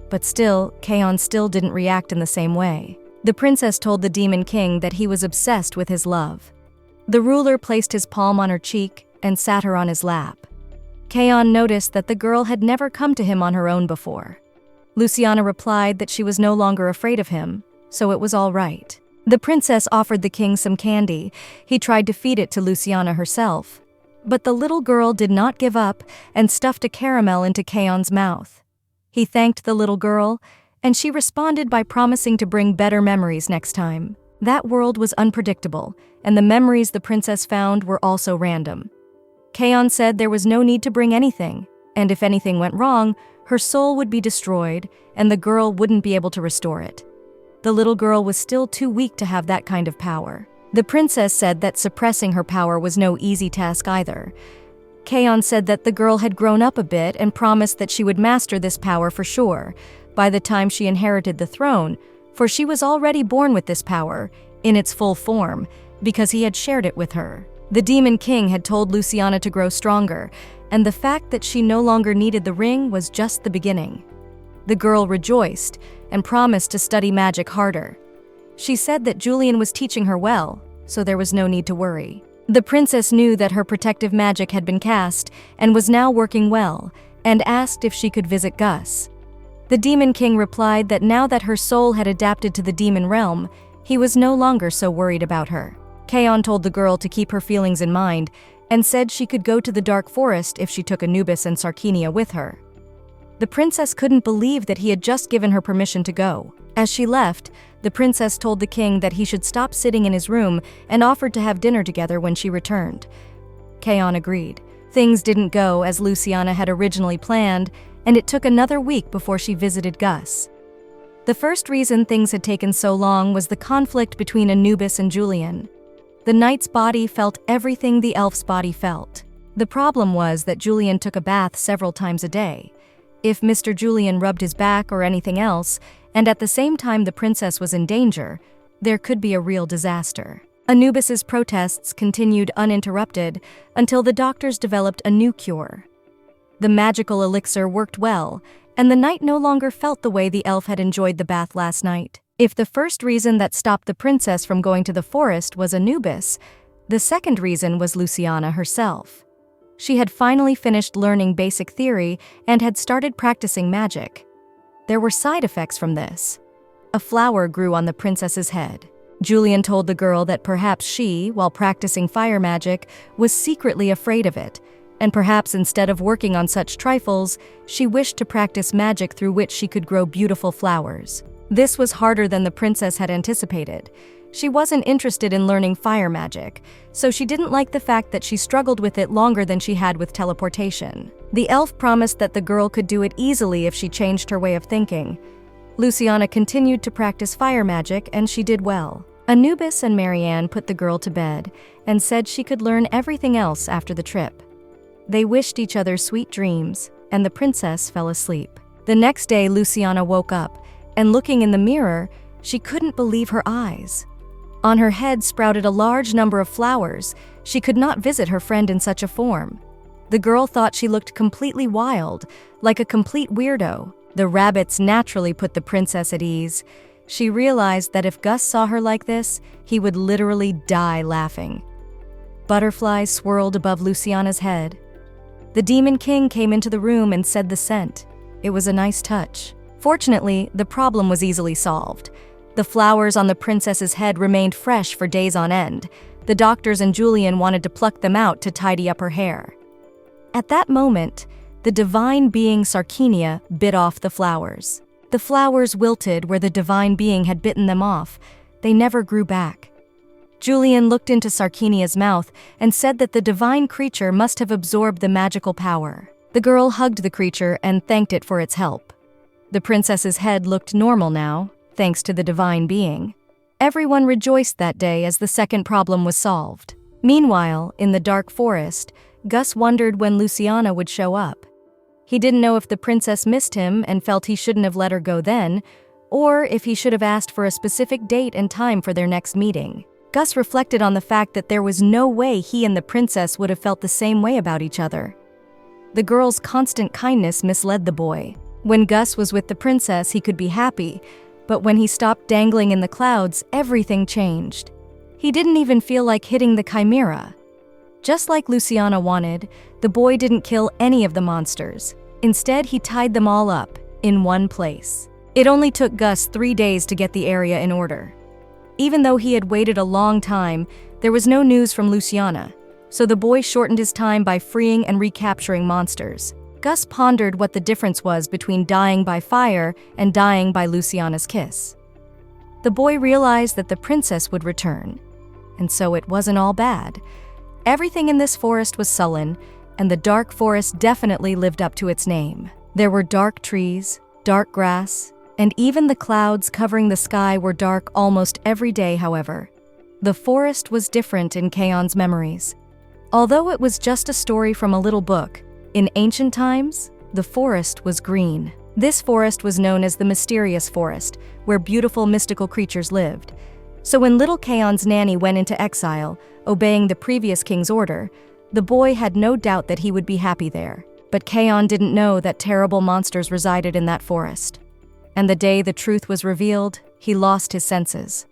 But still, Kaon still didn't react in the same way. The princess told the Demon King that he was obsessed with his love. The ruler placed his palm on her cheek and sat her on his lap. Kaon noticed that the girl had never come to him on her own before. Luciana replied that she was no longer afraid of him, so it was all right. The princess offered the king some candy. He tried to feed it to Luciana herself, but the little girl did not give up and stuffed a caramel into Kaon's mouth. He thanked the little girl, and she responded by promising to bring better memories next time. That world was unpredictable, and the memories the princess found were also random. Kaon said there was no need to bring anything, and if anything went wrong, her soul would be destroyed, and the girl wouldn't be able to restore it. The little girl was still too weak to have that kind of power. The princess said that suppressing her power was no easy task either. Kaon said that the girl had grown up a bit and promised that she would master this power for sure by the time she inherited the throne, for she was already born with this power, in its full form, because he had shared it with her. The Demon King had told Luciana to grow stronger, and the fact that she no longer needed the ring was just the beginning. The girl rejoiced and promised to study magic harder. She said that Julian was teaching her well, so there was no need to worry. The princess knew that her protective magic had been cast and was now working well, and asked if she could visit Gus. The Demon King replied that now that her soul had adapted to the demon realm, he was no longer so worried about her. Kaon told the girl to keep her feelings in mind and said she could go to the Dark Forest if she took Anubis and Sarkinia with her. The princess couldn't believe that he had just given her permission to go. As she left, the princess told the king that he should stop sitting in his room and offered to have dinner together when she returned. Kaon agreed. Things didn't go as Luciana had originally planned, and it took another week before she visited Gus. The first reason things had taken so long was the conflict between Anubis and Julian. The knight's body felt everything the elf's body felt. The problem was that Julian took a bath several times a day. If Mr. Julian rubbed his back or anything else, and at the same time the princess was in danger, there could be a real disaster. Anubis's protests continued uninterrupted until the doctors developed a new cure. The magical elixir worked well, and the knight no longer felt the way the elf had enjoyed the bath last night. If the first reason that stopped the princess from going to the forest was Anubis, the second reason was Luciana herself. She had finally finished learning basic theory and had started practicing magic. There were side effects from this. A flower grew on the princess's head. Julian told the girl that perhaps she, while practicing fire magic, was secretly afraid of it, and perhaps instead of working on such trifles, she wished to practice magic through which she could grow beautiful flowers. This was harder than the princess had anticipated. She wasn't interested in learning fire magic, so she didn't like the fact that she struggled with it longer than she had with teleportation. The elf promised that the girl could do it easily if she changed her way of thinking. Luciana continued to practice fire magic, and she did well. Anubis and Marianne put the girl to bed and said she could learn everything else after the trip. They wished each other sweet dreams, and the princess fell asleep. The next day, Luciana woke up, and looking in the mirror, she couldn't believe her eyes. On her head sprouted a large number of flowers. She could not visit her friend in such a form. The girl thought she looked completely wild, like a complete weirdo. The rabbits naturally put the princess at ease. She realized that if Gus saw her like this, he would literally die laughing. Butterflies swirled above Luciana's head. The Demon King came into the room and said the scent. It was a nice touch. Fortunately, the problem was easily solved. The flowers on the princess's head remained fresh for days on end. The doctors and Julian wanted to pluck them out to tidy up her hair. At that moment, the divine being Sarkinia bit off the flowers. The flowers wilted where the divine being had bitten them off. They never grew back. Julian looked into Sarkinia's mouth and said that the divine creature must have absorbed the magical power. The girl hugged the creature and thanked it for its help. The princess's head looked normal now, thanks to the divine being. Everyone rejoiced that day as the second problem was solved. Meanwhile, in the Dark Forest, Gus wondered when Luciana would show up. He didn't know if the princess missed him and felt he shouldn't have let her go then, or if he should have asked for a specific date and time for their next meeting. Gus reflected on the fact that there was no way he and the princess would have felt the same way about each other. The girl's constant kindness misled the boy. When Gus was with the princess, he could be happy, but when he stopped dangling in the clouds, everything changed. He didn't even feel like hitting the chimera. Just like Luciana wanted, the boy didn't kill any of the monsters. Instead, he tied them all up, in one place. It only took Gus 3 days to get the area in order. Even though he had waited a long time, there was no news from Luciana, so the boy shortened his time by freeing and recapturing monsters. Gus pondered what the difference was between dying by fire and dying by Luciana's kiss. The boy realized that the princess would return, and so it wasn't all bad. Everything in this forest was sullen, and the Dark Forest definitely lived up to its name. There were dark trees, dark grass, and even the clouds covering the sky were dark almost every day, however. The forest was different in Kaon's memories. Although it was just a story from a little book, in ancient times, the forest was green. This forest was known as the Mysterious Forest, where beautiful mystical creatures lived. So when little Kaon's nanny went into exile, obeying the previous king's order, the boy had no doubt that he would be happy there. But Kaon didn't know that terrible monsters resided in that forest. And the day the truth was revealed, he lost his senses.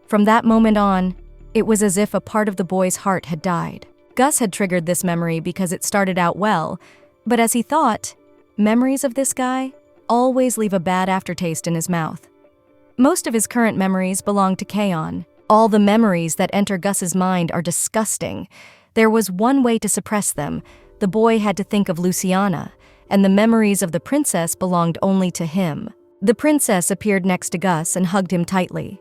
From that moment on, it was as if a part of the boy's heart had died. Gus had triggered this memory because it started out well, but as he thought, memories of this guy? always leave a bad aftertaste in his mouth. Most of his current memories belong to Kaon. All the memories that enter Gus's mind are disgusting. There was one way to suppress them. The boy had to think of Luciana, and the memories of the princess belonged only to him. The princess appeared next to Gus and hugged him tightly.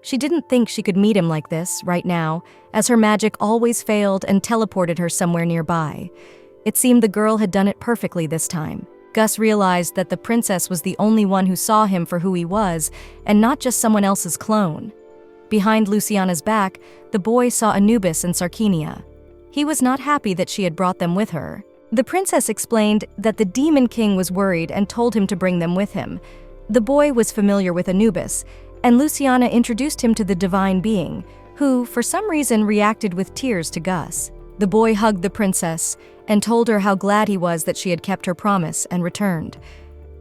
She didn't think she could meet him like this, right now, as her magic always failed and teleported her somewhere nearby. It seemed the girl had done it perfectly this time. Gus realized that the princess was the only one who saw him for who he was, and not just someone else's clone. Behind Luciana's back, the boy saw Anubis and Sarkinia. He was not happy that she had brought them with her. The princess explained that the Demon King was worried and told him to bring them with him. The boy was familiar with Anubis, and Luciana introduced him to the divine being, who, for some reason, reacted with tears to Gus. The boy hugged the princess and told her how glad he was that she had kept her promise and returned.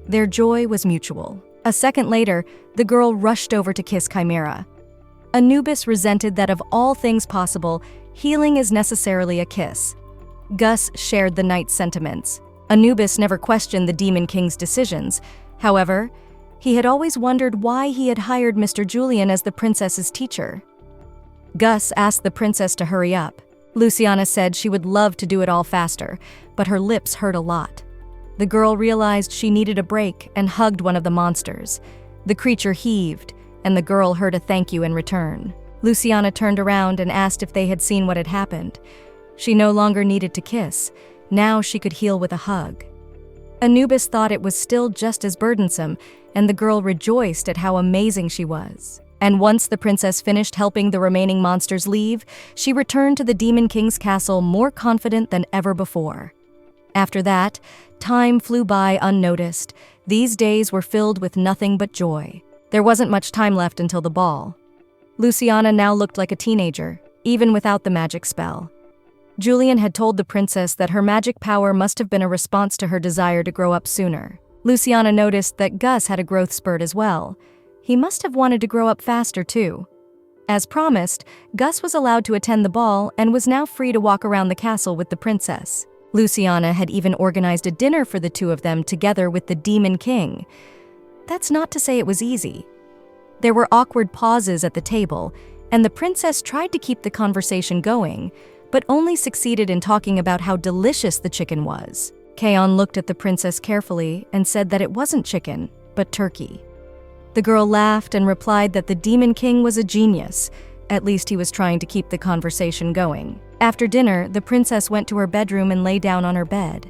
Their joy was mutual. A second later, the girl rushed over to kiss Chimera. Anubis resented that of all things possible, healing is necessarily a kiss. Gus shared the knight's sentiments. Anubis never questioned the Demon King's decisions. However, he had always wondered why he had hired Mr. Julian as the princess's teacher. Gus asked the princess to hurry up. Luciana said she would love to do it all faster, but her lips hurt a lot. The girl realized she needed a break and hugged one of the monsters. The creature heaved, and the girl heard a thank you in return. Luciana turned around and asked if they had seen what had happened. She no longer needed to kiss. Now she could heal with a hug. Anubis thought it was still just as burdensome, and the girl rejoiced at how amazing she was. And once the princess finished helping the remaining monsters leave, she returned to the Demon King's castle more confident than ever before. After that, time flew by unnoticed. These days were filled with nothing but joy. There wasn't much time left until the ball. Luciana now looked like a teenager, even without the magic spell. Julian had told the princess that her magic power must have been a response to her desire to grow up sooner. Luciana noticed that Gus had a growth spurt as well. He must have wanted to grow up faster, too. As promised, Gus was allowed to attend the ball and was now free to walk around the castle with the princess. Luciana had even organized a dinner for the two of them together with the Demon King. That's not to say it was easy. There were awkward pauses at the table, and the princess tried to keep the conversation going, but only succeeded in talking about how delicious the chicken was. Kaon looked at the princess carefully and said that it wasn't chicken, but turkey. The girl laughed and replied that the Demon King was a genius. At least he was trying to keep the conversation going. After dinner, the princess went to her bedroom and lay down on her bed.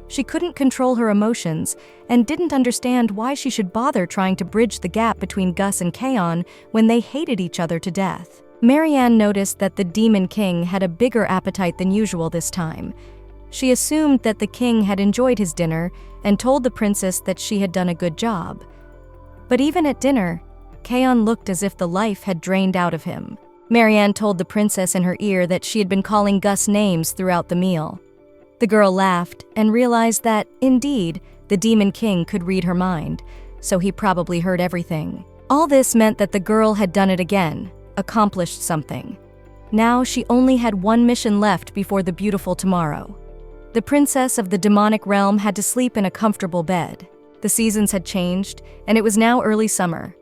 She couldn't control her emotions and didn't understand why she should bother trying to bridge the gap between Gus and Kaon when they hated each other to death. Marianne noticed that the Demon King had a bigger appetite than usual this time. She assumed that the king had enjoyed his dinner and told the princess that she had done a good job. But even at dinner, Kaon looked as if the life had drained out of him. Marianne told the princess in her ear that she had been calling Gus names throughout the meal. The girl laughed and realized that, indeed, the Demon King could read her mind, so he probably heard everything. All this meant that the girl had done it again, accomplished something. Now she only had one mission left before the beautiful tomorrow. The princess of the demonic realm had to sleep in a comfortable bed. The seasons had changed, and it was now early summer.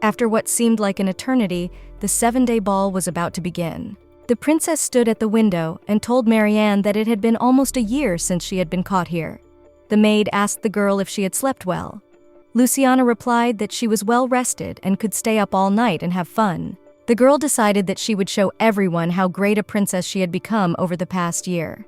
After what seemed like an eternity, the 7-day ball was about to begin. The princess stood at the window and told Marianne that it had been almost a year since she had been caught here. The maid asked the girl if she had slept well. Luciana replied that she was well rested and could stay up all night and have fun. The girl decided that she would show everyone how great a princess she had become over the past year.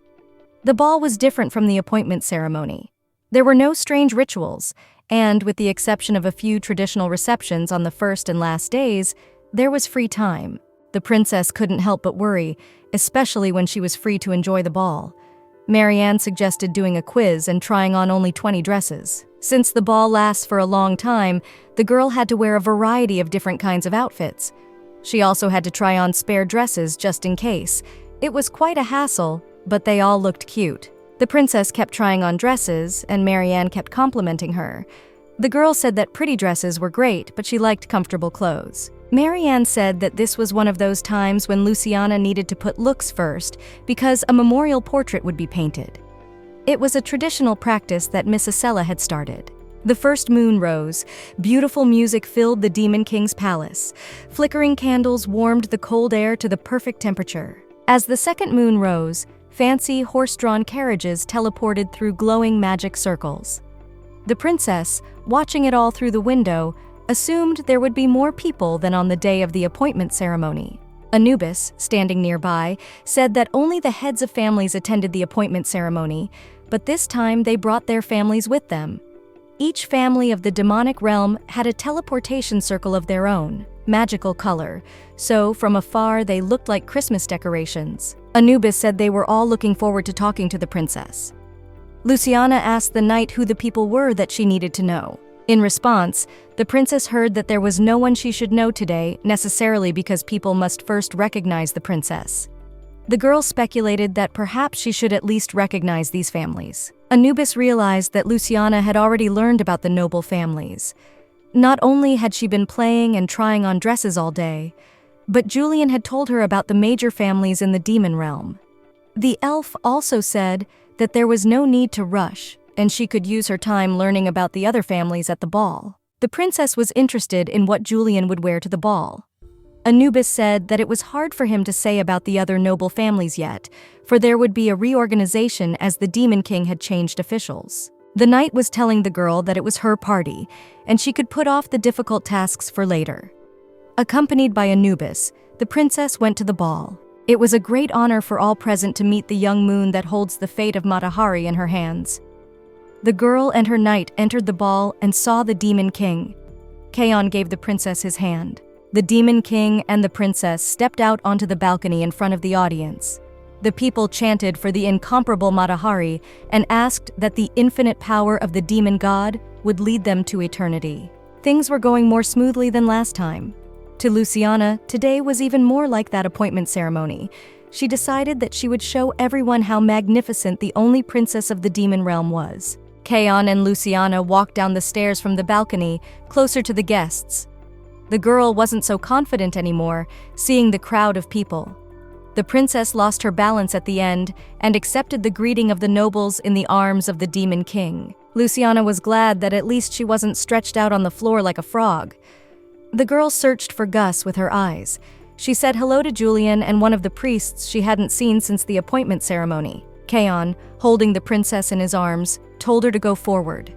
The ball was different from the appointment ceremony. There were no strange rituals, and with the exception of a few traditional receptions on the first and last days, there was free time. The princess couldn't help but worry, especially when she was free to enjoy the ball. Marianne suggested doing a quiz and trying on only 20 dresses. Since the ball lasts for a long time, the girl had to wear a variety of different kinds of outfits. She also had to try on spare dresses just in case. It was quite a hassle, but they all looked cute. The princess kept trying on dresses, and Marianne kept complimenting her. The girl said that pretty dresses were great, but she liked comfortable clothes. Marianne said that this was one of those times when Luciana needed to put looks first because a memorial portrait would be painted. It was a traditional practice that Miss Acela had started. The first moon rose. Beautiful music filled the Demon King's palace. Flickering candles warmed the cold air to the perfect temperature. As the second moon rose, fancy horse-drawn carriages teleported through glowing magic circles. The princess, watching it all through the window, assumed there would be more people than on the day of the appointment ceremony. Anubis, standing nearby, said that only the heads of families attended the appointment ceremony, but this time they brought their families with them. Each family of the demonic realm had a teleportation circle of their own, magical color, so from afar they looked like Christmas decorations. Anubis said they were all looking forward to talking to the princess. Luciana asked the knight who the people were that she needed to know. In response, the princess heard that there was no one she should know today, necessarily because people must first recognize the princess. The girl speculated that perhaps she should at least recognize these families. Anubis realized that Luciana had already learned about the noble families. Not only had she been playing and trying on dresses all day, but Julian had told her about the major families in the demon realm. The elf also said that there was no need to rush, and she could use her time learning about the other families at the ball. The princess was interested in what Julian would wear to the ball. Anubis said that it was hard for him to say about the other noble families yet, for there would be a reorganization as the Demon King had changed officials. The knight was telling the girl that it was her party, and she could put off the difficult tasks for later. Accompanied by Anubis, the princess went to the ball. It was a great honor for all present to meet the young moon that holds the fate of Matahari in her hands. The girl and her knight entered the ball and saw the Demon King. Kaon gave the princess his hand. The Demon King and the princess stepped out onto the balcony in front of the audience. The people chanted for the incomparable Matahari and asked that the infinite power of the demon god would lead them to eternity. Things were going more smoothly than last time. To Luciana, today was even more like that appointment ceremony. She decided that she would show everyone how magnificent the only princess of the demon realm was. Kaon and Luciana walked down the stairs from the balcony, closer to the guests. The girl wasn't so confident anymore, seeing the crowd of people. The princess lost her balance at the end and accepted the greeting of the nobles in the arms of the Demon King. Luciana was glad that at least she wasn't stretched out on the floor like a frog. The girl searched for Gus with her eyes. She said hello to Julian and one of the priests she hadn't seen since the appointment ceremony. Kaon, holding the princess in his arms, told her to go forward.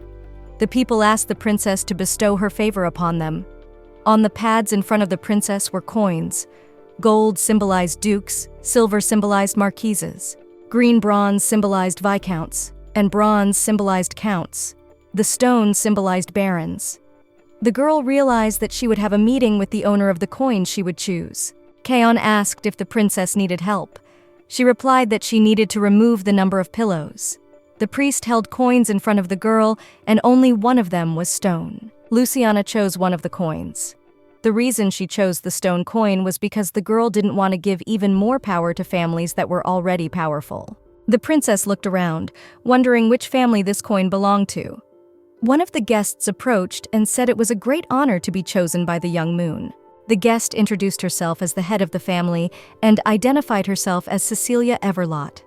The people asked the princess to bestow her favor upon them. On the pads in front of the princess were coins. Gold symbolized dukes, silver symbolized marquises. Green bronze symbolized viscounts, and bronze symbolized counts. The stone symbolized barons. The girl realized that she would have a meeting with the owner of the coin she would choose. Kaon asked if the princess needed help. She replied that she needed to remove the number of pillows. The priest held coins in front of the girl, and only one of them was stone. Luciana chose one of the coins. The reason she chose the stone coin was because the girl didn't want to give even more power to families that were already powerful. The princess looked around, wondering which family this coin belonged to. One of the guests approached and said it was a great honor to be chosen by the young moon. The guest introduced herself as the head of the family and identified herself as Cecilia Everlot.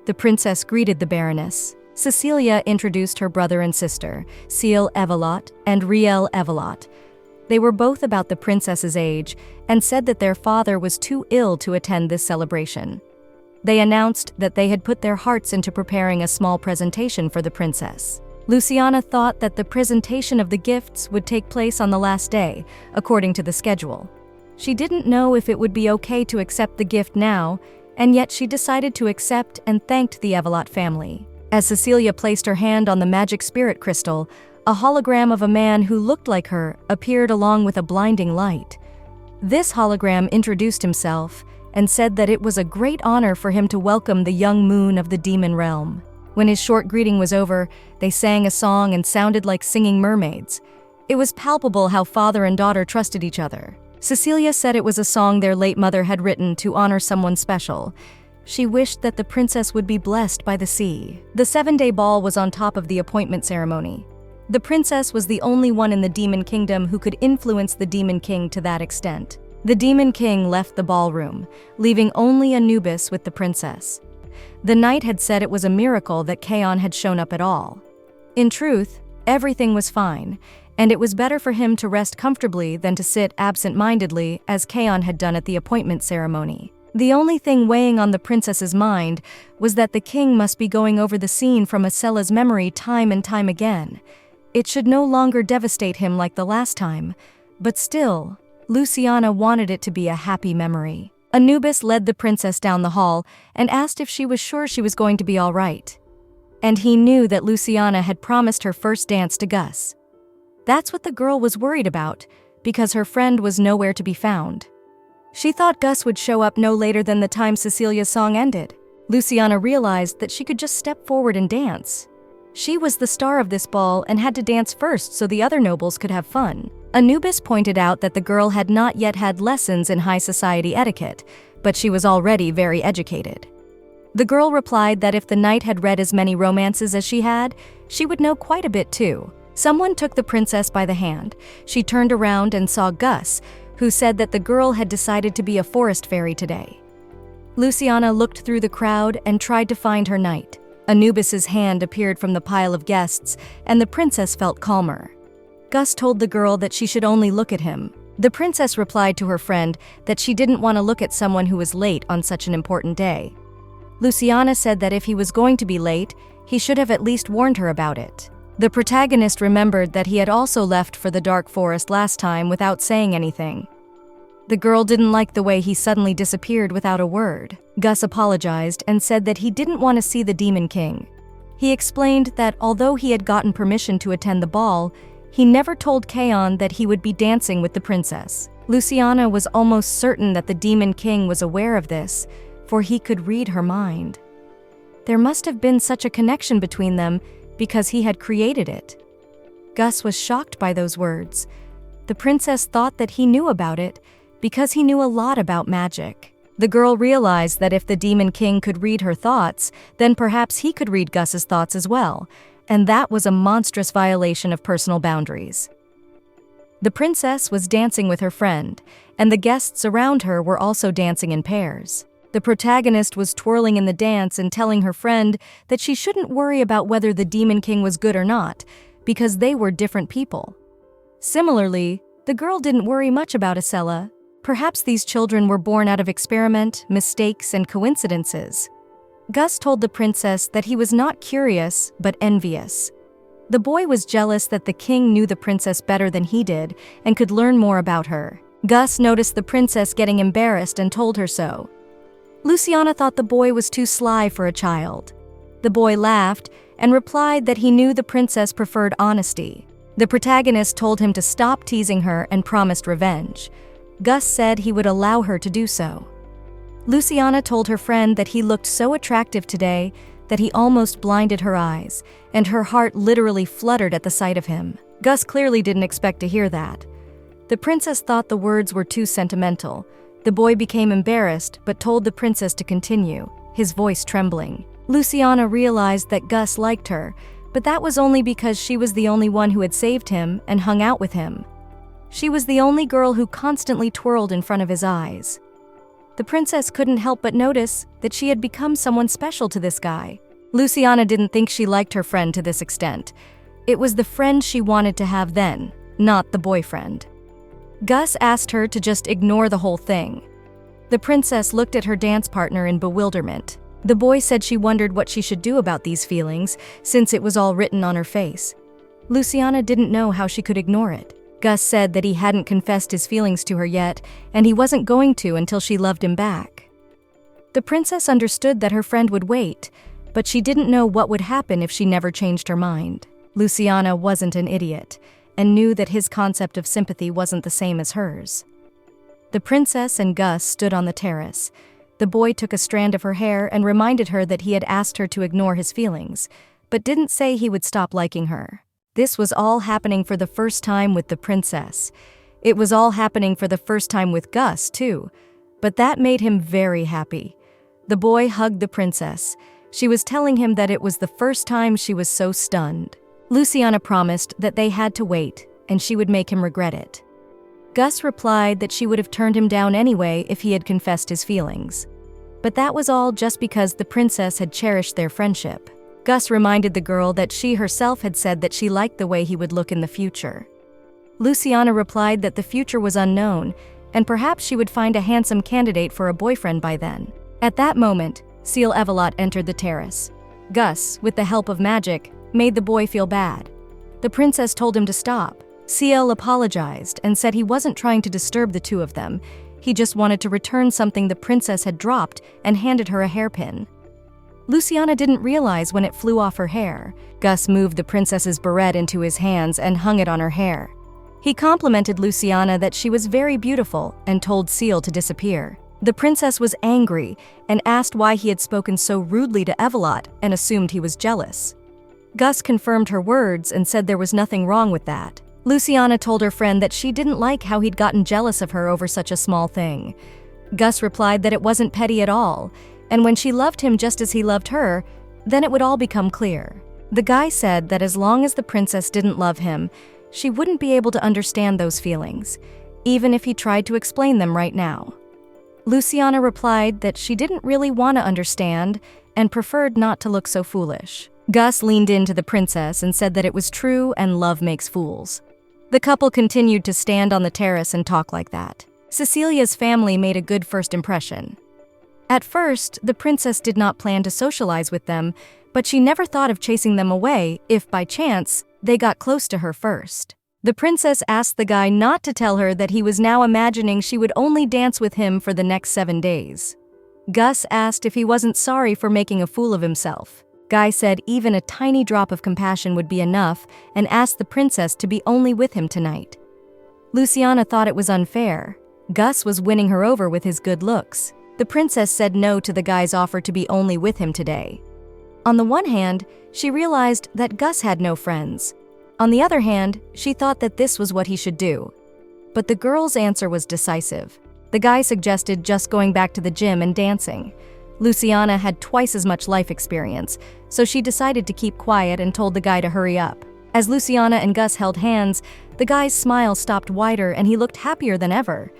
The princess greeted the baroness. Cecilia introduced her brother and sister, Ciel Everlot and Riel Everlot. They were both about the princess's age and said that their father was too ill to attend this celebration. They announced that they had put their hearts into preparing a small presentation for the princess. Luciana thought that the presentation of the gifts would take place on the last day, according to the schedule. She didn't know if it would be okay to accept the gift now, and yet she decided to accept and thanked the Everlot family. As Cecilia placed her hand on the magic spirit crystal, a hologram of a man who looked like her appeared along with a blinding light. This hologram introduced himself and said that it was a great honor for him to welcome the young moon of the demon realm. When his short greeting was over, they sang a song and sounded like singing mermaids. It was palpable how father and daughter trusted each other. Cecilia said it was a song their late mother had written to honor someone special. She wished that the princess would be blessed by the sea. The 7-day ball was on top of the appointment ceremony. The princess was the only one in the Demon Kingdom who could influence the Demon King to that extent. The Demon King left the ballroom, leaving only Anubis with the princess. The knight had said it was a miracle that Kaon had shown up at all. In truth, Everything was fine, and it was better for him to rest comfortably than to sit absent-mindedly as Kaon had done at the appointment ceremony. The only thing weighing on the princess's mind was that the king must be going over the scene from Asella's memory time and time again. It should no longer devastate him like the last time, but still, Luciana wanted it to be a happy memory. Anubis led the princess down the hall and asked if she was sure she was going to be all right. And he knew that Luciana had promised her first dance to Gus. That's what the girl was worried about, because her friend was nowhere to be found. She thought Gus would show up no later than the time Cecilia's song ended. Luciana realized that she could just step forward and dance. She was the star of this ball and had to dance first so the other nobles could have fun. Anubis pointed out that the girl had not yet had lessons in high society etiquette, but she was already very educated. The girl replied that if the knight had read as many romances as she had, she would know quite a bit too. Someone took the princess by the hand. She turned around and saw Gus, who said that the girl had decided to be a forest fairy today. Luciana looked through the crowd and tried to find her knight. Anubis's hand appeared from the pile of guests, and the princess felt calmer. Gus told the girl that she should only look at him. The princess replied to her friend that she didn't want to look at someone who was late on such an important day. Luciana said that if he was going to be late, he should have at least warned her about it. The protagonist remembered that he had also left for the dark forest last time without saying anything. The girl didn't like the way he suddenly disappeared without a word. Gus apologized and said that he didn't want to see the Demon King. He explained that although he had gotten permission to attend the ball, he never told Kaon that he would be dancing with the princess. Luciana was almost certain that the Demon King was aware of this, for he could read her mind. There must have been such a connection between them because he had created it. Gus was shocked by those words. The princess thought that he knew about it because he knew a lot about magic. The girl realized that if the Demon King could read her thoughts, then perhaps he could read Gus's thoughts as well, and that was a monstrous violation of personal boundaries. The princess was dancing with her friend, and the guests around her were also dancing in pairs. The protagonist was twirling in the dance and telling her friend that she shouldn't worry about whether the Demon King was good or not, because they were different people. Similarly, the girl didn't worry much about Asella. Perhaps these children were born out of experiment, mistakes, and coincidences. Gus told the princess that he was not curious, but envious. The boy was jealous that the king knew the princess better than he did and could learn more about her. Gus noticed the princess getting embarrassed and told her so. Luciana thought the boy was too sly for a child. The boy laughed and replied that he knew the princess preferred honesty. The protagonist told him to stop teasing her and promised revenge. Gus said he would allow her to do so. Luciana told her friend that he looked so attractive today that he almost blinded her eyes, and her heart literally fluttered at the sight of him. Gus clearly didn't expect to hear that. The princess thought the words were too sentimental. The boy became embarrassed but told the princess to continue, his voice trembling. Luciana realized that Gus liked her, but that was only because she was the only one who had saved him and hung out with him. She was the only girl who constantly twirled in front of his eyes. The princess couldn't help but notice that she had become someone special to this guy. Luciana didn't think she liked her friend to this extent. It was the friend she wanted to have then, not the boyfriend. Gus asked her to just ignore the whole thing. The princess looked at her dance partner in bewilderment. The boy said she wondered what she should do about these feelings, since it was all written on her face. Luciana didn't know how she could ignore it. Gus said that he hadn't confessed his feelings to her yet, and he wasn't going to until she loved him back. The princess understood that her friend would wait, but she didn't know what would happen if she never changed her mind. Luciana wasn't an idiot, and knew that his concept of sympathy wasn't the same as hers. The princess and Gus stood on the terrace. The boy took a strand of her hair and reminded her that he had asked her to ignore his feelings, but didn't say he would stop liking her. This was all happening for the first time with the princess. It was all happening for the first time with Gus, too, but that made him very happy. The boy hugged the princess. She was telling him that it was the first time she was so stunned. Luciana promised that they had to wait, and she would make him regret it. Gus replied that she would have turned him down anyway if he had confessed his feelings. But that was all just because the princess had cherished their friendship. Gus reminded the girl that she herself had said that she liked the way he would look in the future. Luciana replied that the future was unknown, and perhaps she would find a handsome candidate for a boyfriend by then. At that moment, Ciel Evelot entered the terrace. Gus, with the help of magic, made the boy feel bad. The princess told him to stop. Ciel apologized and said he wasn't trying to disturb the two of them. He just wanted to return something the princess had dropped and handed her a hairpin. Luciana didn't realize when it flew off her hair. Gus moved the princess's barrette into his hands and hung it on her hair. He complimented Luciana that she was very beautiful and told Ciel to disappear. The princess was angry and asked why he had spoken so rudely to Evelot and assumed he was jealous. Gus confirmed her words and said there was nothing wrong with that. Luciana told her friend that she didn't like how he'd gotten jealous of her over such a small thing. Gus replied that it wasn't petty at all, and when she loved him just as he loved her, then it would all become clear. The guy said that as long as the princess didn't love him, she wouldn't be able to understand those feelings, even if he tried to explain them right now. Luciana replied that she didn't really want to understand and preferred not to look so foolish. Gus leaned into the princess and said that it was true and love makes fools. The couple continued to stand on the terrace and talk like that. Cecilia's family made a good first impression. At first, the princess did not plan to socialize with them, but she never thought of chasing them away if, by chance, they got close to her first. The princess asked the guy not to tell her that he was now imagining she would only dance with him for the next 7 days. Gus asked if he wasn't sorry for making a fool of himself. Guy said even a tiny drop of compassion would be enough and asked the princess to be only with him tonight. Luciana thought it was unfair. Gus was winning her over with his good looks. The princess said no to the guy's offer to be only with him today. On the one hand, she realized that Gus had no friends. On the other hand, she thought that this was what he should do. But the girl's answer was decisive. The guy suggested just going back to the gym and dancing. Luciana had twice as much life experience, so she decided to keep quiet and told the guy to hurry up. As Luciana and Gus held hands, the guy's smile stopped wider and he looked happier than ever.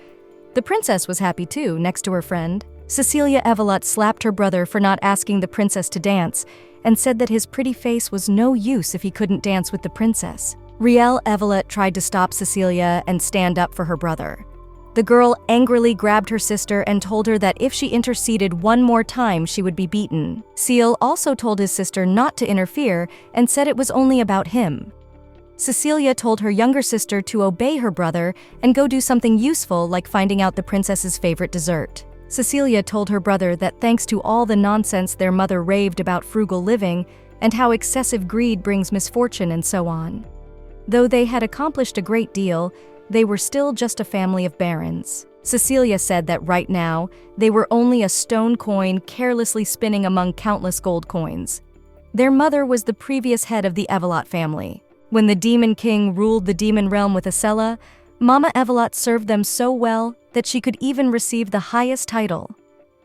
The princess was happy too, next to her friend. Cecilia Evelot slapped her brother for not asking the princess to dance and said that his pretty face was no use if he couldn't dance with the princess. Riel Evelot tried to stop Cecilia and stand up for her brother. The girl angrily grabbed her sister and told her that if she interceded one more time, she would be beaten. Ciel also told his sister not to interfere and said it was only about him. Cecilia told her younger sister to obey her brother and go do something useful like finding out the princess's favorite dessert. Cecilia told her brother that thanks to all the nonsense their mother raved about frugal living and how excessive greed brings misfortune and so on. Though they had accomplished a great deal, they were still just a family of barons. Cecilia said that right now, they were only a stone coin carelessly spinning among countless gold coins. Their mother was the previous head of the Evelot family. When the Demon King ruled the demon realm with Acela, Mama Evelot served them so well that she could even receive the highest title.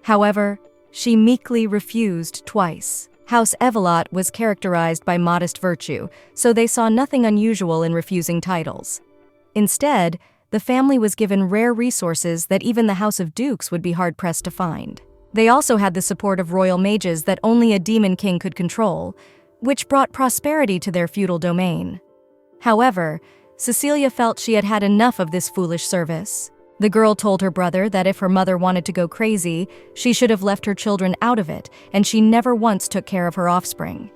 However, she meekly refused twice. House Evelot was characterized by modest virtue, so they saw nothing unusual in refusing titles. Instead, the family was given rare resources that even the House of Dukes would be hard-pressed to find. They also had the support of royal mages that only a demon king could control, which brought prosperity to their feudal domain. However, Cecilia felt she had had enough of this foolish service. The girl told her brother that if her mother wanted to go crazy, she should have left her children out of it, and she never once took care of her offspring.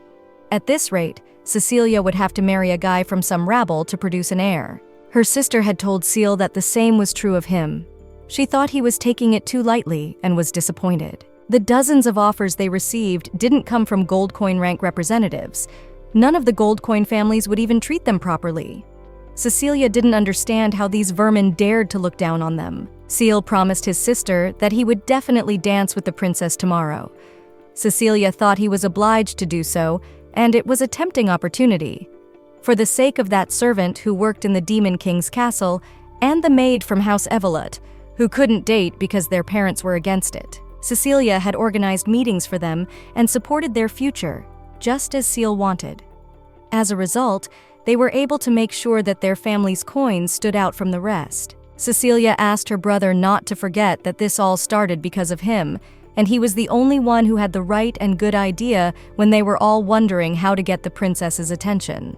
At this rate, Cecilia would have to marry a guy from some rabble to produce an heir. Her sister had told Ciel that the same was true of him. She thought he was taking it too lightly and was disappointed. The dozens of offers they received didn't come from gold coin rank representatives. None of the gold coin families would even treat them properly. Cecilia didn't understand how these vermin dared to look down on them. Ciel promised his sister that he would definitely dance with the princess tomorrow. Cecilia thought he was obliged to do so, and it was a tempting opportunity. For the sake of that servant who worked in the Demon King's castle, and the maid from House Evelot, who couldn't date because their parents were against it. Cecilia had organized meetings for them and supported their future, just as Ciel wanted. As a result, they were able to make sure that their family's coins stood out from the rest. Cecilia asked her brother not to forget that this all started because of him, and he was the only one who had the right and good idea when they were all wondering how to get the princess's attention.